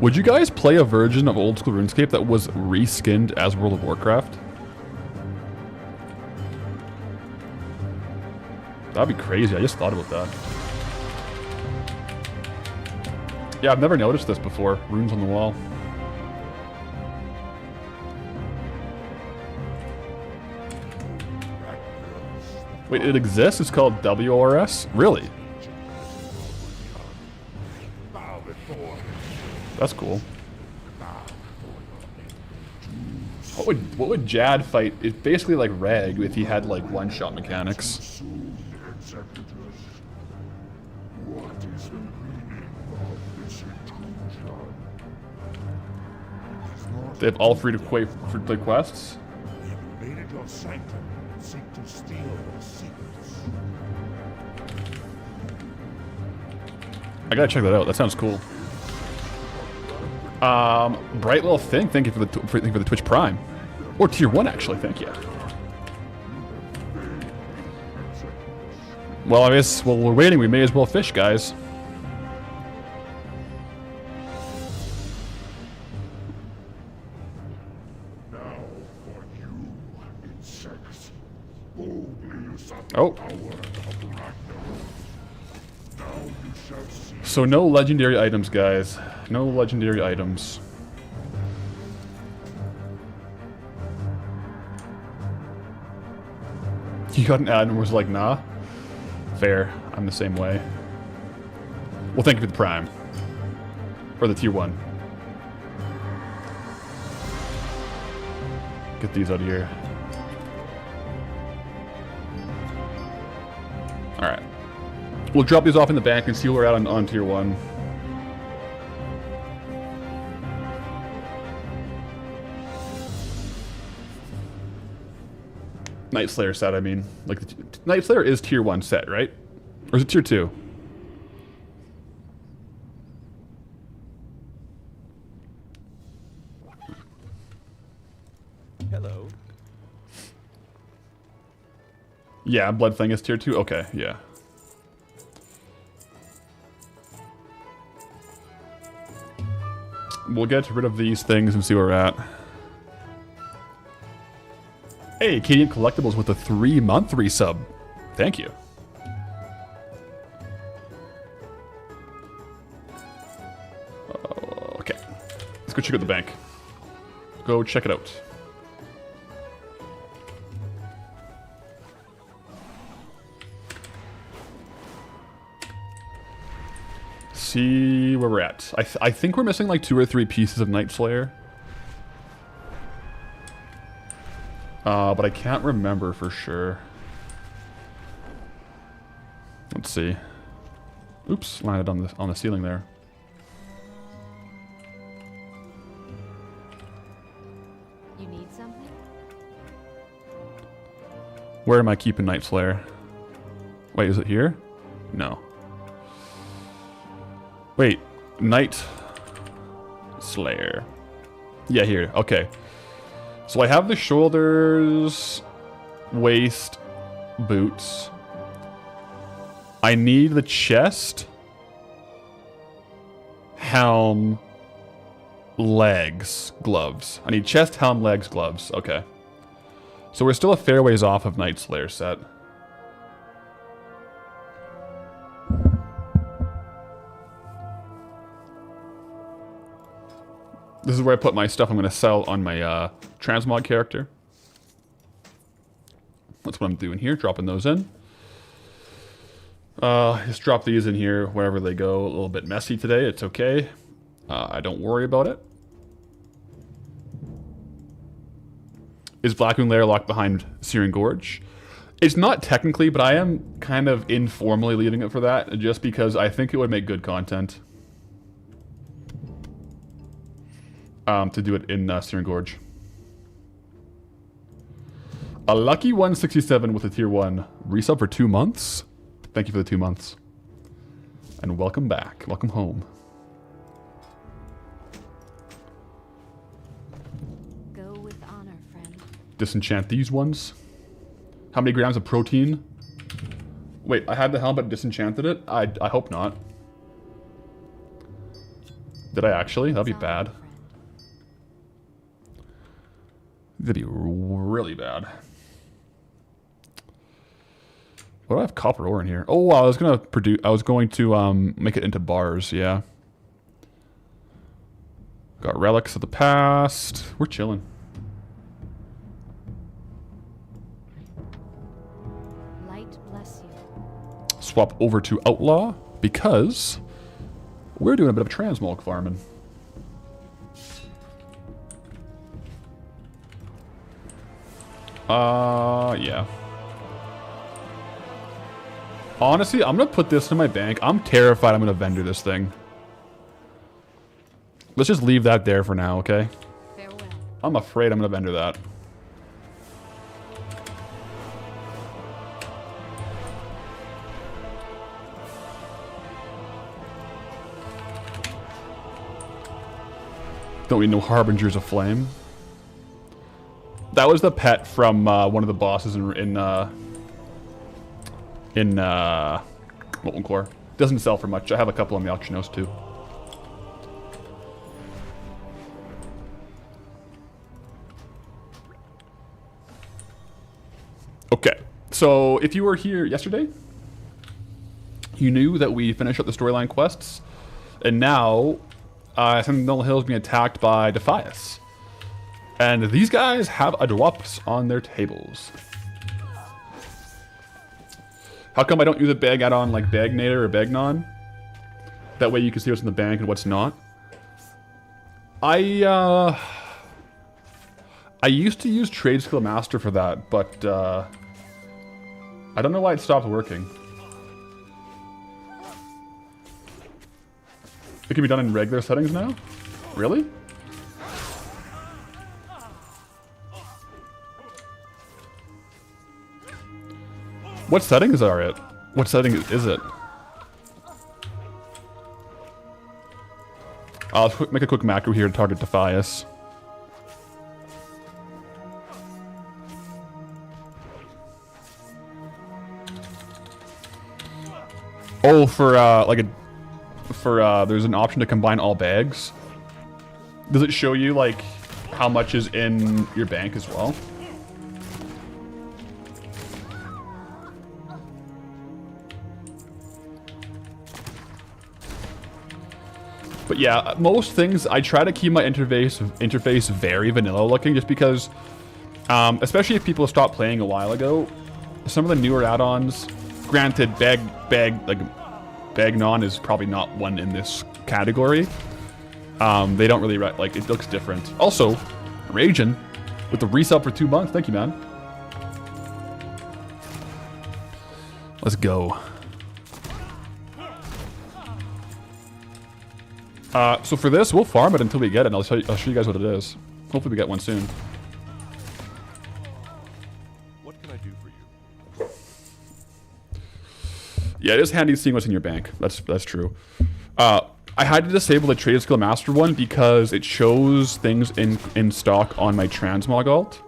Would you guys play a version of old school RuneScape that was reskinned as World of Warcraft? That'd be crazy. I just thought about that. Yeah, I've never noticed this before. Runes on the wall. Wait, it exists? It's called WRS? Really? That's cool. What would Jad fight? It's basically like Reg if he had like one-shot mechanics. They have all free to play quests. Invaded your sanctum and seek to steal your secrets. I gotta check that out. That sounds cool. Bright little thing. Thank you for the Twitch Prime, or tier 1 actually. Thank you. Well, I guess while we're waiting, we may as well fish, guys. Oh. So no legendary items, guys. No legendary items. You got an ad and was like, nah. Fair. I'm the same way. Well, thank you for the Prime. Or the tier 1. Get these out of here. Alright. We'll drop these off in the bank and see where we're at on tier 1. Night Slayer set, I mean. Like, Night Slayer is tier 1 set, right? Or is it tier 2? Hello. Yeah, Blood Thing is tier 2? Okay, yeah. We'll get rid of these things and see where we're at. Hey, Acadian Collectibles with a 3-month resub. Thank you. Okay. Let's go check out the bank. Go check it out. See where we're at. I think we're missing like 2 or 3 pieces of Night Slayer. But I can't remember for sure. Let's see. Oops, landed on the ceiling there. You need something? Where am I keeping Night Slayer? Wait, is it here? No. Wait, Night Slayer. Yeah, here. Okay. So I have the shoulders, waist, boots. I need the chest, helm, legs, gloves. I need chest, helm, legs, gloves. Okay. So we're still a fair ways off of Night Slayer set. This is where I put my stuff I'm going to sell on my transmog character. That's what I'm doing here, dropping those in. Just drop these in here wherever they go. A little bit messy today, it's okay. I don't worry about it. Is Blackmoon Lair locked behind Searing Gorge? It's not technically, but I am kind of informally leaving it for that, just because I think it would make good content. To do it in Searing Gorge. A lucky 167 with a tier 1 resub for 2 months. Thank you for the 2 months. And welcome back. Welcome home. Go with honor, friend. Disenchant these ones. How many grams of protein? Wait, I had the helmet disenchanted it? I hope not. Did I actually? That'd be bad. That'd be really bad. What do I have copper ore in here? Oh, I was gonna produce. I was going to make it into bars. Yeah. Got relics of the past. We're chilling. Light bless you. Swap over to outlaw because we're doing a bit of transmog farming. Yeah. Honestly, I'm gonna put this in my bank. I'm terrified I'm gonna vendor this thing. Let's just leave that there for now, okay? Farewell. I'm afraid I'm gonna vendor that. Don't need no harbingers of flame. That was the pet from one of the bosses in Molten Core. Doesn't sell for much. I have a couple on the auction house too. Okay, so if you were here yesterday, you knew that we finished up the storyline quests, and now Sentinel Hill is being attacked by Defias. And these guys have a drops on their tables. How come I don't use a bag add-on like Bagnator or Bagnon? That way you can see what's in the bank and what's not. I used to use Trade Skill Master for that, but I don't know why it stopped working. It can be done in regular settings now? Really? What settings are it? What setting is it? I'll make a quick macro here to target Defias. Oh, there's an option to combine all bags. Does it show you like how much is in your bank as well? But yeah, most things I try to keep my interface very vanilla looking, just because, especially if people stopped playing a while ago, some of the newer add-ons. Granted, Bagnon is probably not one in this category. They don't really like it looks different. Also, Ragin with the resub for 2 months. Thank you, man. Let's go. So for this, we'll farm it until we get it, and I'll show you guys what it is. Hopefully we get one soon. What can I do for you? Yeah, it is handy seeing what's in your bank. That's true. I had to disable the Trade Skill Master one because it shows things in stock on my transmog alt.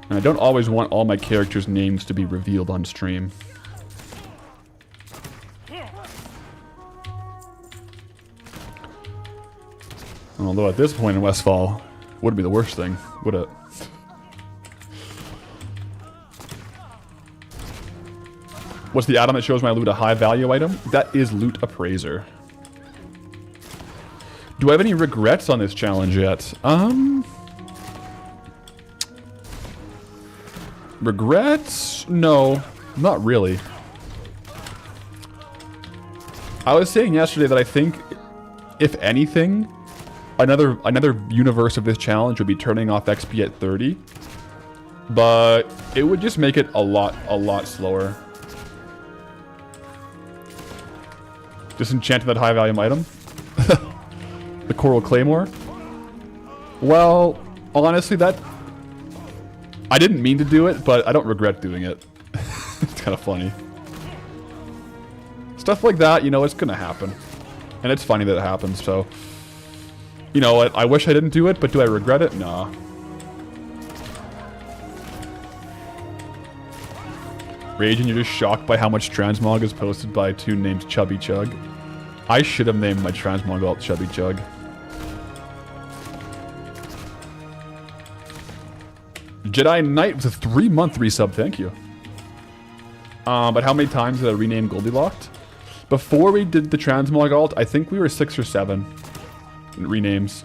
And I don't always want all my characters' names to be revealed on stream. Although at this point in Westfall, wouldn't be the worst thing, would it? What's the add-on that shows my loot a high value item? That is Loot Appraiser. Do I have any regrets on this challenge yet? Regrets? No, not really. I was saying yesterday that I think, if anything, another universe of this challenge would be turning off XP at 30. But it would just make it a lot slower. Disenchanting that high value item. The Coral Claymore. Well, honestly, that... I didn't mean to do it, but I don't regret doing it. It's kind of funny. Stuff like that, you know, it's gonna happen. And it's funny that it happens, so... You know what, I wish I didn't do it, but do I regret it? Nah. Rage and you're just shocked by how much transmog is posted by a tune named Chubby Chug. I should have named my transmog alt Chubby Chug. Jedi Knight with a 3-month resub, thank you. But how many times did I rename Goldilocks? Before we did the transmog alt, I think we were 6 or 7 renames.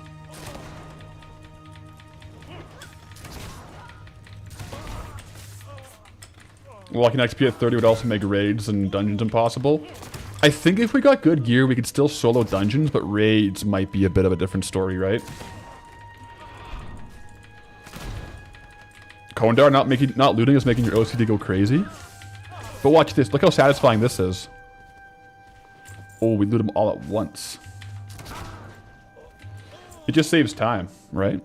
Walking XP at 30 would also make raids and dungeons impossible. I think if we got good gear, we could still solo dungeons, but raids might be a bit of a different story, right? Kondar not looting is making your OCD go crazy. But watch this. Look how satisfying this is. Oh, we loot them all at once. It just saves time, right?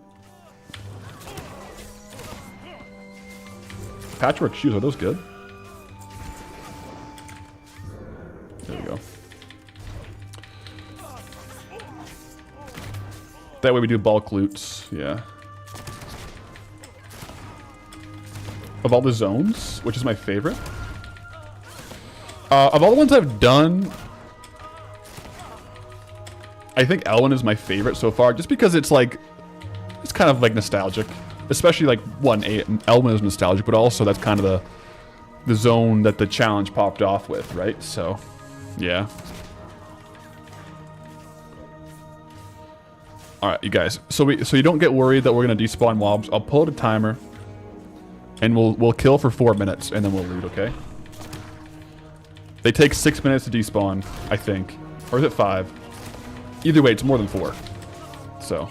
Patchwork shoes, are those good? There we go. That way we do bulk loots, yeah. Of all the zones, which is my favorite. Of all the ones I've done, I think Elwyn is my favorite so far, just because it's like, it's kind of like nostalgic. Especially like, Elwyn is nostalgic, but also that's kind of the zone that the challenge popped off with, right? So, yeah. Alright, you guys. So you don't get worried that we're gonna despawn mobs. I'll pull out a timer. And we'll kill for 4 minutes, and then we'll loot, okay? They take 6 minutes to despawn, I think. Or is it 5? Either way, it's more than 4. So.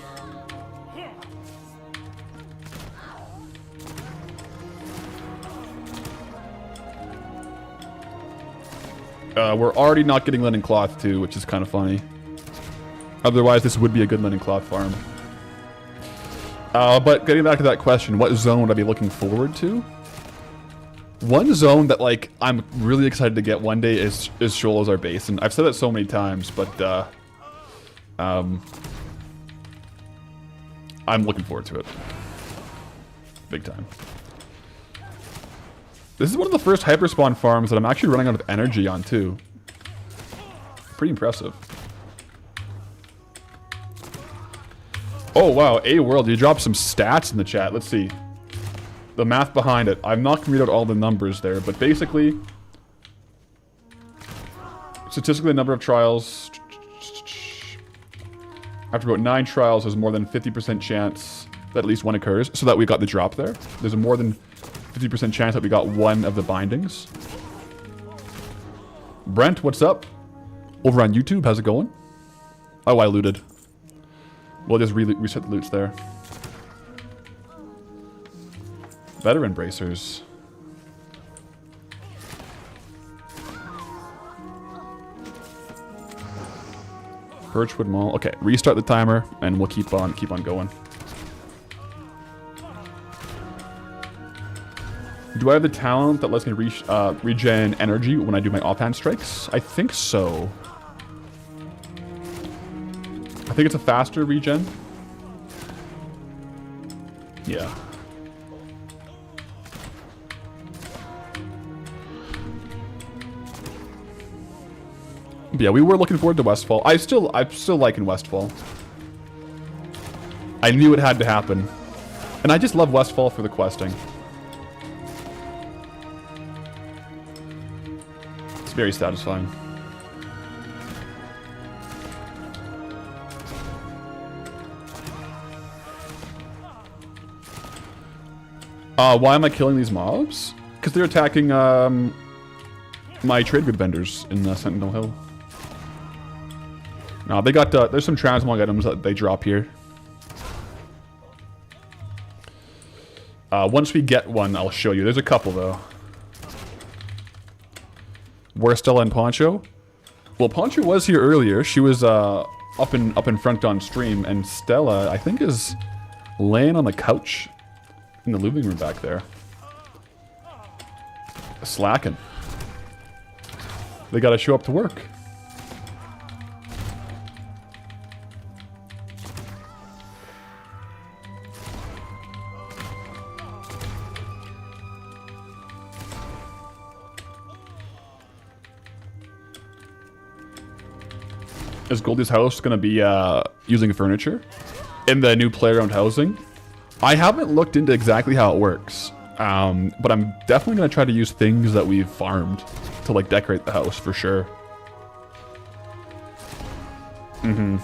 We're already not getting linen cloth, too, which is kind of funny. Otherwise, this would be a good linen cloth farm. But getting back to that question, what zone would I be looking forward to? One zone that, like, I'm really excited to get one day is Sholazar Basin. I've said that so many times, but, I'm looking forward to it. Big time. This is one of the first hyperspawn farms that I'm actually running out of energy on, too. Pretty impressive. Oh, wow. A-World, you dropped some stats in the chat. Let's see. The math behind it. I'm not going to read out all the numbers there, but basically... Statistically, the number of trials... After about 9 trials, there's more than 50% chance that at least one occurs, so that we got the drop there. There's a more than 50% chance that we got one of the bindings. Brent, what's up? Over on YouTube, how's it going? Oh, I looted. We'll just reset the loots there. Veteran bracers. Birchwood Mall. Okay, restart the timer, and we'll keep on going. Do I have the talent that lets me regen energy when I do my offhand strikes? I think so. I think it's a faster regen. Yeah. But yeah, we were looking forward to Westfall. I'm still liking Westfall. I knew it had to happen. And I just love Westfall for the questing. It's very satisfying. Why am I killing these mobs? Because they're attacking my trade good vendors in Sentinel Hill. No, they got there's some transmog items that they drop here. Once we get one, I'll show you. There's a couple though. Where's Stella and Poncho? Well, Poncho was here earlier. She was up in front on stream, and Stella, I think, is laying on the couch in the living room back there. Slacking. They gotta show up to work. Is Goldie's house going to be using furniture in the new playground housing? I haven't looked into exactly how it works, but I'm definitely going to try to use things that we've farmed to like decorate the house for sure. I'm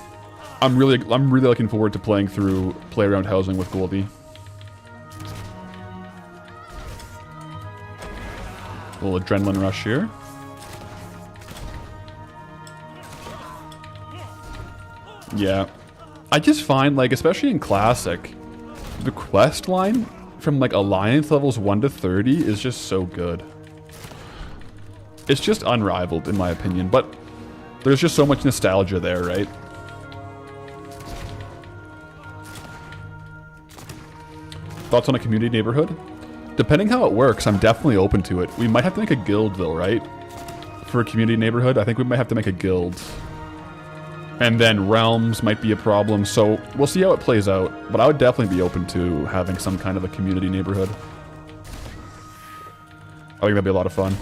really looking forward to playing through playground housing with Goldie. A little adrenaline rush here. Yeah, I just find, like, especially in Classic, the quest line from, like, Alliance levels 1 to 30 is just so good. It's just unrivaled, in my opinion, but there's just so much nostalgia there, right? Thoughts on a community neighborhood? Depending how it works, I'm definitely open to it. We might have to make a guild, though, right? For a community neighborhood, I think we might have to make a guild. And then realms might be a problem, so we'll see how it plays out. But I would definitely be open to having some kind of a community neighborhood. I think that'd be a lot of fun.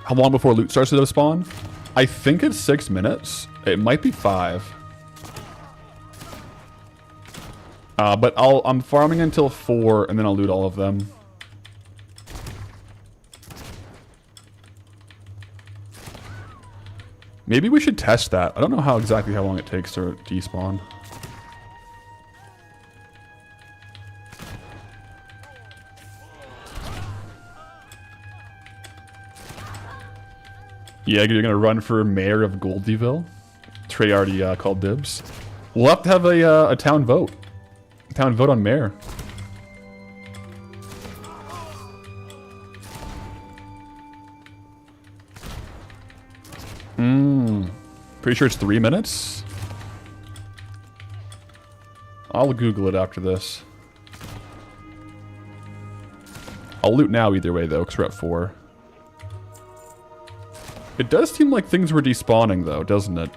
How long before loot starts to spawn? I think it's 6 minutes. It might be 5. But I'm farming until 4, and then I'll loot all of them. Maybe we should test that. I don't know exactly how long it takes to despawn. Yeah, you're gonna run for mayor of Goldieville? Trey already called dibs. We'll have to have a town vote. A town vote on mayor. Pretty sure it's 3 minutes. I'll Google it after this. I'll loot now either way though, because we're at 4. It does seem like things were despawning though, doesn't it?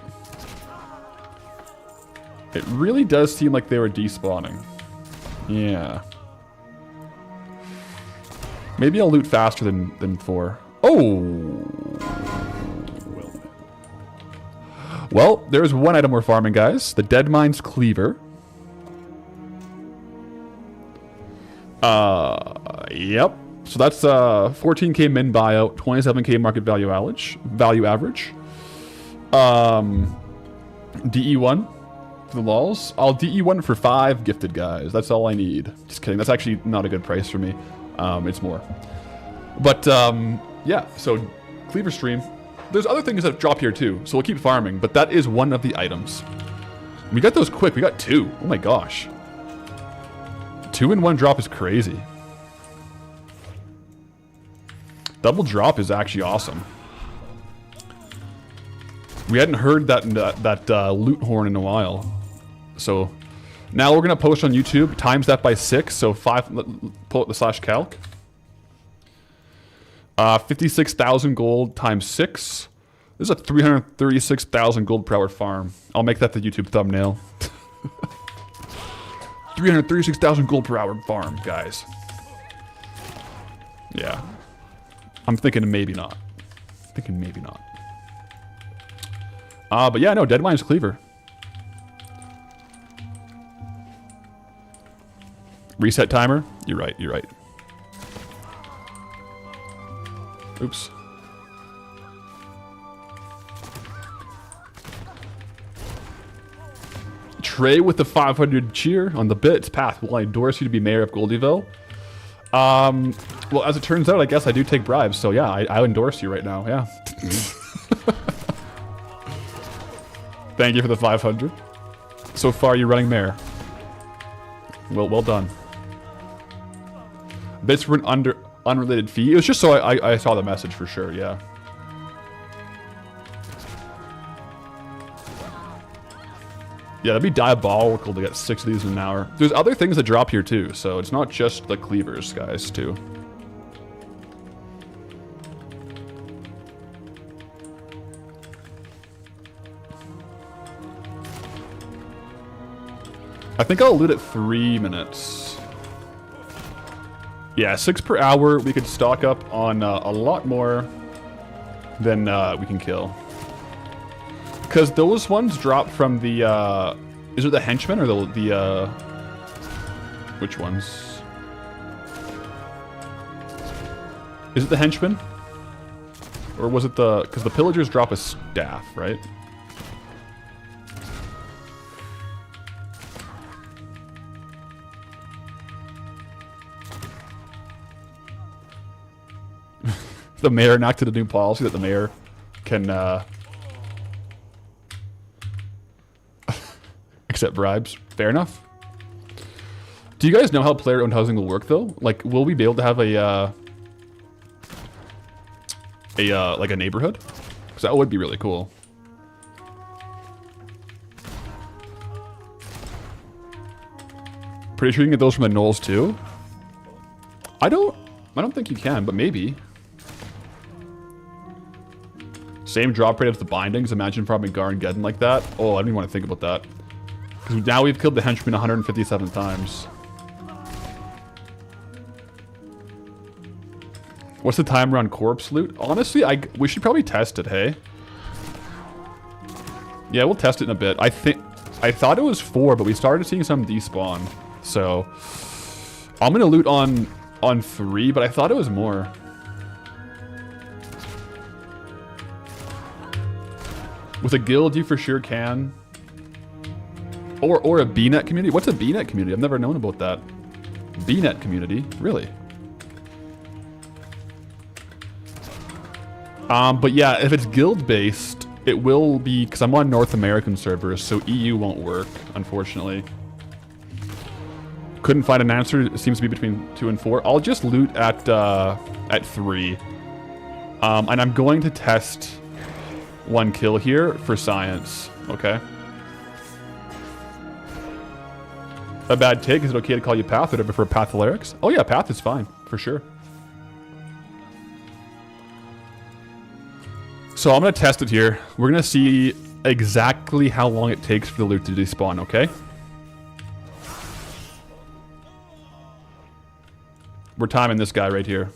It really does seem like they were despawning. Yeah. Maybe I'll loot faster than 4. Oh! Well, there's one item we're farming, guys. The Dead Mines Cleaver. Yep. So that's 14k min buyout, 27k market value average. DE1 for the lols. I'll DE1 for 5 gifted, guys. That's all I need. Just kidding. That's actually not a good price for me. It's more. But yeah. So Cleaver stream. There's other things that drop here too, so we'll keep farming, but that is one of the items. We got those quick. We got 2. Oh my gosh. 2 in 1 drop is crazy. Double drop is actually awesome. We hadn't heard that loot horn in a while, so Now we're gonna post on YouTube, times that by 6, so 5, pull up the /calc. 56,000 gold times 6. This is a 336,000 gold per hour farm. I'll make that the YouTube thumbnail. 336,000 gold per hour farm, guys. Yeah. I'm thinking maybe not. But yeah, no, Deadmine's Cleaver. Reset timer? You're right. Oops. Trey with the 500 cheer on the bits. Path, will I endorse you to be mayor of Goldeville? Well, as it turns out, I guess I do take bribes, so yeah, I endorse you right now, yeah. Thank you for the 500. So far, you're running mayor. Well done. Bits for an unrelated fee. It was just so I saw the message for sure, yeah. Yeah, that'd be diabolical to get 6 of these in an hour. There's other things that drop here too, so it's not just the cleavers, guys, too. I think I'll loot at 3 minutes. Yeah, 6 per hour. We could stock up on a lot more than we can kill. Because those ones drop from the, is it the henchmen or the which ones? Is it the henchmen? Or was it the, because the pillagers drop a staff, right? The mayor enacted a new policy that the mayor can accept bribes. Fair enough. Do you guys know how player-owned housing will work, though? Like, will we be able to have like a neighborhood? Because that would be really cool. Pretty sure you can get those from the gnolls too. I don't think you can, but maybe. Same drop rate as the bindings. Imagine farming Garngeddon like that. Oh, I don't even want to think about that. Because now we've killed the henchman 157 times. What's the timer on corpse loot? Honestly, we should probably test it, hey? Yeah, we'll test it in a bit. I thought it was 4, but we started seeing some despawn. So, I'm gonna loot on 3, but I thought it was more. With a guild, you for sure can. Or a BNet community. What's a BNet community? I've never known about that. BNet community? Really? But yeah, if it's guild-based, it will be... Because I'm on North American servers, so EU won't work, unfortunately. Couldn't find an answer. It seems to be between 2 and 4. I'll just loot at 3. And I'm going to test... 1 kill here for science, okay? A bad take, is it okay to call you Path or do I prefer Pathalerix? Oh yeah, Path is fine, for sure. So I'm gonna test it here. We're gonna see exactly how long it takes for the loot to despawn, okay? We're timing this guy right here.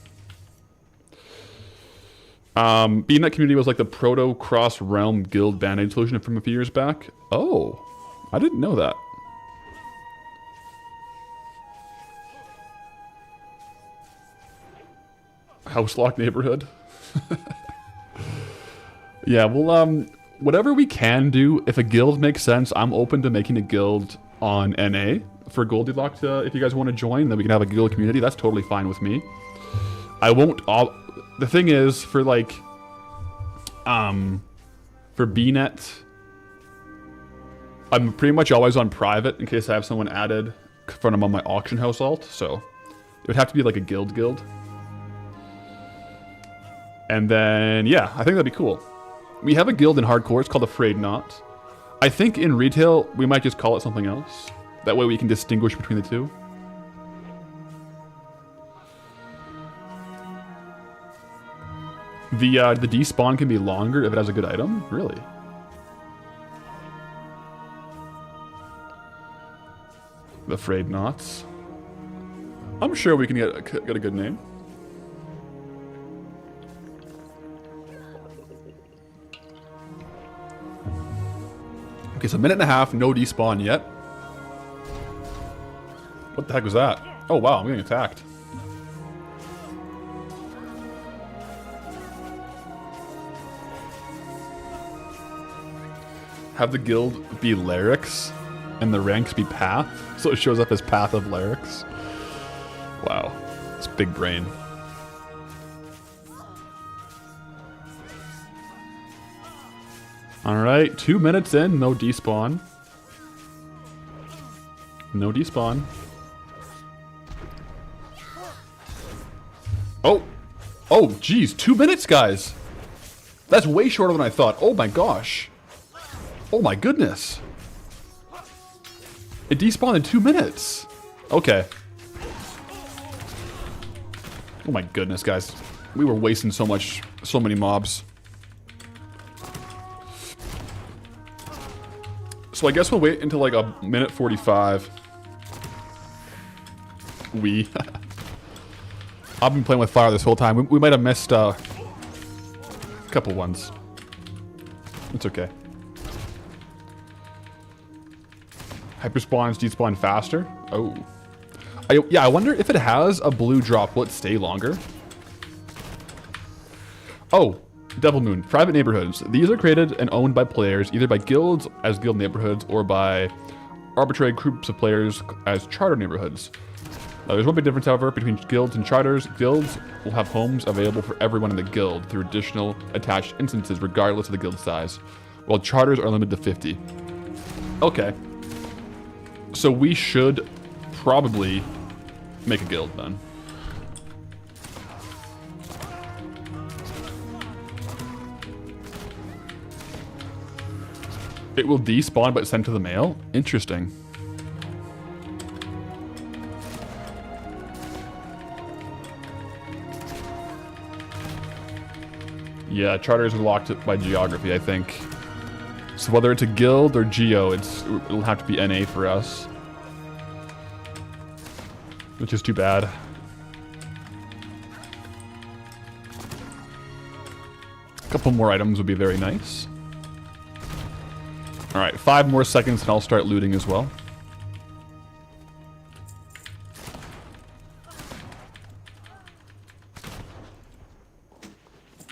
Being that community was like the proto cross realm guild band-aid solution from a few years back. Oh, I didn't know that. House lock neighborhood. Yeah, well, whatever we can do, if a guild makes sense, I'm open to making a guild on NA for Goldilocks. If you guys want to join, then we can have a guild community. That's totally fine with me. I won't... The thing is, for like, for BNet, I'm pretty much always on private in case I have someone added when I'm on my auction house alt, so it would have to be like a guild. And then, yeah, I think that'd be cool. We have a guild in hardcore, it's called Afraid Not. I think in retail, we might just call it something else. That way we can distinguish between the two. The despawn can be longer if it has a good item? Really? The frayed knots. I'm sure we can get a good name. Okay, so a minute and a half, no despawn yet. What the heck was that? Oh wow, I'm getting attacked. Have the guild be Larix and the ranks be Path, so it shows up as Path of Larix. Wow, it's big brain. Alright, 2 minutes in, no despawn. No despawn. Oh! Oh, geez, 2 minutes, guys! That's way shorter than I thought. Oh my gosh. Oh my goodness. It despawned in 2 minutes. Okay. Oh my goodness, guys. We were wasting so many mobs. So I guess we'll wait until like a minute 45. I've been playing with fire this whole time. We might have missed a couple ones. It's okay. Hyperspawns despawn faster. Oh. Yeah, I wonder if it has a blue drop, will it stay longer? Oh, Devil Moon. Private neighborhoods. These are created and owned by players, either by guilds as guild neighborhoods or by arbitrary groups of players as charter neighborhoods. There's one big difference, however, between guilds and charters. Guilds will have homes available for everyone in the guild through additional attached instances regardless of the guild size, while charters are limited to 50. Okay. So we should probably make a guild then. It will despawn but send to the mail? Interesting. Yeah, charters are locked by geography, I think. So whether it's a guild or geo, it'll have to be NA for us. Which is too bad. A couple more items would be very nice. Alright, 5 more seconds and I'll start looting as well.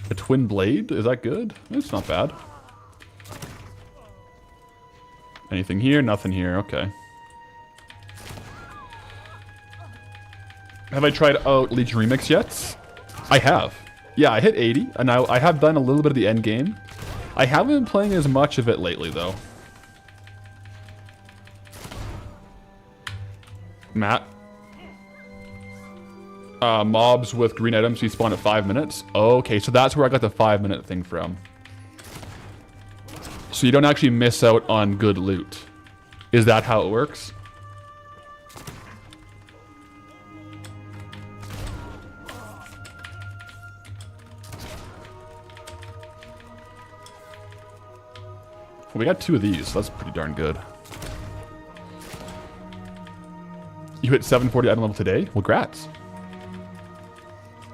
A twin blade? Is that good? It's not bad. Anything here? Nothing here. Okay. Have I tried out Legion Remix yet? I have. Yeah, I hit 80, and I have done a little bit of the end game. I haven't been playing as much of it lately, though. Matt. Mobs with green items respawn at 5 minutes. Okay, so that's where I got the 5-minute thing from. So you don't actually miss out on good loot. Is that how it works? Well, we got 2 of these, so that's pretty darn good. You hit 740 item level today? Well, grats.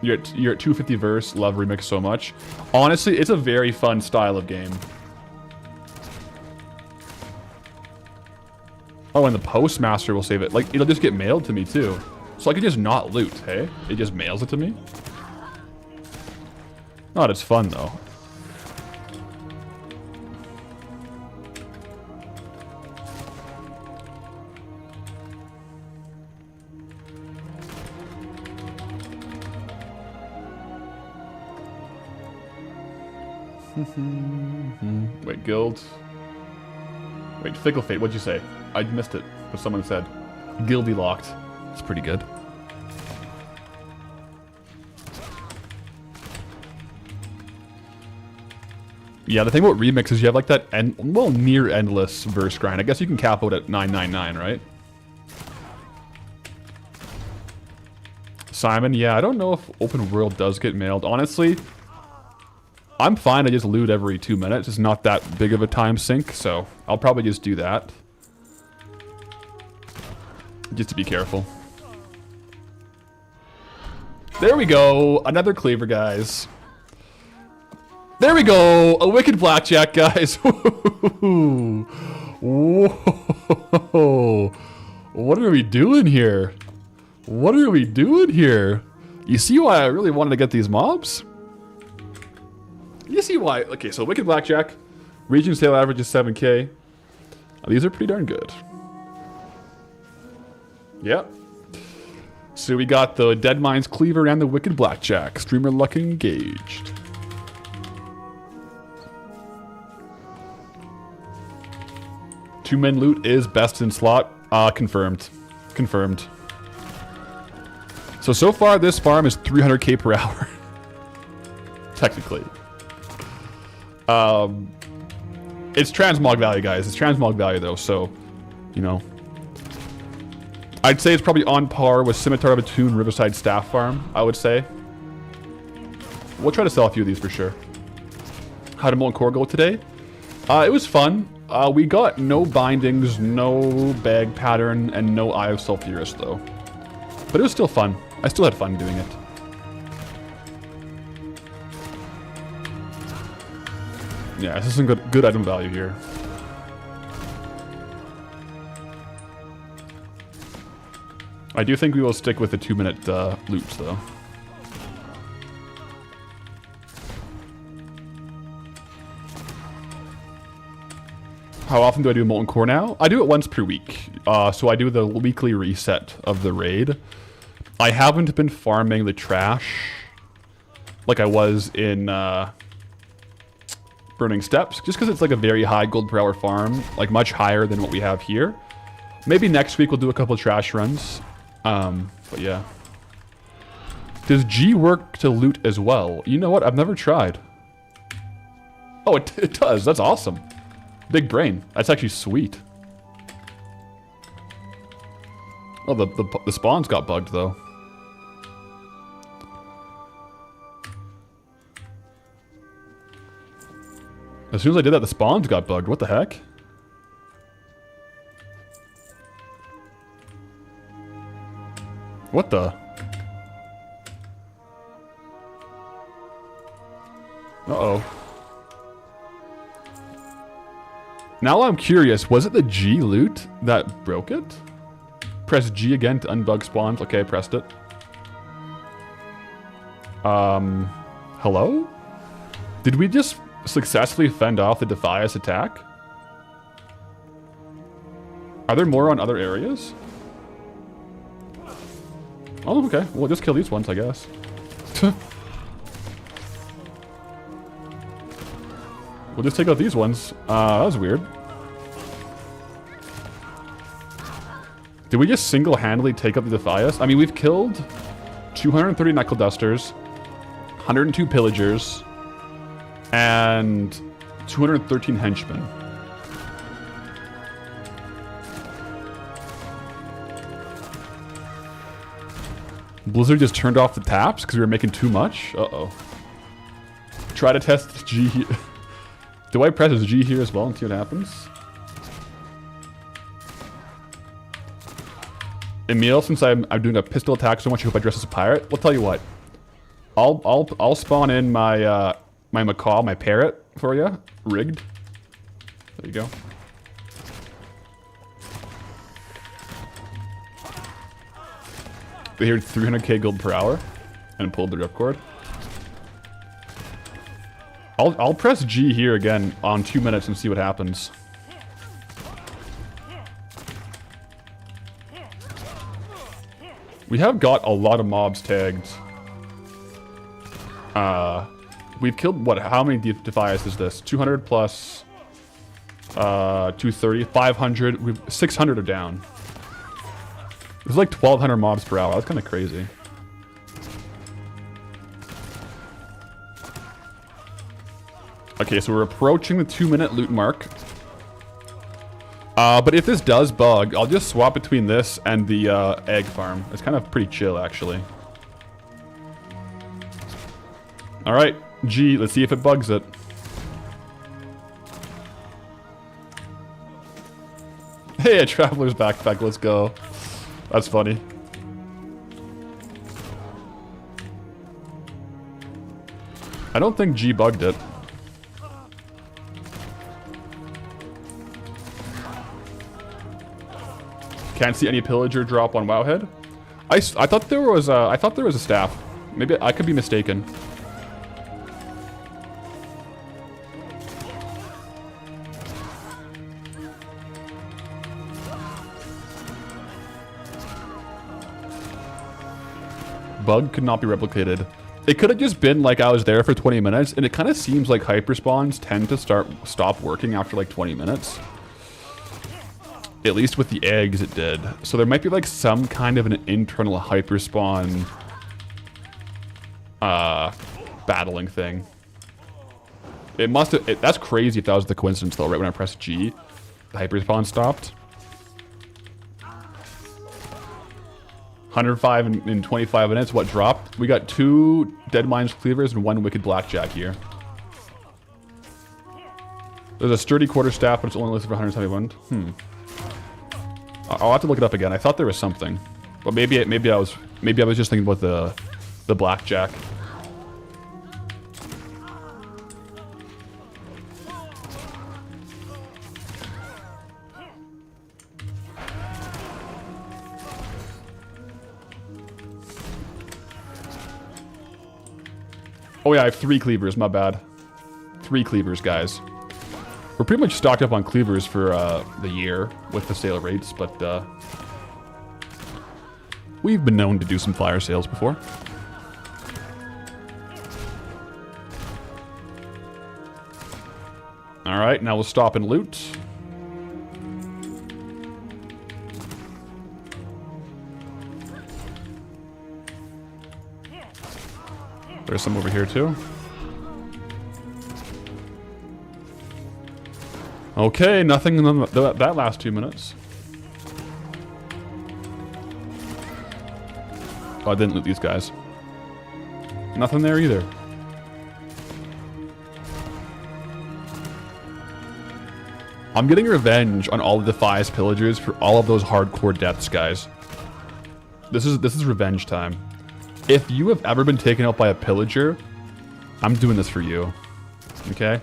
You're at 250 verse. Love Remix so much. Honestly, it's a very fun style of game. Oh, and the postmaster will save it. Like, it'll just get mailed to me, too. So I can just not loot, hey? It just mails it to me? Not as fun, though. Wait, guild. Wait, Fickle Fate, what'd you say? I missed it, but someone said. Guildy locked. It's pretty good. Yeah, the thing about Remix is you have like that near endless verse grind. I guess you can cap out at 999, right? Simon, yeah, I don't know if open world does get mailed. Honestly, I'm fine to just loot every 2 minutes. It's not that big of a time sink, so I'll probably just do that. Just to be careful. There we go. Another cleaver, guys. There we go. A wicked blackjack, guys. Whoa. What are we doing here? What are we doing here? You see why I really wanted to get these mobs? You see why? Okay, so wicked blackjack. Region sale average is 7k. These are pretty darn good. Yep. So we got the Dead Mines Cleaver and the Wicked Blackjack. Streamer luck engaged. Two-man loot is best in slot. Confirmed. Confirmed. So far this farm is 300k per hour. Technically. It's transmog value, guys. It's transmog value, though, so, you know. I'd say it's probably on par with Scimitar of Attune Riverside Staff Farm, I would say. We'll try to sell a few of these for sure. How did Molten Core go today? It was fun. We got no bindings, no bag pattern, and no Eye of Sulphurous, though. But it was still fun. I still had fun doing it. Yeah, this is some good item value here. I do think we will stick with the 2-minute loops, though. How often do I do Molten Core now? I do it once per week. So I do the weekly reset of the raid. I haven't been farming the trash like I was in Burning Steppes, just because it's like a very high gold per hour farm, like much higher than what we have here. Maybe next week we'll do a couple of trash runs. But yeah. Does G work to loot as well? You know what? I've never tried. Oh, it does. That's awesome. Big brain. That's actually sweet. Oh, the spawns got bugged, though. As soon as I did that, the spawns got bugged. What the heck? What the? Uh-oh. Now I'm curious, was it the G loot that broke it? Press G again to unbug spawns. Okay, I pressed it. Hello? Did we just successfully fend off the Defias attack? Are there more on other areas? Oh, okay. We'll just kill these ones, I guess. We'll just take out these ones. That was weird. Did we just single-handedly take out the Defias? I mean, we've killed 230 Knuckle Dusters, 102 Pillagers, and 213 Henchmen. Blizzard just turned off the taps because we were making too much? Uh-oh. Try to test G here. Do I press G here as well and see what happens? Emil, since I'm doing a pistol attack so much, I hope I dress as a pirate. We'll tell you what. I'll spawn in my my macaw, my parrot for you. Rigged. There you go. They hear 300k gold per hour and pulled the ripcord. I'll press G here again on 2 minutes and see what happens. We have got a lot of mobs tagged. We've killed, what, how many Defias is this? 200 plus 230, 500, 600 are down. It's like 1,200 mobs per hour. That's kind of crazy. Okay, so we're approaching the 2-minute loot mark. But if this does bug, I'll just swap between this and the egg farm. It's kind of pretty chill, actually. Alright, G, let's see if it bugs it. Hey, a traveler's backpack, let's go. That's funny. I don't think G bugged it. Can't see any pillager drop on Wowhead. I thought there was a staff. Maybe I could be mistaken. Bug could not be replicated. It could have just been like I was there for 20 minutes, and it kind of seems like hyperspawns tend to stop working after like 20 minutes. At least with the eggs it did. So there might be like some kind of an internal hyperspawn battling thing. It must have, that's crazy if that was the coincidence though, right when I pressed G, the hyperspawn stopped. 105 in 25 minutes, what dropped? We got 2 Dead Mines Cleavers and 1 Wicked Blackjack here. There's a sturdy quarterstaff, but it's only listed for 171. I'll have to look it up again. I thought there was something, but maybe I was just thinking about the blackjack. Oh yeah, I have 3 cleavers. My bad. 3 cleavers, guys. We're pretty much stocked up on cleavers for the year with the sale rates, but we've been known to do some fire sales before. Alright, now we'll stop and loot. There's some over here too. Okay, nothing in that last 2 minutes. Oh, I didn't loot these guys. Nothing there either. I'm getting revenge on all the Defias pillagers for all of those hardcore deaths, guys. This is revenge time. If you have ever been taken out by a pillager, I'm doing this for you. Okay?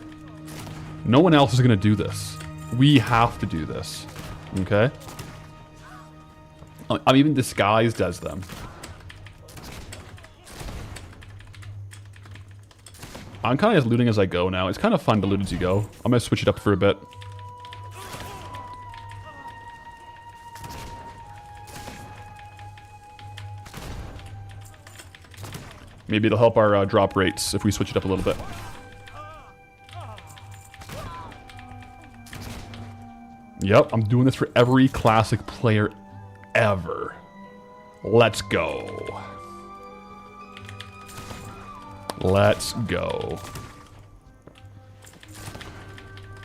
No one else is going to do this. We have to do this. Okay? I'm even disguised as them. I'm kind of just looting as I go now. It's kind of fun to loot as you go. I'm going to switch it up for a bit. Maybe it'll help our drop rates if we switch it up a little bit. Yep, I'm doing this for every classic player ever. Let's go. Let's go.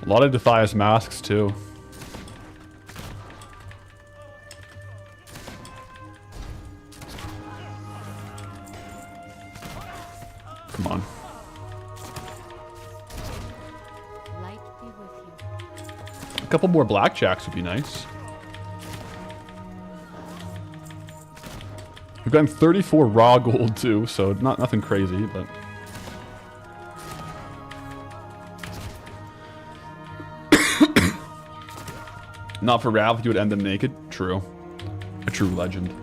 A lot of Defias masks too. Come on. Light be with you. A couple more blackjacks would be nice. We've gotten 34 raw gold too, so nothing crazy, but... Not for Rav, you would end them naked. True. A true legend.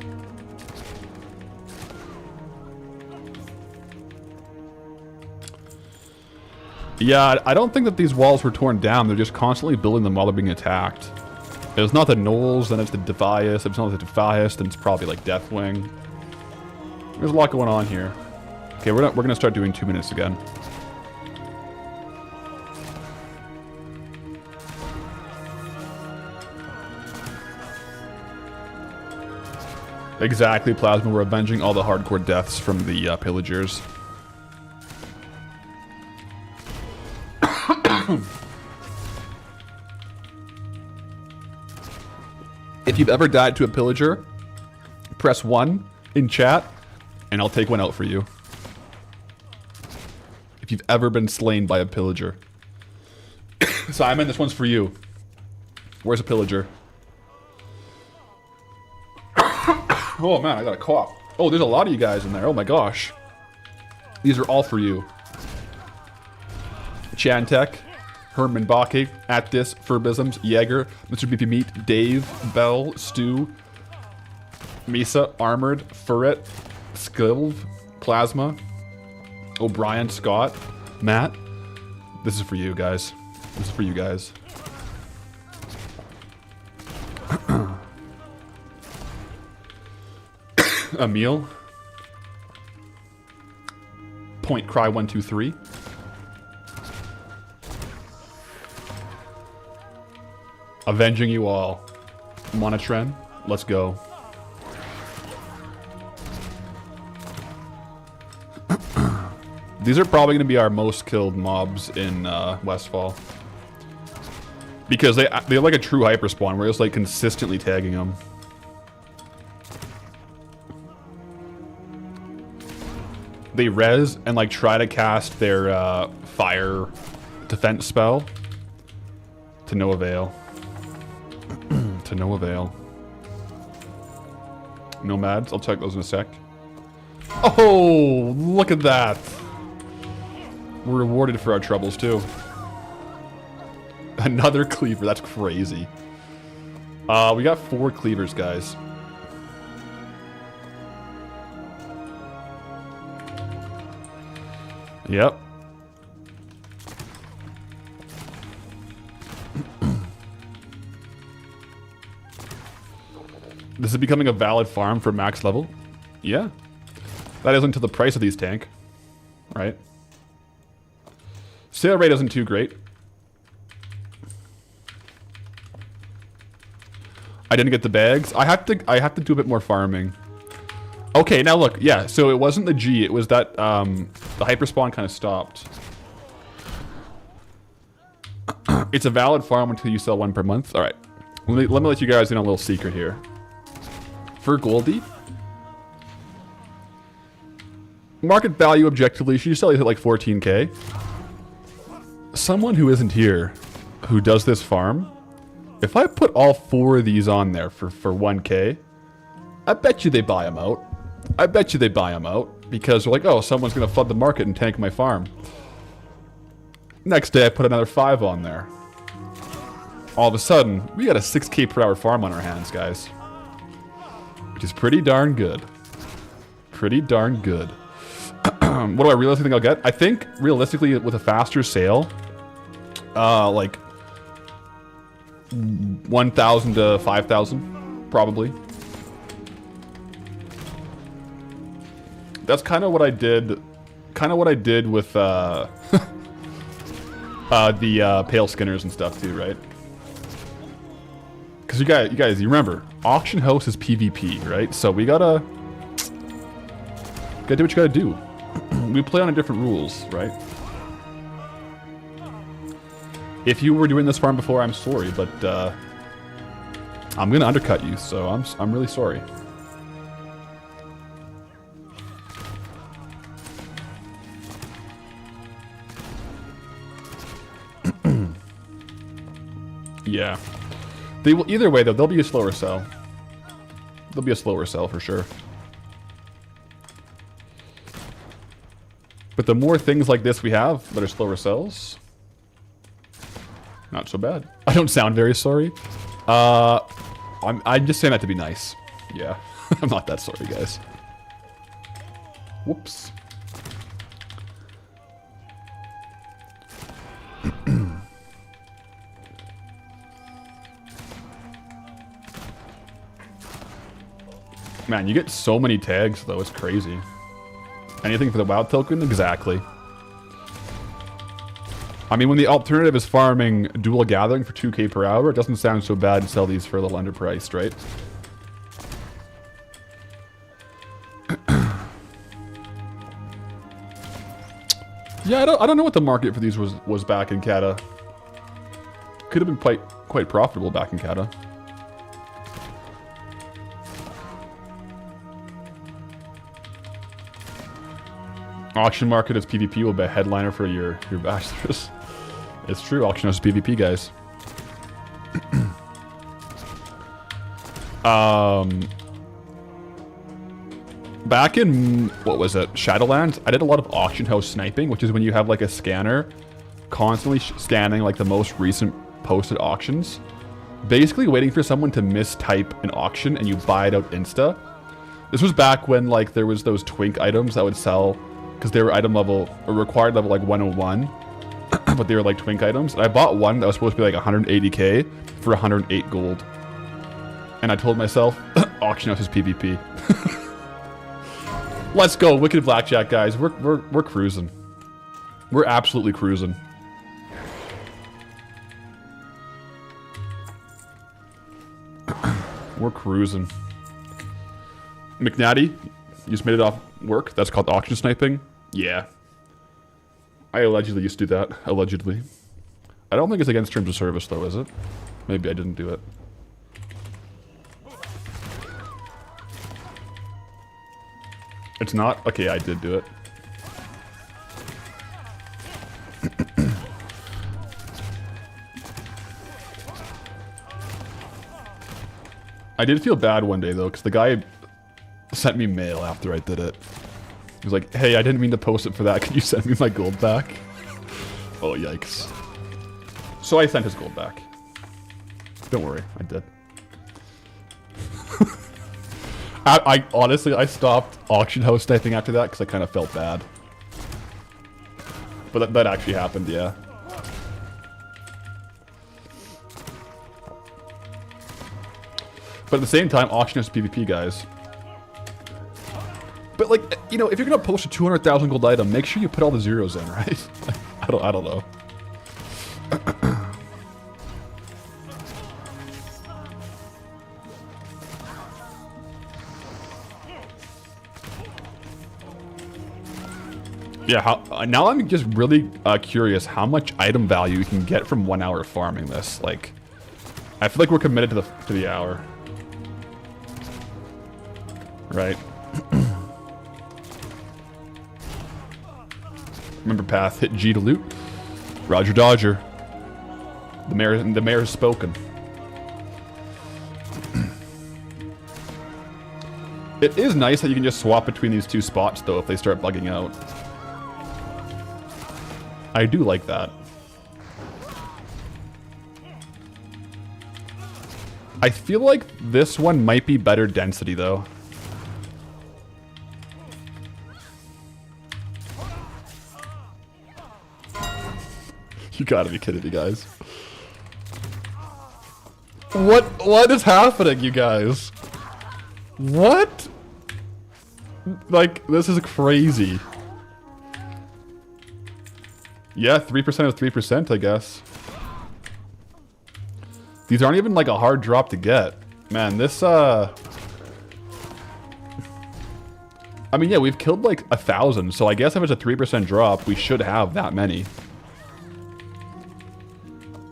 Yeah, I don't think that these walls were torn down. They're just constantly building them while they're being attacked. If it's not the Knolls, then it's the Defias. If it's not the Defias, then it's probably like Deathwing. There's a lot going on here. Okay, we're gonna start doing 2 minutes again. Exactly, Plasma. We're avenging all the hardcore deaths from the pillagers. If you've ever died to a pillager, press 1 in chat, and I'll take one out for you. if you've ever been slain by a pillager. Simon, this one's for you. Where's a pillager? Oh man, I got a cough. Oh, there's a lot of you guys in there. Oh my gosh. These are all for you. Chantek, Herman Bake, Attis, Furbisms, Jaeger, Mr. BP Meat, Dave, Bell, Stu, Misa, Armored, Furret, Skilv, Plasma, O'Brien, Scott, Matt. This is for you guys. This is for you guys. Emil. Point Cry 123. Avenging you all. Monotren. Let's go. These are probably going to be our most killed mobs in Westfall. Because they have like a true hyper spawn where it's like consistently tagging them. They res and like try to cast their fire defense spell to no avail. To no avail. Nomads, I'll check those in a sec. Oh, look at that. We're rewarded for our troubles too. Another cleaver, that's crazy. We got 4 cleavers, guys. Yep. This is becoming a valid farm for max level. Yeah. That isn't to the price of these tank. Right? Sale rate isn't too great. I didn't get the bags. I have to do a bit more farming. Okay, now look, yeah, so it wasn't the G, it was that the hyperspawn kind of stopped. It's a valid farm until you sell 1 per month. Alright. Let me let you guys in on a little secret here. For Goldie, market value objectively, she sells at like 14k. Someone who isn't here, who does this farm, if I put all 4 of these on there for 1k, I bet you they buy them out. I bet you they buy them out because they're like, oh, someone's going to flood the market and tank my farm. Next day, I put another 5 on there. All of a sudden, we got a 6k per hour farm on our hands, guys. Which is pretty darn good. Pretty darn good. What do I realistically think I'll get? I think, realistically, with a faster sale, like 1,000 to 5,000, probably. That's kind of what I did. Kind of what I did with the pale skinners and stuff too, right? Because you guys, you remember, auction house is PvP, right? So we gotta do what you gotta do. We play on a different rules, right? If you were doing this farm before, I'm sorry, but I'm gonna undercut you, so I'm really sorry. Yeah. They will, either way though, they'll be a slower sell. They'll be a slower sell for sure. But the more things like this we have that are slower sells, not so bad. I don't sound very sorry. I'm just saying that to be nice. Yeah. I'm not that sorry, guys. Whoops. Man, you get so many tags, though. It's crazy. Anything for the WoW token? Exactly. I mean, when the alternative is farming Dual Gathering for 2k per hour, it doesn't sound so bad to sell these for a little underpriced, right? Yeah, I don't know what the market for these was back in Kata. Could have been quite profitable back in Kata. Auction market as PvP will be a headliner for your bachelors. It's true, auction house is PvP, guys. Back in, what was it, Shadowlands, I did a lot of auction house sniping, which is when you have like a scanner constantly scanning like the most recent posted auctions. Basically waiting for someone to mistype an auction and you buy it out insta. This was back when like there was those twink items that would sell because they were item level or required level like 101, but they were like twink items. And I bought one that was supposed to be like 180k for 108 gold. And I told myself, auction house is PvP. Let's go, Wicked Blackjack, guys. We're cruising. We're absolutely cruising. We're cruising. McNatty, you just made it off work? That's called auction sniping? Yeah. I allegedly used to do that. Allegedly. I don't think it's against terms of service, though, is it? Maybe I didn't do it. It's not? Okay, I did do it. I did feel bad one day, though, because the guy sent me mail after I did it. He was like, hey, I didn't mean to post it for that. Can you send me my gold back? Oh, yikes. So I sent his gold back. Don't worry, I did. I honestly, I stopped auction house sniping after that because I kind of felt bad. But that actually happened, yeah. But at the same time, auction house PvP, guys. But like, you know, if you're gonna post a 200,000 gold item, make sure you put all the zeros in, right? I don't know. Yeah, now I'm just really curious how much item value you can get from 1 hour farming this. Like, I feel like we're committed to the hour. Right. Remember path, hit G to loot. Roger Dodger. The mayor has spoken. It is nice that you can just swap between these two spots though if they start bugging out. I do like that. I feel like this one might be better density though. You gotta be kidding me, guys. What is happening, you guys? What? Like, this is crazy. Yeah, 3% is 3%, I guess. These aren't even like a hard drop to get. Man, this, I mean, yeah, we've killed like 1,000, so I guess if it's a 3% drop, we should have that many.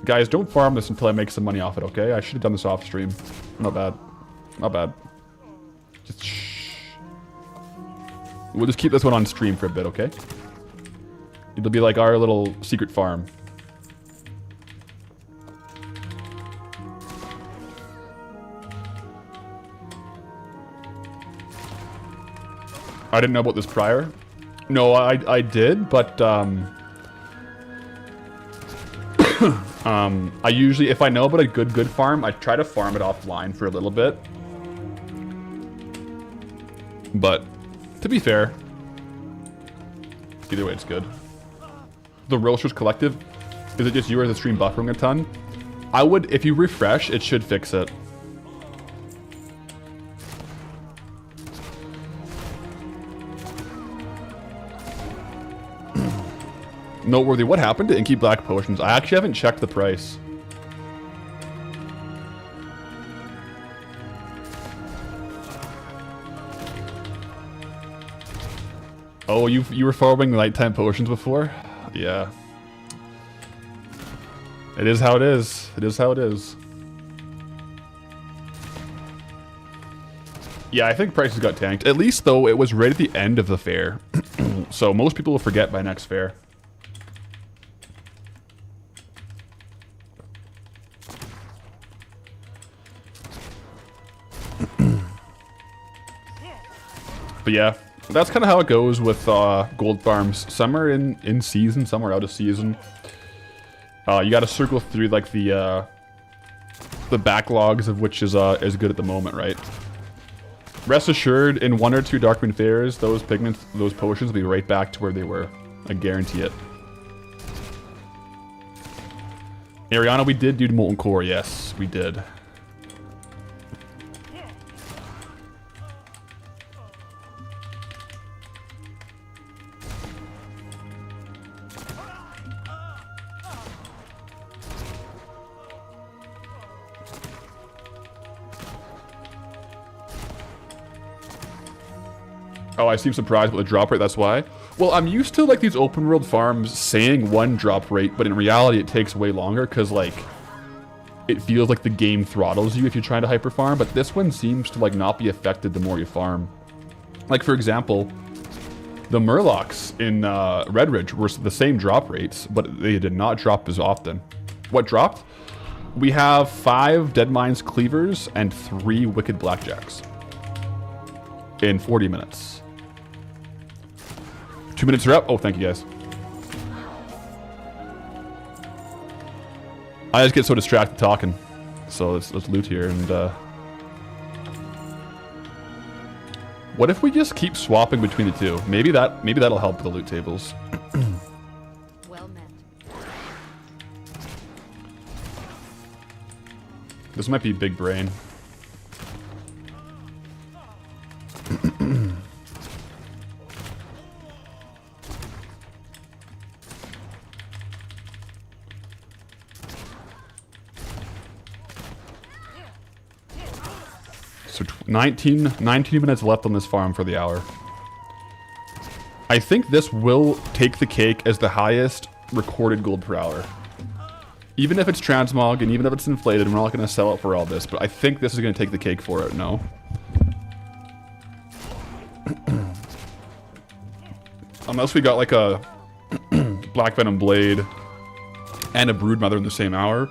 Guys, don't farm this until I make some money off it, okay? I should have done this off stream. Not bad. Not bad. Just shh. We'll just keep this one on stream for a bit, okay? It'll be like our little secret farm. I didn't know about this prior. No, I did, but I usually, if I know about a good farm, I try to farm it offline for a little bit. But to be fair, either way, it's good. The Roasters Collective, is it just you or the stream buffering a ton? I would, if you refresh, it should fix it. Noteworthy, what happened to Inky Black Potions? I actually haven't checked the price. Oh, you were farming nighttime potions before? Yeah. It is how it is. It is how it is. Yeah, I think prices got tanked. At least, though, it was right at the end of the fair. So most people will forget by next fair. But yeah, that's kind of how it goes with gold farms. Some are in season, some are out of season. You got to circle through like the backlogs of which is good at the moment, right? Rest assured, in 1 or 2 Darkmoon fairs, those pigments, those potions will be right back to where they were. I guarantee it. Ariana, we did do Molten Core, yes, we did. Oh, I seem surprised with the drop rate, that's why. Well, I'm used to, like, these open world farms saying 1 drop rate, but in reality it takes way longer, because, like, it feels like the game throttles you if you're trying to hyper farm, but this one seems to, like, not be affected the more you farm. Like, for example, the Murlocs in Red Ridge were the same drop rates, but they did not drop as often. What dropped? We have 5 Deadmines Cleavers and 3 Wicked Blackjacks in 40 minutes. 2 minutes are up. Oh, thank you guys. I just get so distracted talking. So let's loot here and what if we just keep swapping between the two? Maybe that'll help the loot tables. Well met. This might be big brain. So 19 minutes left on this farm for the hour. I think this will take the cake as the highest recorded gold per hour. Even if it's transmog and even if it's inflated, we're not going to sell it for all this, but I think this is going to take the cake for it, no? Unless we got like a Black Venom Blade and a Broodmother in the same hour,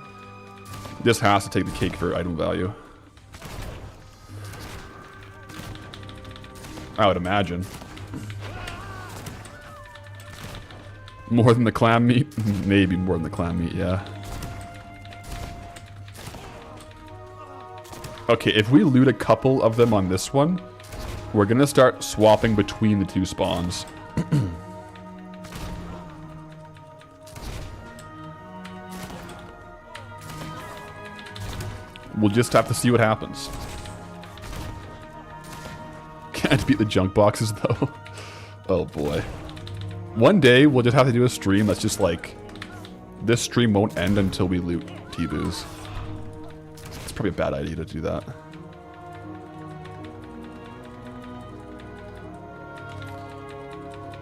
this has to take the cake for item value. I would imagine. More than the clam meat? Maybe more than the clam meat, yeah. Okay, if we loot a couple of them on this one, we're gonna start swapping between the 2 spawns. We'll just have to see what happens. Can't beat the junk boxes though. Oh boy. One day we'll just have to do a stream that's just like, this stream won't end until we loot T-Boos. It's probably a bad idea to do that.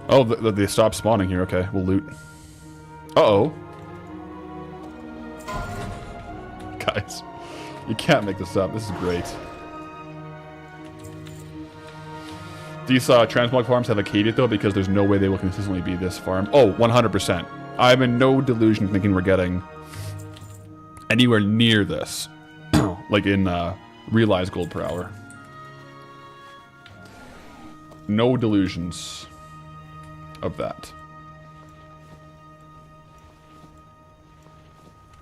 Oh, they stopped spawning here. Okay, we'll loot. Uh-oh. Guys, you can't make this up. This is great. These transmog farms have a caveat though, because there's no way they will consistently be this farm. Oh, 100%. I'm in no delusion thinking we're getting anywhere near this. Like in realized gold per hour. No delusions of that.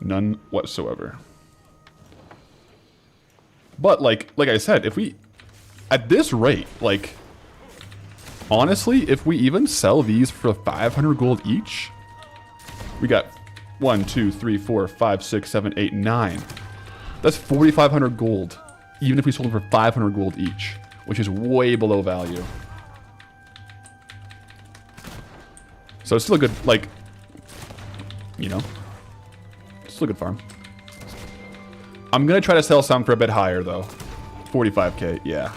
None whatsoever. But like I said, if we, at this rate, like, honestly, if we even sell these for 500 gold each, we got 1, 2, 3, 4, 5, 6, 7, 8, 9. That's 4,500 gold, even if we sold them for 500 gold each, which is way below value. So it's still a good, like, you know, still a good farm. I'm gonna try to sell some for a bit higher though. 45k, yeah.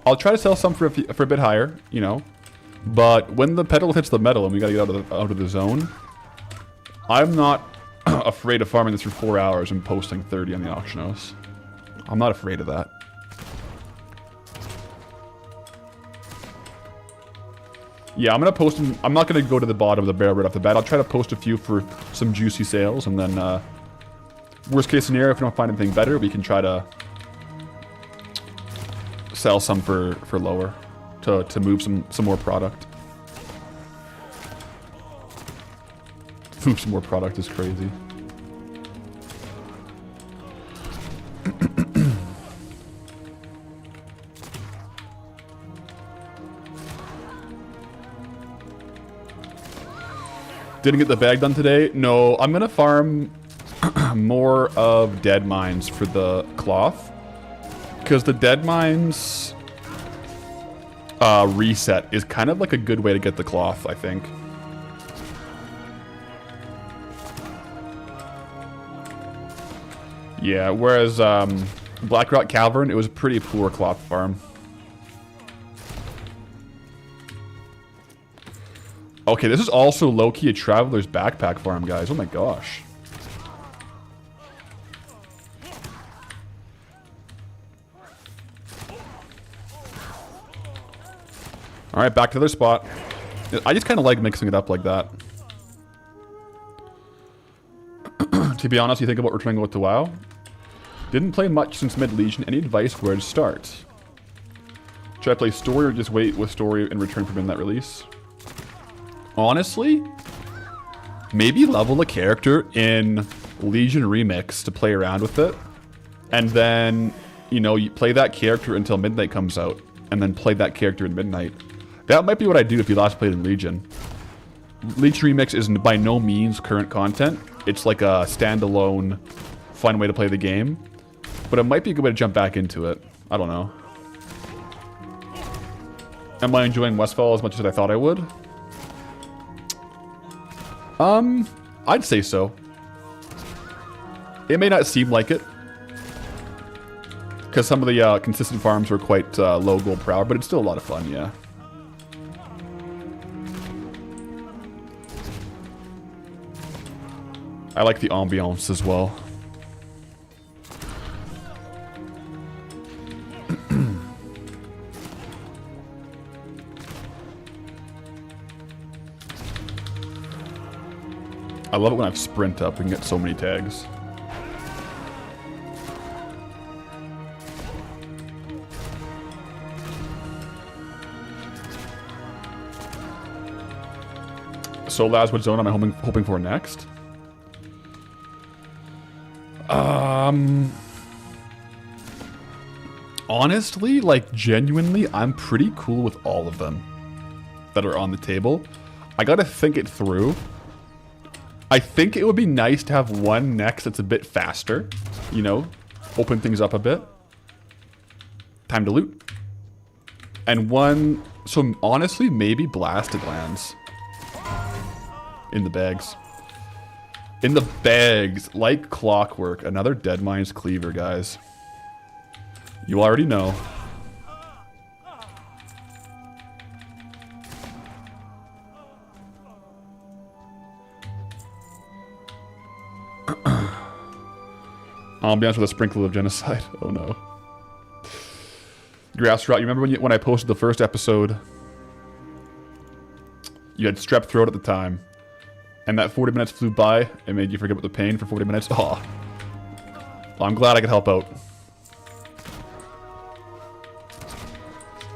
I'll try to sell some for a bit higher, you know. But when the pedal hits the metal and we gotta get out of the zone, I'm not afraid of farming this for 4 hours and posting 30 on the auction house. I'm not afraid of that. Yeah, I'm gonna post them. I'm not gonna go to the bottom of the barrel right off the bat. I'll try to post a few for some juicy sales, and then worst case scenario, if we don't find anything better, we can try to sell some for lower to move some more product. Move some more product is crazy. Didn't get the bag done today? No, I'm gonna farm more of dead mines for the cloth. Because the dead mines reset is kind of like a good way to get the cloth, I think. Yeah, whereas Blackrock Cavern, it was a pretty poor cloth farm. Okay, this is also low-key a Traveler's Backpack farm, guys. Oh my gosh. Alright, back to their spot. I just kind of like mixing it up like that. To be honest, you think about returning to WoW? Didn't play much since mid-Legion. Any advice where to start? Should I play story or just wait with story and return for midnight release? Honestly, maybe level a character in Legion Remix to play around with it. And then, you know, you play that character until midnight comes out. And then play that character in midnight. That might be what I do if you last played in Legion. Legion Remix is by no means current content. It's like a standalone, fun way to play the game. But it might be a good way to jump back into it. I don't know. Am I enjoying Westfall as much as I thought I would? I'd say so. It may not seem like it. Because some of the consistent farms are quite low gold per hour, but it's still a lot of fun, yeah. I like the ambiance as well. I love it when I have sprint up and get so many tags. So Laz, what zone am I hoping for next? Honestly, like genuinely, I'm pretty cool with all of them that are on the table. I gotta think it through. I think it would be nice to have one next that's a bit faster, you know, open things up a bit. Time to loot. And one, so honestly, maybe Blasted Lands. In the bags. In the bags, like clockwork. Another Dead Mines Cleaver, guys. You already know. Ambiance with a sprinkle of genocide. Oh no. Grass Rot, you remember when I posted the first episode? You had strep throat at the time. And that 40 minutes flew by and made you forget about the pain for 40 minutes. Aw. Well, I'm glad I could help out.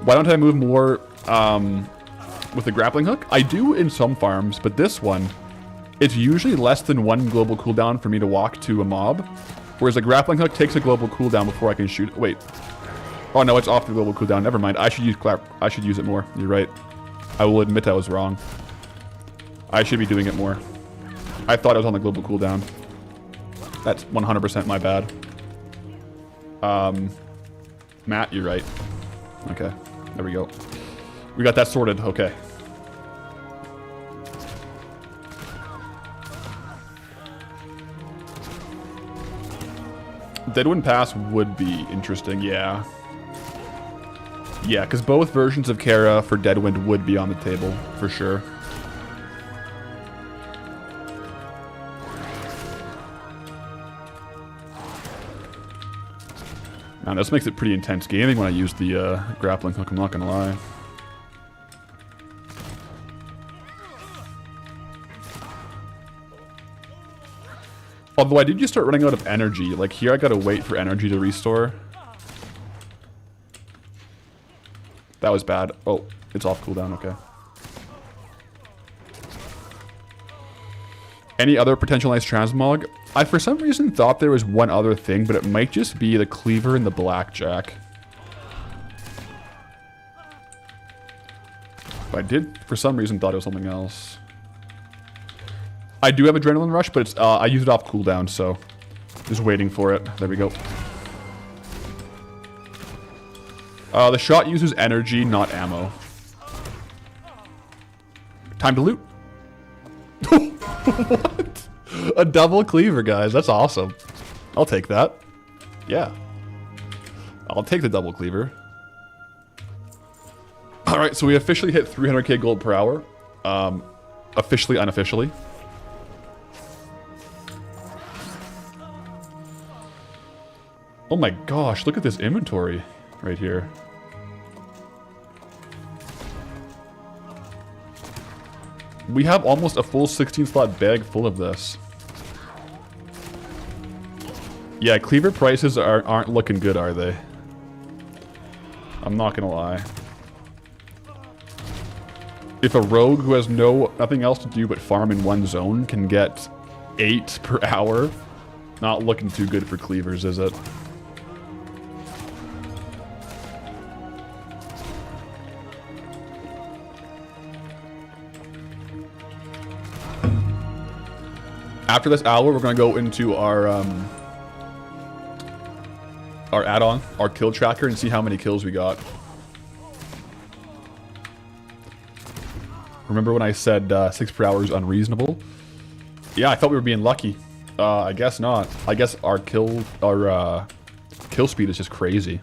Why don't I move more with the grappling hook? I do in some farms, but this one, it's usually less than 1 global cooldown for me to walk to a mob. Whereas a grappling hook takes a global cooldown before I can shoot. Wait. Oh no, it's off the global cooldown. Never mind. I should use it more. You're right. I will admit I was wrong. I should be doing it more. I thought it was on the global cooldown. That's 100% my bad. Matt, you're right. Okay, there we go. We got that sorted, okay. Deadwind Pass would be interesting, yeah. Yeah, because both versions of Kara for Deadwind would be on the table, for sure. Man, this makes it pretty intense gaming when I use the grappling hook, I'm not gonna lie. Although I did just start running out of energy. Like here I gotta wait for energy to restore. That was bad. Oh, it's off cooldown, okay. Any other potential nice transmog? I for some reason thought there was one other thing, but it might just be the cleaver and the blackjack. But I did for some reason thought it was something else. I do have adrenaline rush, but it's I use it off cooldown, so just waiting for it. There we go. The shot uses energy, not ammo. Time to loot. What? A double cleaver, guys. That's awesome. I'll take that. Yeah. I'll take the double cleaver. Alright, so we officially hit 300k gold per hour. Officially, unofficially. Oh my gosh, look at this inventory right here. We have almost a full 16 slot bag full of this. Yeah, cleaver prices aren't looking good, are they? I'm not gonna lie. If a rogue who has nothing else to do but farm in one zone can get 8 per hour, not looking too good for cleavers, is it? After this hour, we're gonna go into our add-on, our kill tracker, and see how many kills we got. Remember when I said 6 per hour is unreasonable? Yeah, I thought we were being lucky. I guess not. I guess our kill speed is just crazy.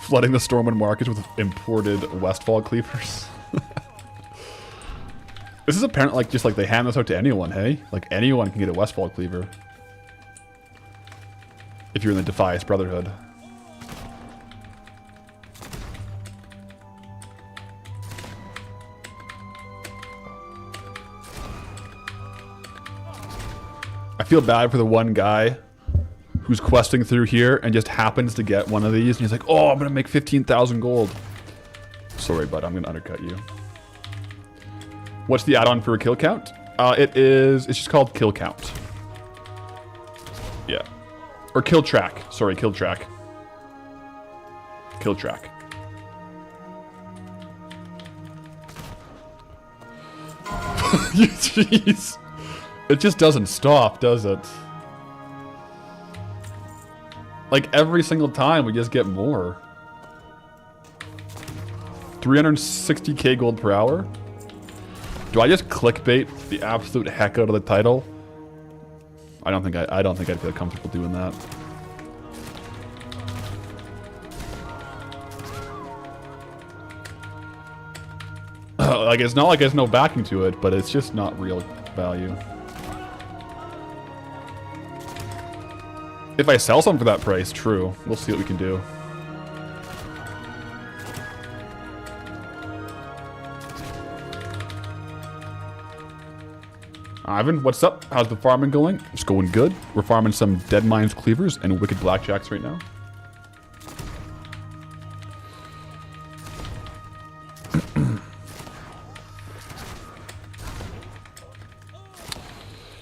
Flooding the Stormwind markets with imported Westfall cleavers. This is apparently like just like they hand this out to anyone, hey? Like anyone can get a Westfall cleaver. If you're in the Defias Brotherhood. I feel bad for the one guy who's questing through here and just happens to get one of these and he's like, oh, I'm gonna make 15,000 gold. Sorry, bud, I'm gonna undercut you. What's the add-on for a kill count? It's just called kill count. Yeah. Or kill track. Sorry, kill track. Kill track. Jeez. It just doesn't stop, does it? Like every single time we just get more. 360k gold per hour? Do I just clickbait the absolute heck out of the title? I don't think I'd feel comfortable doing that. Like it's not like there's no backing to it, but it's just not real value. If I sell some for that price, true. We'll see what we can do. Ivan, what's up? How's the farming going? It's going good. We're farming some Dead Mines Cleavers and Wicked Blackjacks right now.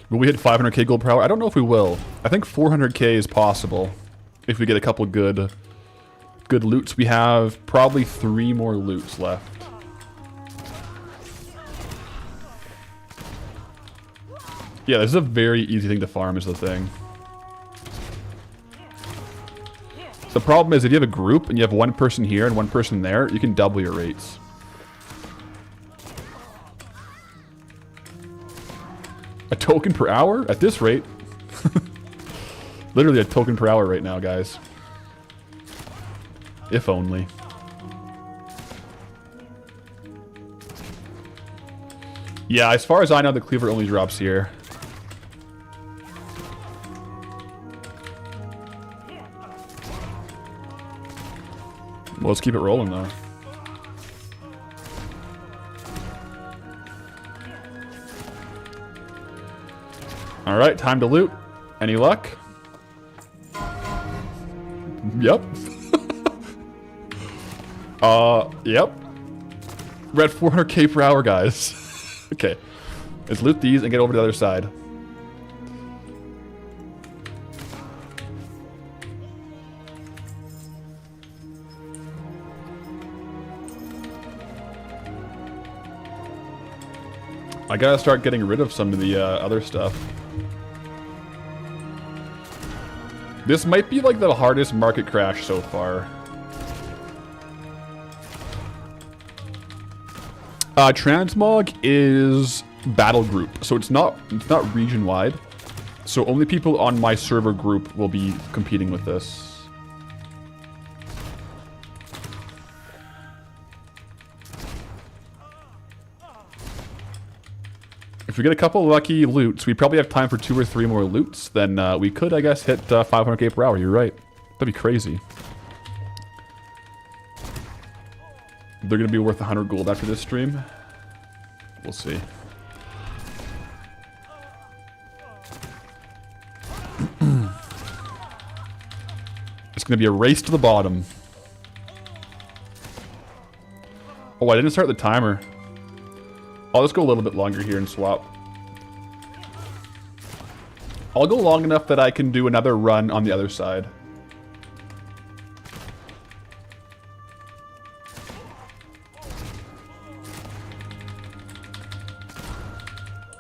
Will we hit 500k gold per hour? I don't know if we will. I think 400k is possible if we get a couple good loots. We have probably 3 more loots left. Yeah, this is a very easy thing to farm is the thing. The problem is if you have a group and you have one person here and one person there, you can double your rates. A token per hour? At this rate. Literally a token per hour right now, guys. If only. Yeah, as far as I know, the cleaver only drops here. Well, let's keep it rolling though. Alright, time to loot. Any luck? Yep. Yep. We're at 400k per hour, guys. Okay. Let's loot these and get over to the other side. I gotta start getting rid of some of the other stuff. This might be like the hardest market crash so far. Transmog is battle group, so it's not region wide. So only people on my server group will be competing with this. If we get a couple lucky loots, we probably have time for 2 or 3 more loots, then we could, I guess, hit 500k per hour. You're right. That'd be crazy. They're going to be worth 100 gold after this stream. We'll see. It's going to be a race to the bottom. Oh, I didn't start the timer. I'll just go a little bit longer here and swap. I'll go long enough that I can do another run on the other side.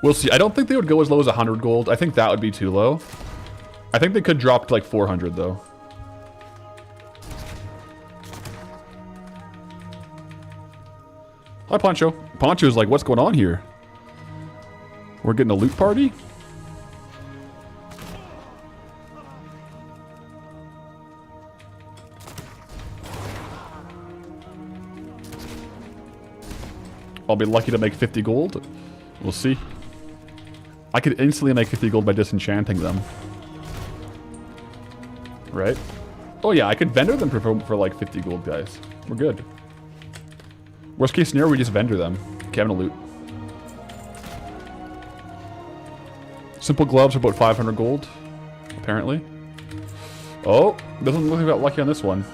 We'll see. I don't think they would go as low as 100 gold. I think that would be too low. I think they could drop to like 400 though. Hi, Poncho. Poncho's like, what's going on here? We're getting a loot party? I'll be lucky to make 50 gold. We'll see. I could instantly make 50 gold by disenchanting them. Right? Oh yeah, I could vendor them for like 50 gold, guys. We're good. Worst case scenario, we just vendor them. Okay, I'm gonna loot. Simple gloves are about 500 gold, apparently. Oh, doesn't look like we got lucky on this one.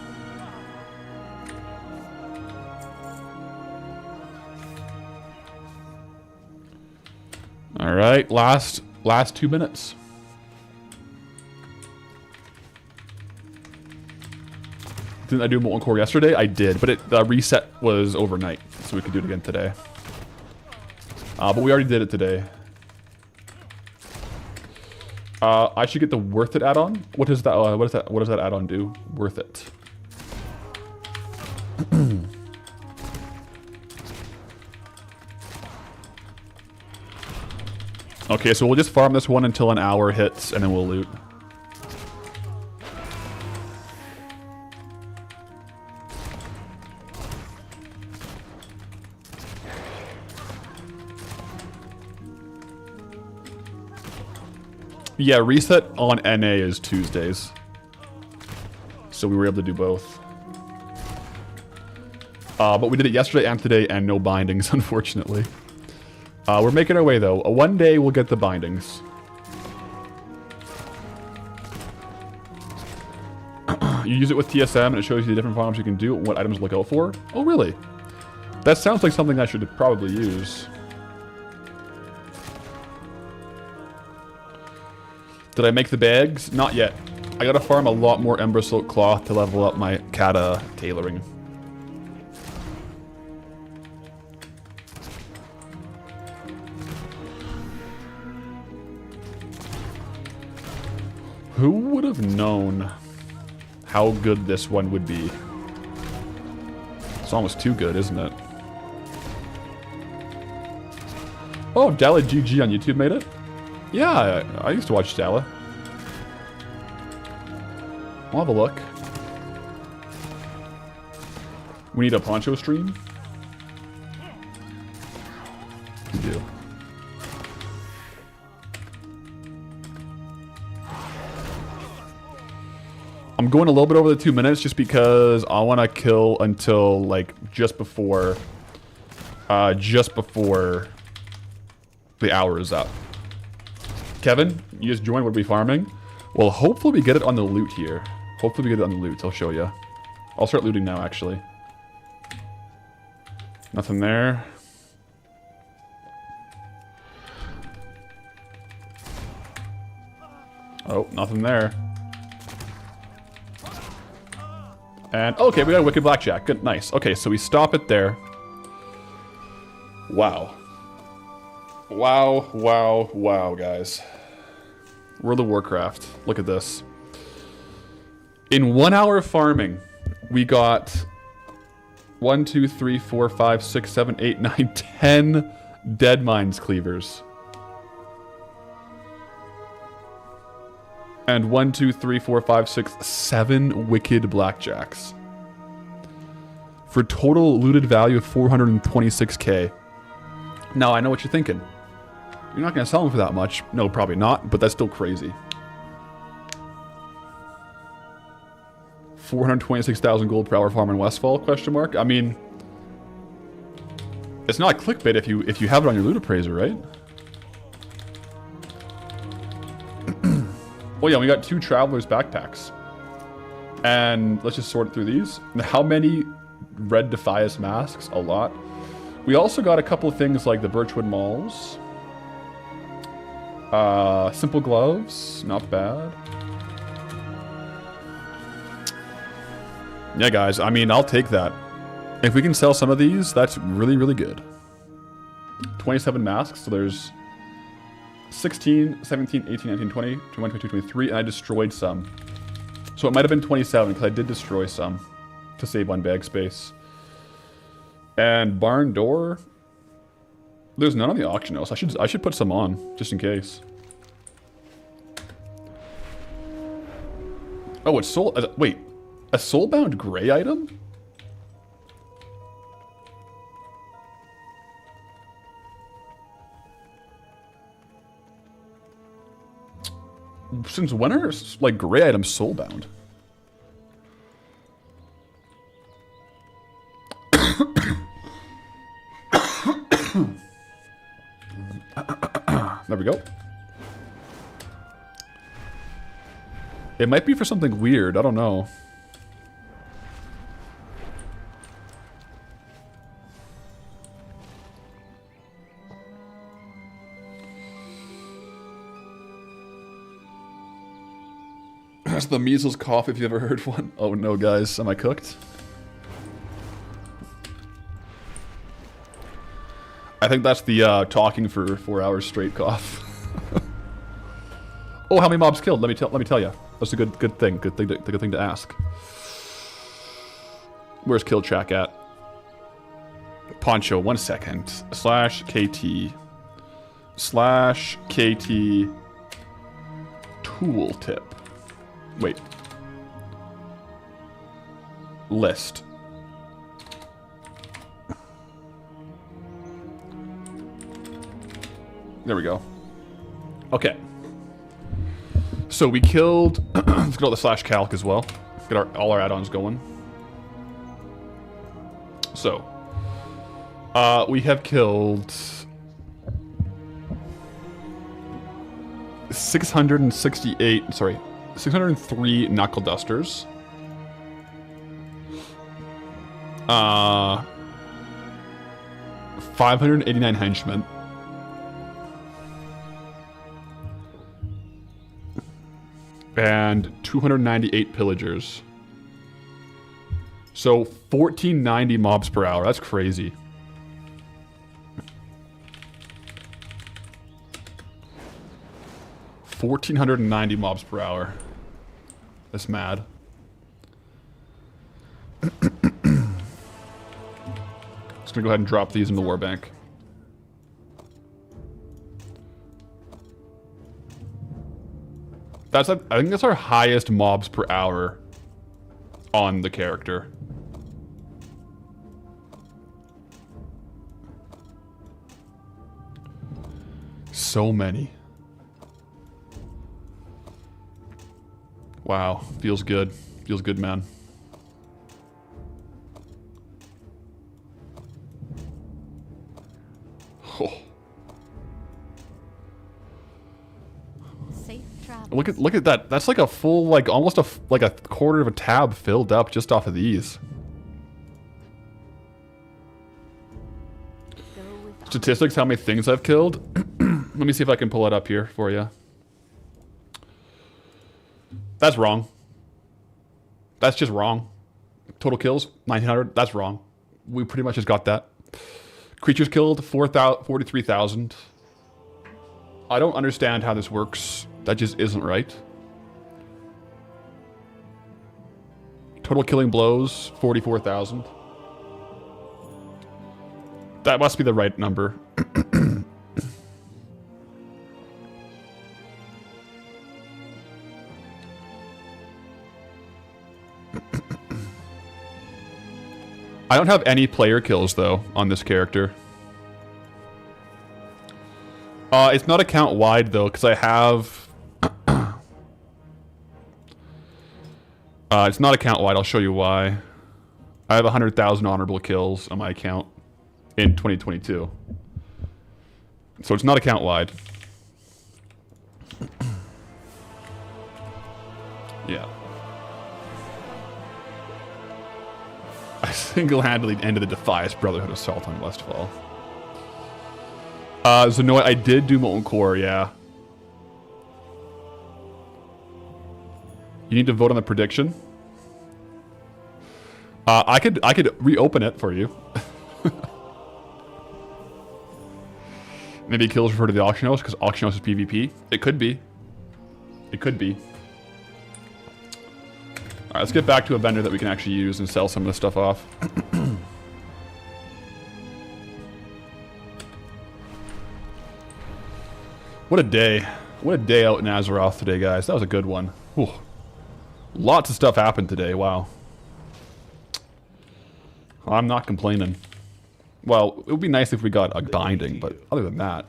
All right, last 2 minutes. Didn't I do Molten Core yesterday? I did, but the reset was overnight, so we could do it again today. But we already did it today. I should get the Worth It add-on. What does that? What does that add-on do? Worth It. Okay, so we'll just farm this one until an hour hits, and then we'll loot. Yeah, reset on NA is Tuesdays. So we were able to do both. But we did it yesterday and today, and no bindings, unfortunately. We're making our way, though. One day we'll get the bindings. You use it with TSM, and it shows you the different farms you can do, what items to look out for. Oh, really? That sounds like something I should probably use. Did I make the bags? Not yet. I gotta farm a lot more Ember Silk Cloth to level up my Kata tailoring. Who would have known how good this one would be? It's almost too good, isn't it? Oh, Dala GG on YouTube made it? Yeah, I used to watch Dala. I'll have a look. We need a Poncho stream? We do. I'm going a little bit over the 2 minutes just because I want to kill until like just before the hour is up. Kevin, you just joined. What are we farming? Well, hopefully we get it on the loot here. Hopefully we get it on the loot. I'll show you. I'll start looting now, actually. Nothing there. Oh, nothing there. And, okay, we got a Wicked Blackjack. Good, nice. Okay, so we stop it there. Wow. Wow, wow, wow, guys. World of Warcraft. Look at this. In 1 hour of farming, we got 1, 2, 3, 4, 5, 6, 7, 8, 9, 10 Dead Mines Cleavers. And 1, 2, 3, 4, 5, 6, 7 Wicked Blackjacks. For total looted value of 426k. Now, I know what you're thinking. You're not going to sell them for that much. No, probably not, but that's still crazy. 426,000 gold per hour farm in Westfall, question mark? I mean, it's not clickbait if you have it on your loot appraiser, right? Oh yeah, we got 2 Traveler's backpacks. And let's just sort through these. How many Red Defias masks? A lot. We also got a couple of things like the Birchwood Malls. Simple gloves, not bad. Yeah, guys, I mean, I'll take that. If we can sell some of these, that's really, really good. 27 masks, so there's 16, 17, 18, 19, 20, 21, 22, 23, and I destroyed some. So it might have been 27, because I did destroy some to save on bag space. And barn door, there's none on the auction house. I should put some on, just in case. Oh, it's soul. Wait, a soulbound gray item? Since when are like gray items soulbound? There we go. It might be for something weird. I don't know. That's the measles cough if you ever heard one. Oh no, guys. Am I cooked? I think that's the talking for 4 hours straight cough. Oh, how many mobs killed? Let me tell you. That's a good thing. Good thing to ask. Where's kill track at? Poncho, 1 second. /KT /KT tooltip. Wait. List. There we go. Okay. So we killed... let's get all the /calc as well. Get all our add-ons going. So. We have killed... 668... Sorry. 603 knuckle dusters. 589 henchmen. And 298 pillagers. So 1490 mobs per hour. That's crazy. $1,490 mobs per hour. That's mad. Just gonna go ahead and drop these in the war bank. I think that's our highest mobs per hour on the character. So many. Wow, feels good. Feels good, man. Oh. Safe travel. Look at that. That's like a full, like almost like a quarter of a tab filled up just off of these. Go with Statistics, how many things I've killed. Let me see if I can pull it up here for you. That's wrong. That's just wrong. Total kills, 1,900. That's wrong. We pretty much just got that. Creatures killed, 43,000. I don't understand how this works. That just isn't right. Total killing blows, 44,000. That must be the right number. I don't have any player kills, though, on this character. It's not account-wide, though, because I have... it's not account-wide. I'll show you why. I have 100,000 honorable kills on my account in 2022. So it's not account-wide. Yeah. I single-handedly ended the Defias Brotherhood assault on Westfall. So no, I did do Molten Core, yeah. You need to vote on the prediction. I could reopen it for you. Maybe kills refer to the auction house because auction house is PvP. It could be. It could be. Alright, let's get back to a vendor that we can actually use and sell some of this stuff off. What a day. What a day out in Azeroth today, guys. That was a good one. Whew. Lots of stuff happened today. Wow. I'm not complaining. Well, it would be nice if we got a binding, but other than that...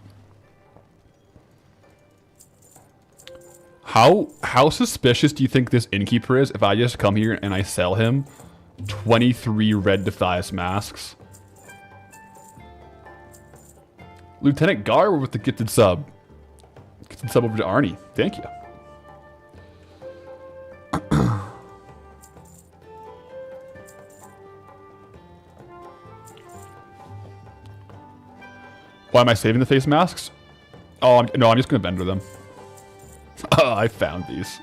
How suspicious do you think this innkeeper is if I just come here and I sell him 23 red Defias masks? Lieutenant Gar with the gifted sub. Gifted sub over to Arnie. Thank you. Why am I saving the face masks? Oh, no, I'm just going to vendor them. Oh, I found these.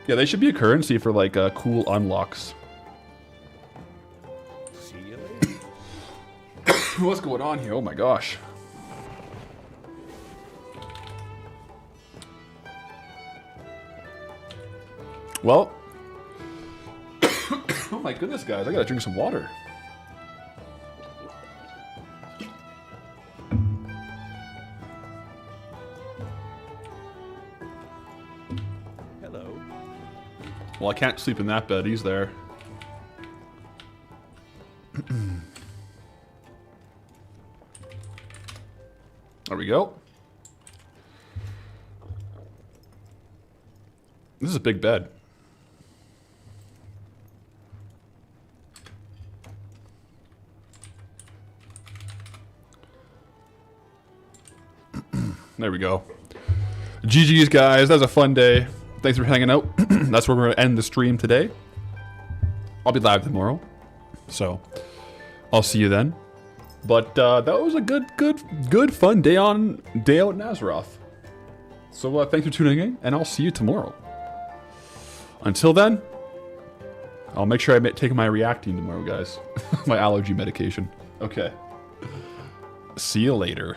Yeah, they should be a currency for like cool unlocks. See you later. What's going on here? Oh my gosh. Well. Oh my goodness, guys. I gotta drink some water. Well, I can't sleep in that bed. He's there. There we go. This is a big bed. There we go. GG's, guys. That was a fun day. Thanks for hanging out. That's where we're going to end the stream today. I'll be live tomorrow. So, I'll see you then. But that was a good fun day out in Azeroth. So, thanks for tuning in, and I'll see you tomorrow. Until then, I'll make sure I take my reacting tomorrow, guys. My allergy medication. Okay. See you later.